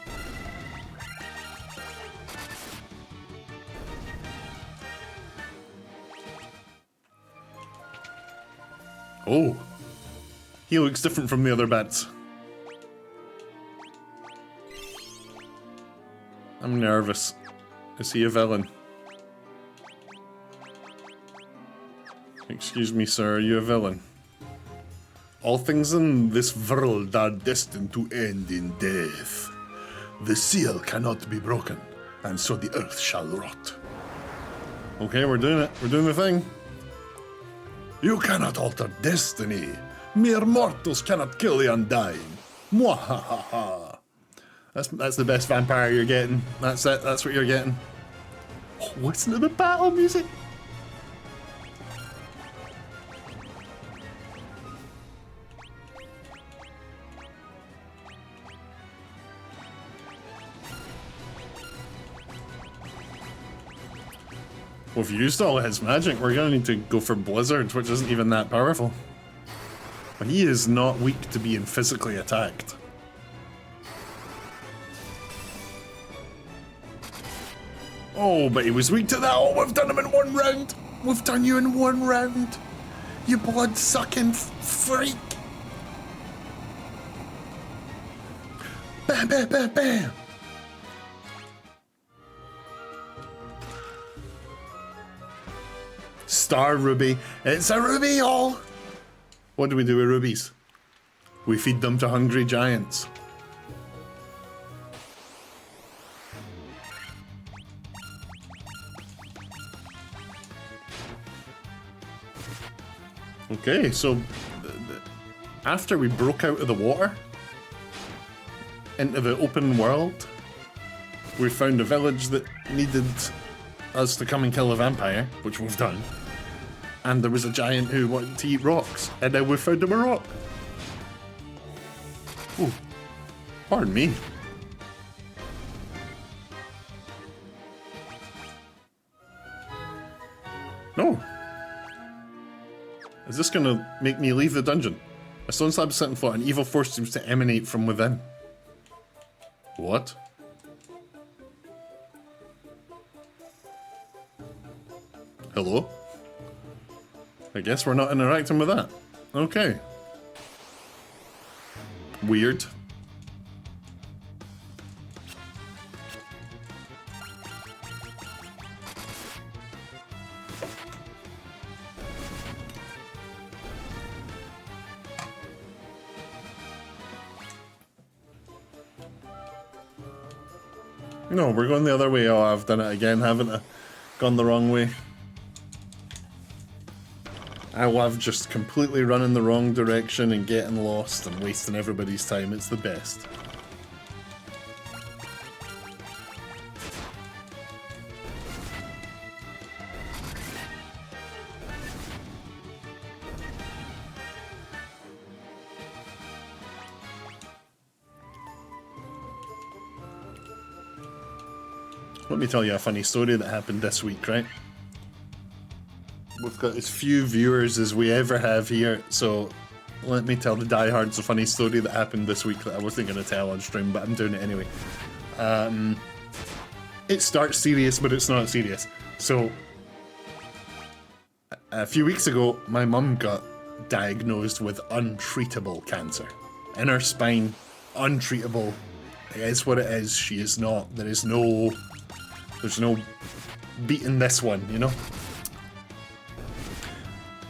Oh! He looks different from the other bats. I'm nervous. Is he a villain? Excuse me, sir, are you a villain? All things in this world are destined to end in death. The seal cannot be broken, and so the earth shall rot. Okay, we're doing it. We're doing the thing. You cannot alter destiny. Mere mortals cannot kill the undying. Mwahaha. That's the best vampire you're getting. That's it. That's what you're getting. Oh, listen to the battle music. We've used all of his magic. We're gonna need to go for Blizzard, which isn't even that powerful. But he is not weak to being physically attacked. Oh, but he was weak to that. Oh, we've done him in 1 round. We've done you in 1 round. You blood-sucking freak. Bam, bam, bam, bam. Star Ruby. It's a ruby, y'all. What do we do with rubies? We feed them to hungry giants. Okay, so after we broke out of the water into the open world, we found a village that needed us to come and kill a vampire, which we've done. And there was a giant who wanted to eat rocks, and now we found him a rock. Ooh, pardon me. No. Is this gonna make me leave the dungeon? A stone slab is set in floor. An evil force seems to emanate from within. What? Hello? I guess we're not interacting with that. Okay. Weird. No, we're going the other way. Oh, I've done it again, haven't I? Gone the wrong way. I love just completely running the wrong direction and getting lost and wasting everybody's time. It's the best. Let me tell you a funny story that happened this week, right? We've got as few viewers as we ever have here, so let me tell the diehards a funny story that happened this week that I wasn't going to tell on stream, but I'm doing it anyway. It starts serious, but it's not serious. So, a few weeks ago, my mum got diagnosed with untreatable cancer. In her spine, untreatable. It is what it is. She is not. There's no beating this one, you know?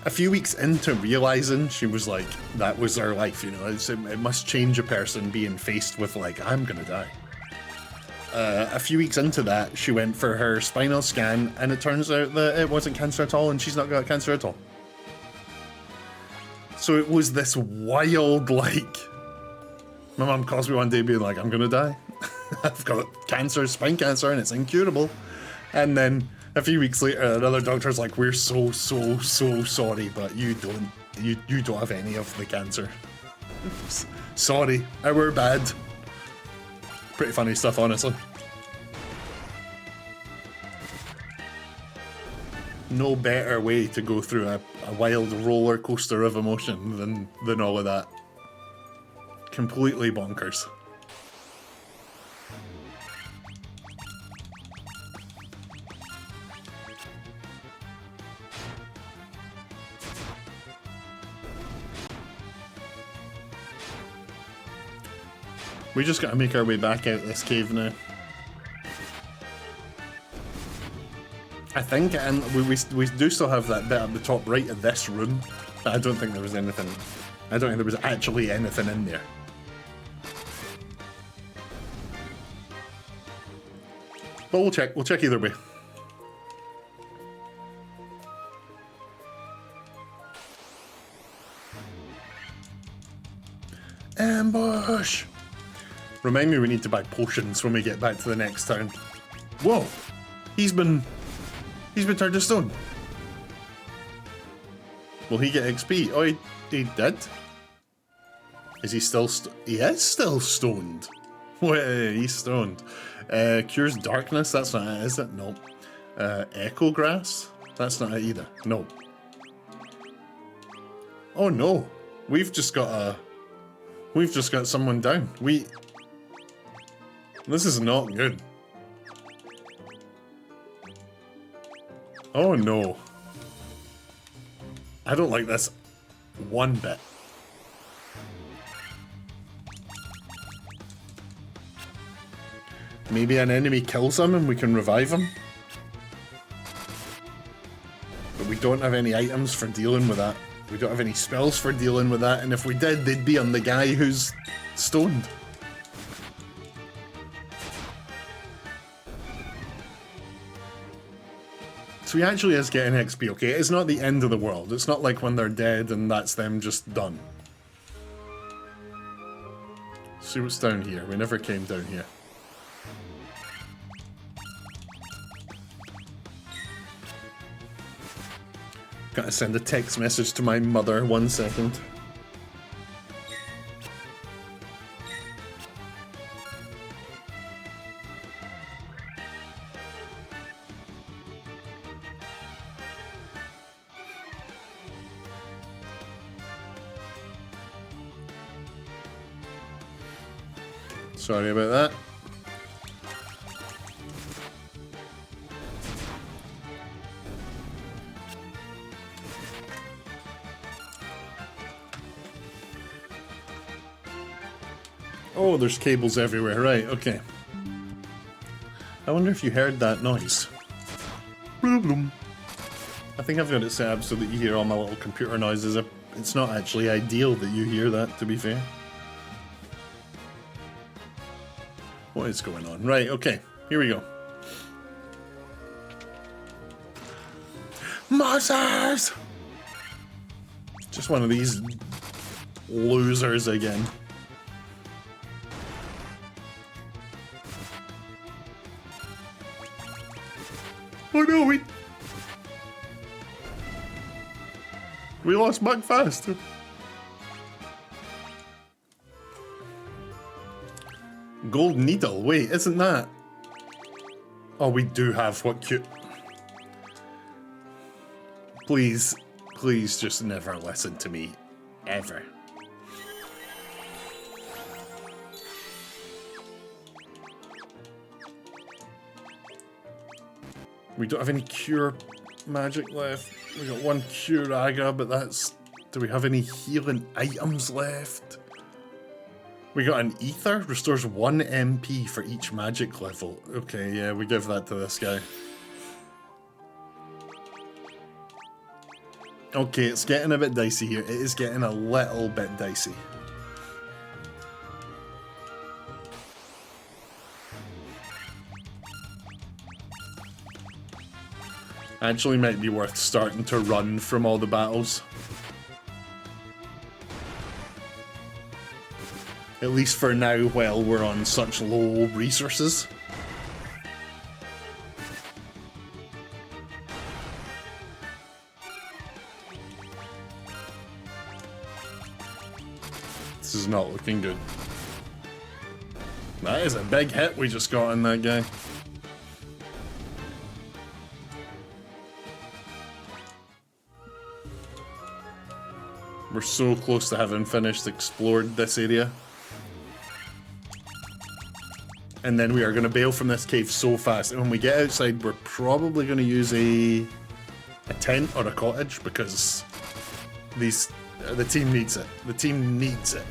A few weeks into realizing she was like, that was her life, you know? It must change a person being faced with like, I'm gonna die. A few weeks into that, she went for her spinal scan, and it turns out that it wasn't cancer at all, and she's not got cancer at all. So it was this wild, like... My mum calls me one day being like, I'm gonna die. I've got cancer, spine cancer, and it's incurable. And then a few weeks later, another doctor's like, we're so sorry, but you don't have any of the cancer. Sorry, we're bad. Pretty funny stuff, honestly. No better way to go through a wild roller coaster of emotion than all of that. Completely bonkers. We just gotta make our way back out this cave now. I think, and we do still have that bit at the top right of this room, but I don't think there was anything. I don't think there was actually anything in there. But we'll check either way. Ambush! Remind me we need to buy potions when we get back to the next town. Whoa! He's been turned to stone. Will he get XP? Oh, he did? Is he still he is still stoned. Wait, he's stoned. Cures darkness, that's not it, is it? Nope. Echo Grass? That's not it either. No. Oh no. We've just got someone down. This is not good. Oh no. I don't like this one bit. Maybe an enemy kills him and we can revive him. But we don't have any items for dealing with that. We don't have any spells for dealing with that, and if we did, they'd be on the guy who's stoned. So he actually is getting XP, okay? It's not the end of the world. It's not like when they're dead and that's them just done. See what's down here. We never came down here. Gotta send a text message to my mother, 1 second. Sorry about that. Oh, there's cables everywhere. Right, okay. I wonder if you heard that noise. I think I've got it set up so that you hear all my little computer noises. It's not actually ideal that you hear that, to be fair. What is going on? Right, okay. Here we go. Monsters! Just one of these losers again. Oh no, we lost Buck fast. Gold needle. Wait, isn't that? Oh, we do have what cute. Please, please just never listen to me. Ever. We don't have any cure magic left. We got one curaga, but that's... Do we have any healing items left? We got an ether, restores 1 MP for each magic level. Okay, yeah, we give that to this guy. Okay, it's getting a bit dicey here. It is getting a little bit dicey. Actually might be worth starting to run from all the battles. At least for now, while we're on such low resources. This is not looking good. That is a big hit we just got on that guy. We're so close to having finished explored this area. And then we are going to bail from this cave so fast. And when we get outside, we're probably going to use a tent or a cottage because the team needs it. The team needs it.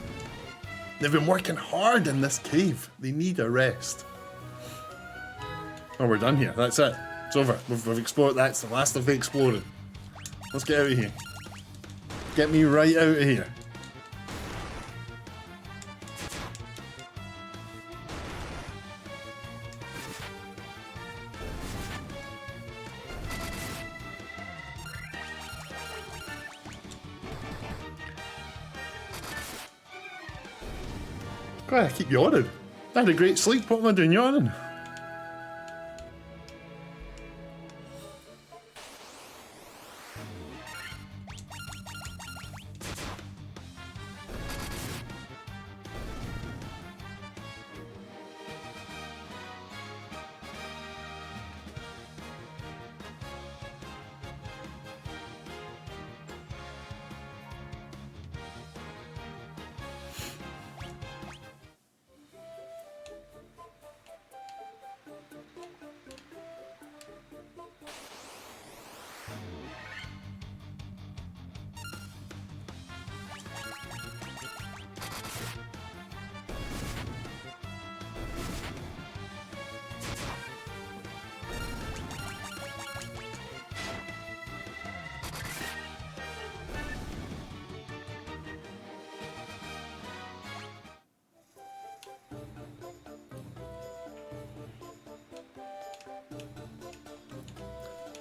They've been working hard in this cave. They need a rest. Oh, we're done here. That's it. It's over. We've explored. That's the last of the exploring. Let's get out of here. Get me right out of here. God, I keep yawning. I had a great sleep. What am I doing yawning?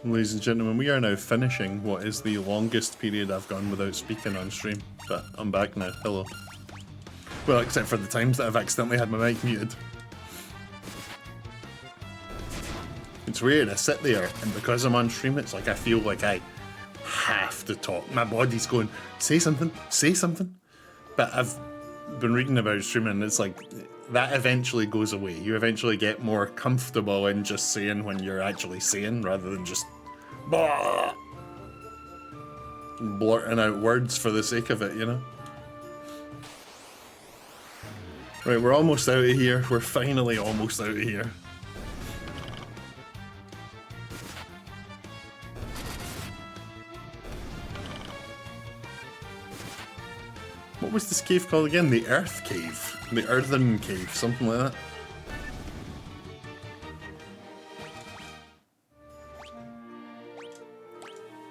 Ladies and gentlemen, we are now finishing what is the longest period I've gone without speaking on stream. But I'm back now. Hello. Well, except for the times that I've accidentally had my mic muted. It's weird, I sit there, and because I'm on stream, it's like I feel like I have to talk. My body's going, say something, say something. But I've been reading about streaming, and it's like, that eventually goes away. You eventually get more comfortable in just saying when you're actually saying, rather than just blah, blurting out words for the sake of it, you know? Right, we're almost out of here. We're finally almost out of here. What was this cave called again? The Earth Cave. The Earthen Cave, something like that.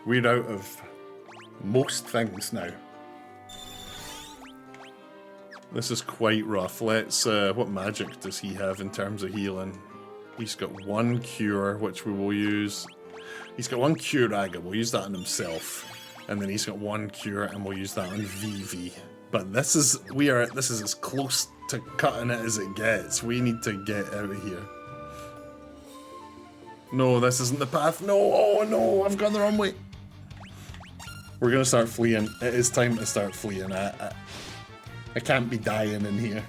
We're out of most things now. This is quite rough. Let's, what magic does he have in terms of healing? He's got one cure, which we will use. He's got one curaga, we'll use that on himself. And then he's got one cure, and we'll use that on Vivi. But this is, this is as close to cutting it as it gets. We need to get out of here. No, this isn't the path. No, oh no, I've gone the wrong way. We're gonna start fleeing. It is time to start fleeing. I can't be dying in here.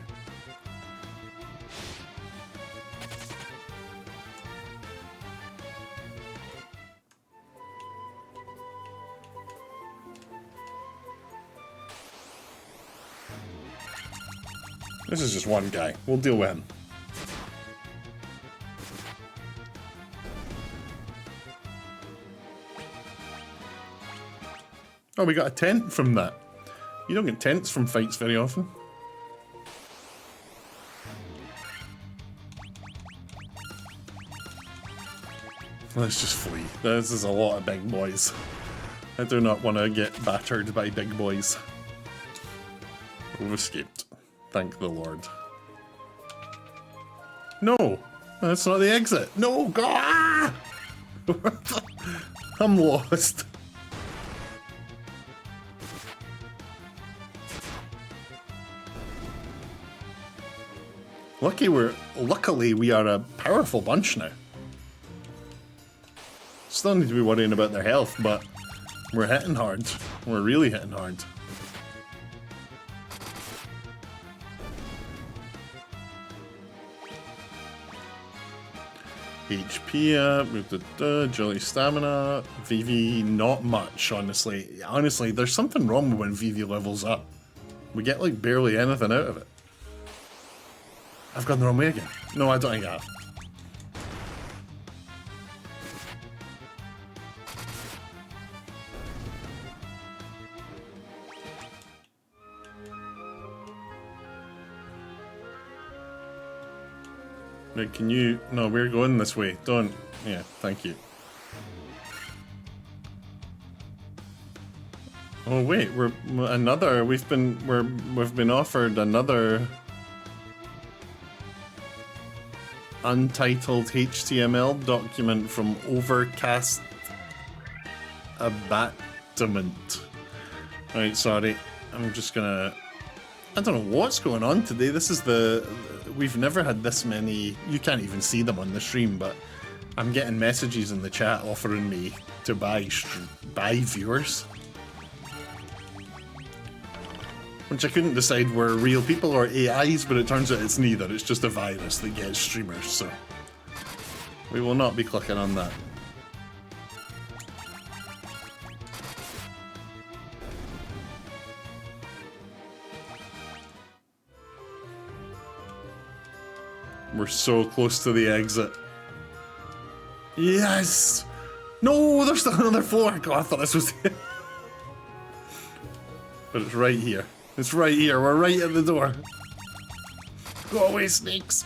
This is just one guy. We'll deal with him. Oh, we got a tent from that. You don't get tents from fights very often. Let's just flee. This is a lot of big boys. I do not want to get battered by big boys. We've escaped. Thank the Lord. No! That's not the exit. No! God! I'm lost. Luckily we are a powerful bunch now. Still need to be worrying about their health, but we're hitting hard. We're really hitting hard. HP up, agility, stamina, Vivi, not much, honestly. Honestly, there's something wrong when Vivi levels up. We get like barely anything out of it. I've gone the wrong way again. No, I don't think I have. Right, can you... No, we're going this way. Don't... Yeah, thank you. Oh wait, we're... Another... We've been offered another... untitled HTML document from Overcast Abattement. Right, sorry. I'm just gonna... I don't know what's going on today. This is the... We've never had this many... You can't even see them on the stream, but I'm getting messages in the chat offering me to buy viewers. Which I couldn't decide were real people or AIs, but it turns out it's neither. It's just a virus that gets streamers, so... We will not be clicking on that. We're so close to the exit. Yes! No, there's still another floor! God, I thought this was it. But it's right here. It's right here. We're right at the door. Go away, snakes!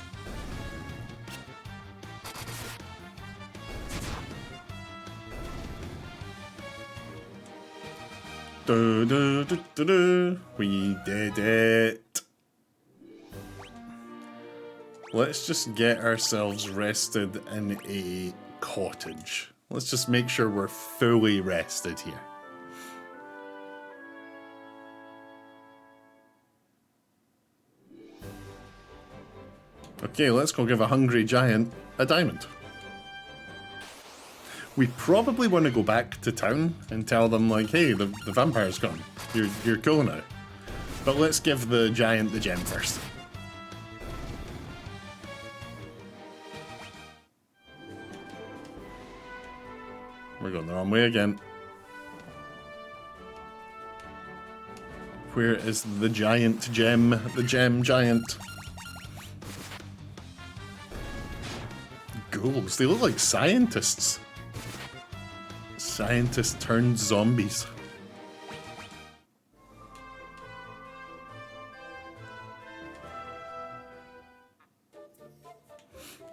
Do, do, do, do, do. We did it. Let's just get ourselves rested in a cottage. Let's just make sure we're fully rested here. Okay, let's go give a hungry giant a diamond. We probably want to go back to town and tell them, like, hey, the vampire's gone. You're cool now. But let's give the giant the gem first. We're going the wrong way again. Where is the giant gem? The gem giant. Ghouls. They look like scientists. Scientists turned zombies.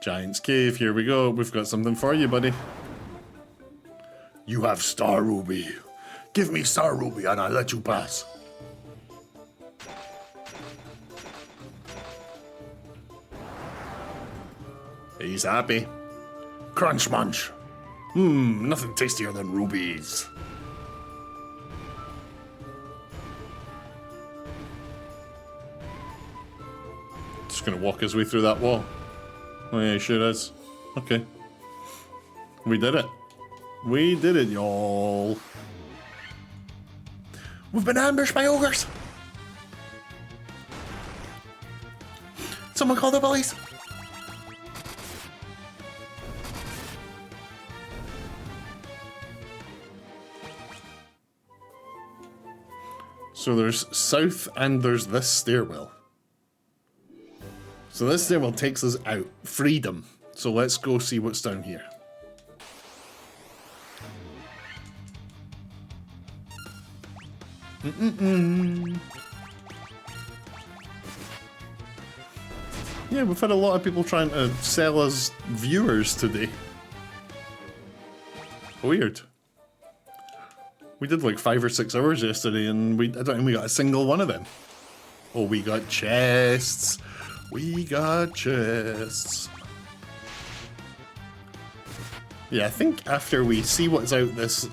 Giant's Cave, here we go. We've got something for you, buddy. You have Star Ruby. Give me Star Ruby and I'll let you pass. He's happy. Crunch munch. Nothing tastier than rubies. Just gonna walk his way through that wall. Oh yeah, he sure is. Okay. We did it. We did it, y'all. We've been ambushed by ogres. Someone call the police. So there's south and there's this stairwell. So this stairwell takes us out. Freedom. So let's go see what's down here. Yeah, we've had a lot of people trying to sell us viewers today. Weird. We did like 5 or 6 hours yesterday and I don't think we got a single one of them. Oh, we got chests. We got chests. Yeah, I think after we see what's out this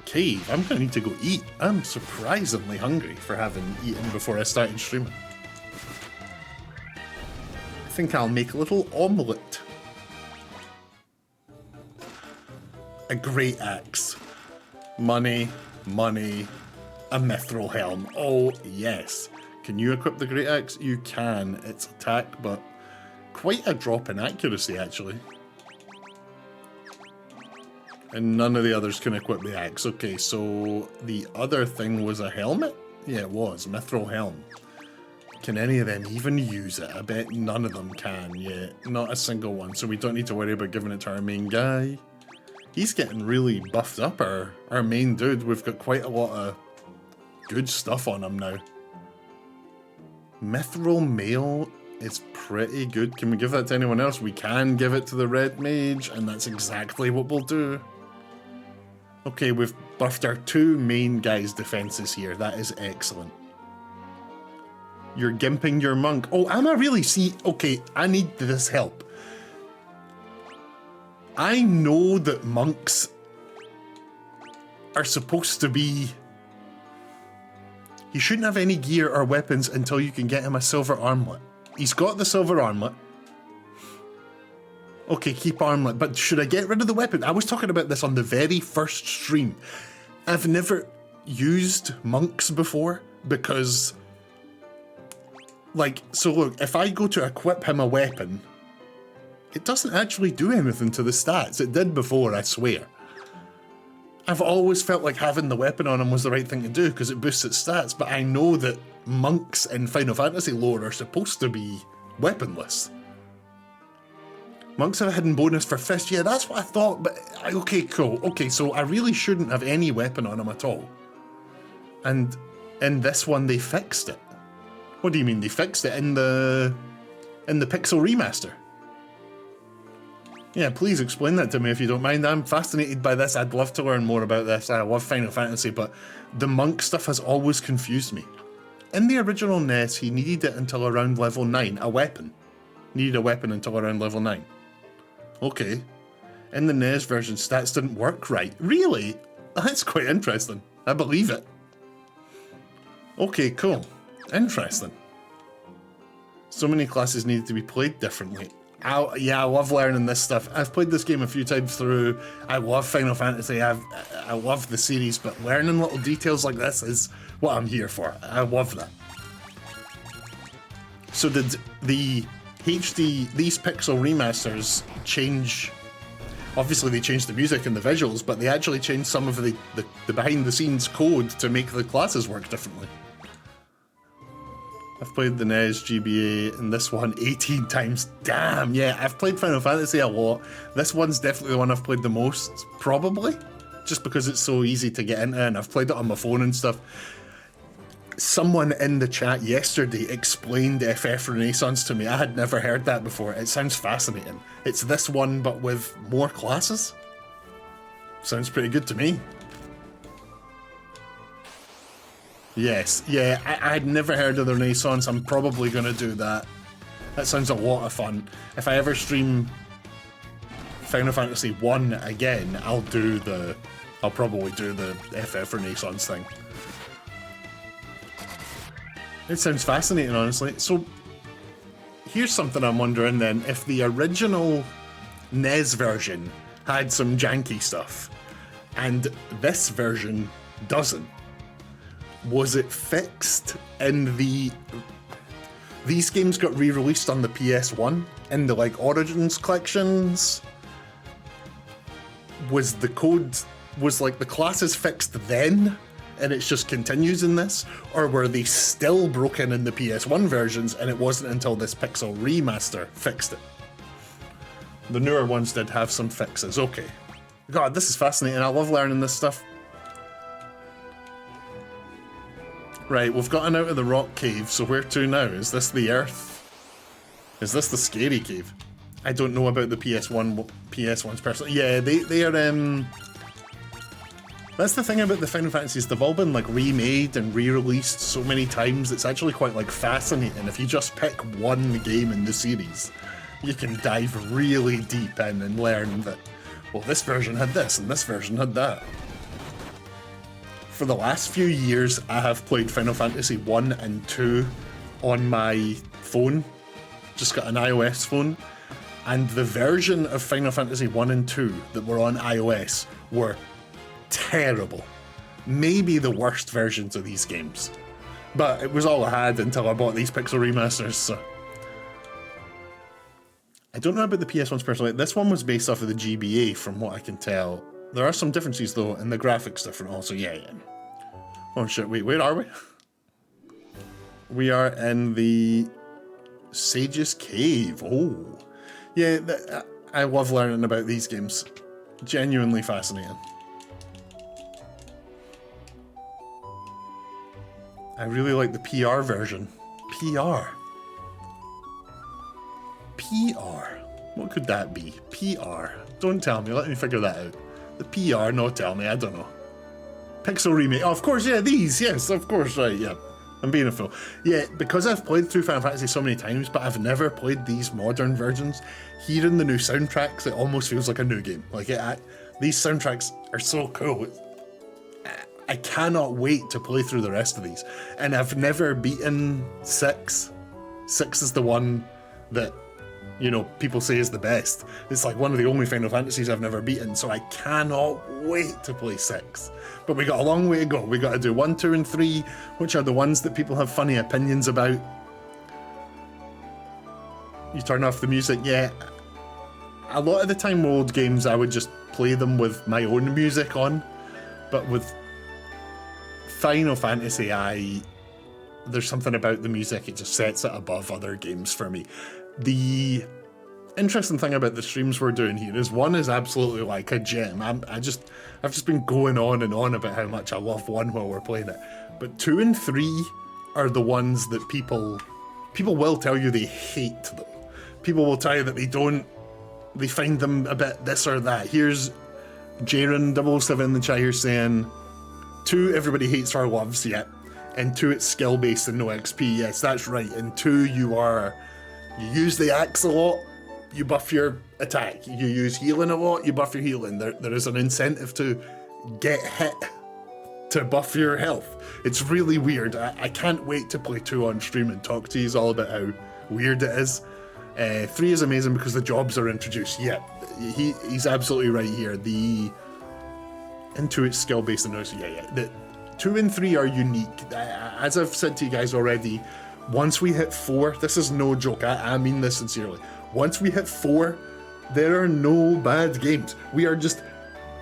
cave, I'm gonna need to go eat. I'm surprisingly hungry for having eaten before I started streaming. I think I'll make a little omelette. A great axe. Money. Money, a mithril helm. Oh, yes. Can you equip the great axe? You can. It's attack, but quite a drop in accuracy, actually. And none of the others can equip the axe. Okay, so the other thing was a helmet? Yeah, it was. Mithril helm. Can any of them even use it? I bet none of them can yet. Not a single one, so we don't need to worry about giving it to our main guy. He's getting really buffed up, our main dude. We've got quite a lot of good stuff on him now. Mithril mail is pretty good. Can we give that to anyone else? We can give it to the red mage, and that's exactly what we'll do. Okay, we've buffed our 2 main guys' defenses here. That is excellent. You're gimping your monk. Oh, am I really? See, okay, I need this help. I know that monks are supposed to be... He shouldn't have any gear or weapons until you can get him a silver armlet. He's got the silver armlet. Okay, keep armlet, but should I get rid of the weapon? I was talking about this on the very first stream. I've never used monks before because... Like, so look, if I go to equip him a weapon... It doesn't actually do anything to the stats. It did before, I swear. I've always felt like having the weapon on him was the right thing to do because it boosts its stats, but I know that monks in Final Fantasy lore are supposed to be weaponless. Monks have a hidden bonus for fist. Yeah, that's what I thought, but okay, cool. Okay, so I really shouldn't have any weapon on him at all. And in this one, they fixed it. What do you mean they fixed it? In the Pixel Remaster? Yeah, please explain that to me if you don't mind. I'm fascinated by this. I'd love to learn more about this. I love Final Fantasy, but the monk stuff has always confused me. In the original NES, he needed it until around level 9. A weapon. Needed a weapon until around level 9. Okay. In the NES version, stats didn't work right. Really? That's quite interesting. I believe it. Okay, cool. Interesting. So many classes needed to be played differently. Yeah, I love learning this stuff. I've played this game a few times through. I love Final Fantasy. I love the series, but learning little details like this is what I'm here for. I love that. So did the these pixel remasters change? Obviously they changed the music and the visuals, but they actually changed some of the behind the scenes code to make the classes work differently. I've played the NES GBA and this one 18 times. Damn, yeah, I've played Final Fantasy a lot. This one's definitely the one I've played the most, probably. Just because it's so easy to get into and I've played it on my phone and stuff. Someone in the chat yesterday explained FF Renaissance to me. I had never heard that before. It sounds fascinating. It's this one, but with more classes? Sounds pretty good to me. Yes, yeah, I had never heard of the Renaissance. I'm probably going to do that. That sounds a lot of fun. If I ever stream Final Fantasy 1 again, I'll probably do the FF Renaissance thing. It sounds fascinating, honestly. So, here's something I'm wondering then. If the original NES version had some janky stuff, and this version doesn't, was it fixed in the... These games got re-released on the PS1 in the like Origins collections. Was the code, was like the classes fixed then and it just continues in this? Or were they still broken in the PS1 versions and it wasn't until this Pixel remaster fixed it? The newer ones did have some fixes, okay. God, this is fascinating, I love learning this stuff. Right, we've gotten out of the rock cave, so where to now? Is this the Earth? Is this the scary cave? I don't know about the PS1's personally. Yeah, they are, that's the thing about the Final Fantasies, they've all been like remade and re-released so many times, it's actually quite like fascinating. If you just pick one game in the series, you can dive really deep in and learn that, well, this version had this and this version had that. For the last few years, I have played Final Fantasy 1 and 2 on my phone. Just got an iOS phone. And the version of Final Fantasy 1 and 2 that were on iOS were terrible. Maybe the worst versions of these games. But it was all I had until I bought these Pixel remasters, so... I don't know about the PS1's personally. This one was based off of the GBA, from what I can tell. There are some differences though, and the graphics different also, yeah. Oh shit, wait, where are we? We are in the Sage's Cave, oh. Yeah, I love learning about these games. Genuinely fascinating. I really like the PR version. PR. What could that be? PR. Don't tell me, let me figure that out. The PR, no tell me, I don't know. Pixel remake, oh, of course, yeah, these, yes, of course, right, yeah. I'm being a fool. Yeah, because I've played through Final Fantasy so many times, but I've never played these modern versions, hearing the new soundtracks, it almost feels like a new game. Like, these soundtracks are so cool. I cannot wait to play through the rest of these. And I've never beaten 6. 6 is the one that, you know, people say is the best. It's like one of the only Final Fantasies I've never beaten, so I cannot wait to play 6. But we got a long way to go. We got to do 1, 2, and 3, which are the ones that people have funny opinions about. You turn off the music, yeah. A lot of the time with old games, I would just play them with my own music on. But with Final Fantasy, there's something about the music, it just sets it above other games for me. The interesting thing about the streams we're doing here is 1 is absolutely like a gem. I've just been going on and on about how much I love 1 while we're playing it. But 2 and 3 are the ones that people will tell you they hate them. People will tell you that they find them a bit this or that. Here's Jaren007 in the chat here saying, 2 everybody hates or loves, yeah. And 2 it's skill based and no XP, yes, that's right. And 2 you use the axe a lot, you buff your attack. You use healing a lot, you buff your healing. There is an incentive to get hit to buff your health. It's really weird. I can't wait to play 2 on stream and talk to you all about how weird it is. 3 is amazing because the jobs are introduced. Yeah, he's absolutely right here. The Intuit skill-based and the 2 and 3 are unique. As I've said to you guys already, once we hit 4, this is no joke, I mean this sincerely. Once we hit 4, there are no bad games. We are just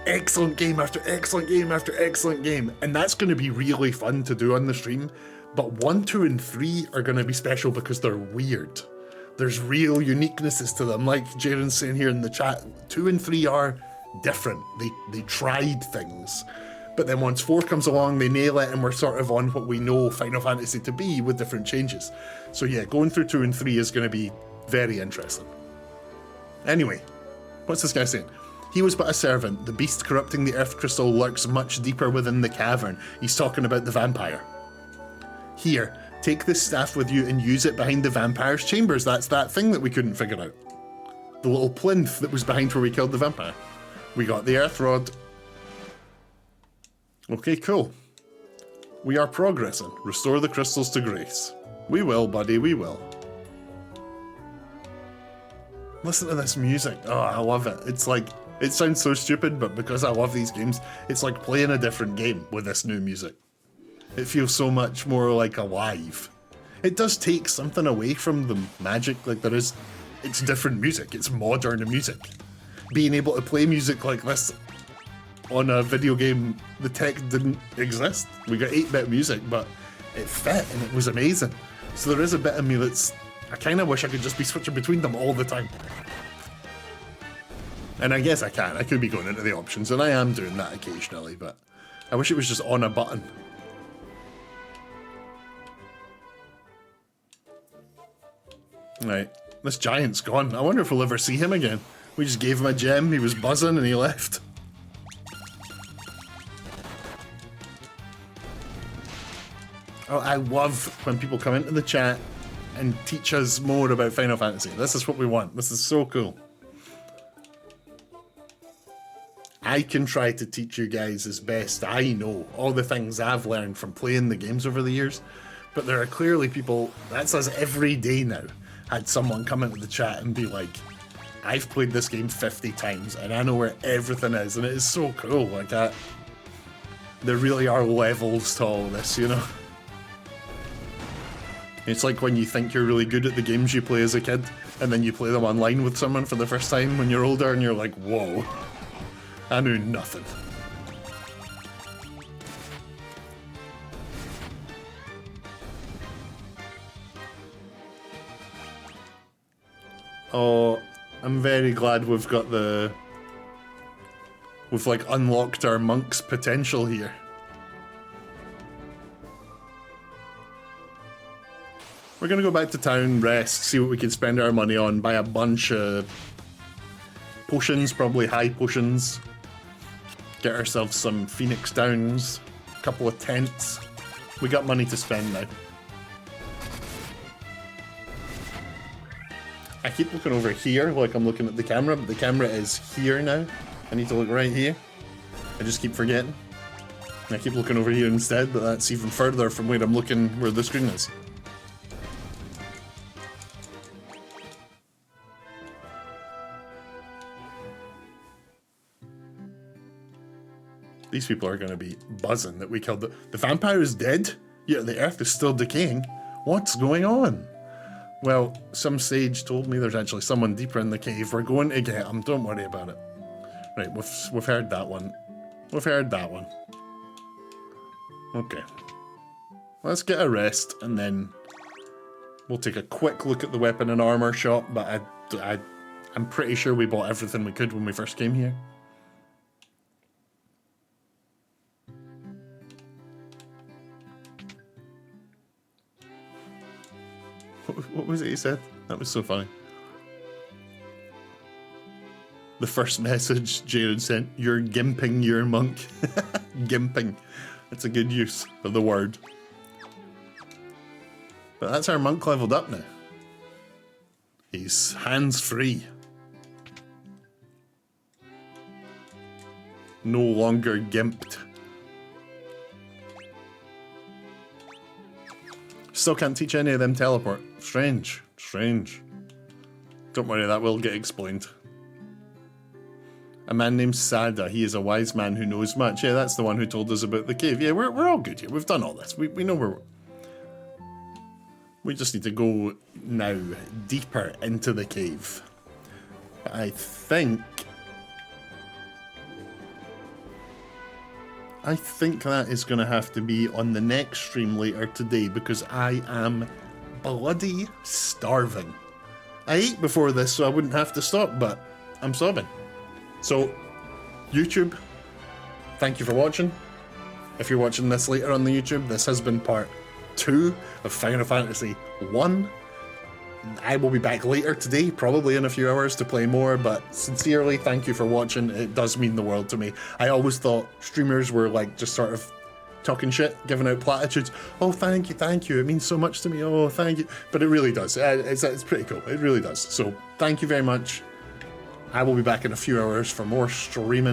excellent game after excellent game after excellent game. And that's going to be really fun to do on the stream. But 1, 2, and 3 are going to be special because they're weird. There's real uniquenesses to them. Like Jaren's saying here in the chat, 2 and 3 are different. They tried things. But then once 4 comes along, they nail it, and we're sort of on what we know Final Fantasy to be with different changes. So yeah, going through 2 and 3 is going to be very interesting. Anyway, what's this guy saying? He was but a servant. The beast corrupting the earth crystal lurks much deeper within the cavern. He's talking about the vampire. Here, take this staff with you and use it behind the vampire's chambers. That's that thing that we couldn't figure out. The little plinth that was behind where we killed the vampire. We got the earth rod. Okay, cool. We are progressing. Restore the crystals to grace. We will, buddy, we will. Listen to this music. Oh, I love it. It's like, it sounds so stupid, but because I love these games, it's like playing a different game with this new music. It feels so much more like alive. It does take something away from the magic, like there is, it's different music, it's modern music. Being able to play music like this on a video game, the tech didn't exist. We got 8-bit music, but it fit and it was amazing. So there is a bit of me that's, I kind of wish I could just be switching between them all the time. And I guess I can. I could be going into the options, and I am doing that occasionally, but I wish it was just on a button. Right, this giant's gone. I wonder if we'll ever see him again. We just gave him a gem, he was buzzing, and he left. Oh, I love when people come into the chat and teach us more about Final Fantasy. This is what we want. This is so cool. I can try to teach you guys as best I know all the things I've learned from playing the games over the years, but there are clearly people, that's us every day now, had someone come into the chat and be like, I've played this game 50 times and I know where everything is, and it is so cool. Like that, there really are levels to all this, you know? It's like when you think you're really good at the games you play as a kid, and then you play them online with someone for the first time when you're older, and you're like, whoa, I knew nothing. Oh, I'm very glad we've got the... We've like unlocked our monk's potential here. We're gonna go back to town, rest, see what we can spend our money on, buy a bunch of potions, probably high potions. Get ourselves some Phoenix Downs, a couple of tents. We got money to spend now. I keep looking over here like I'm looking at the camera, but the camera is here now. I need to look right here. I just keep forgetting. I keep looking over here instead, but that's even further from where I'm looking, where the screen is. These people are going to be buzzing that we killed the vampire is dead, yet the earth is still decaying. What's going on? Well, some sage told me there's actually someone deeper in the cave. We're going to get him, don't worry about it. Right, we've heard that one. We've heard that one. Okay. Let's get a rest, and then we'll take a quick look at the weapon and armor shop, but I'm pretty sure we bought everything we could when we first came here. What was it he said? That was so funny. The first message Jared sent, you're gimping your monk. Gimping. That's a good use of the word. But that's our monk leveled up now. He's hands-free. No longer gimped. Still can't teach any of them teleport. Strange. Strange. Don't worry, that will get explained. A man named Sada. He is a wise man who knows much. Yeah, that's the one who told us about the cave. Yeah, we're all good here. We've done all this. We know we're... We just need to go now deeper into the cave. I think that is going to have to be on the next stream later today because I am bloody starving. I ate before this so I wouldn't have to stop, but I'm starving. So, YouTube, thank you for watching. If you're watching this later on the YouTube, this has been part 2 of Final Fantasy 1. I will be back later today, probably in a few hours, to play more, but sincerely, thank you for watching. It does mean the world to me. I always thought streamers were like just sort of talking shit, giving out platitudes. Oh, thank you, it means so much to me, oh, thank you. But it really does. It's pretty cool, it really does. So, thank you very much. I will be back in a few hours for more streaming.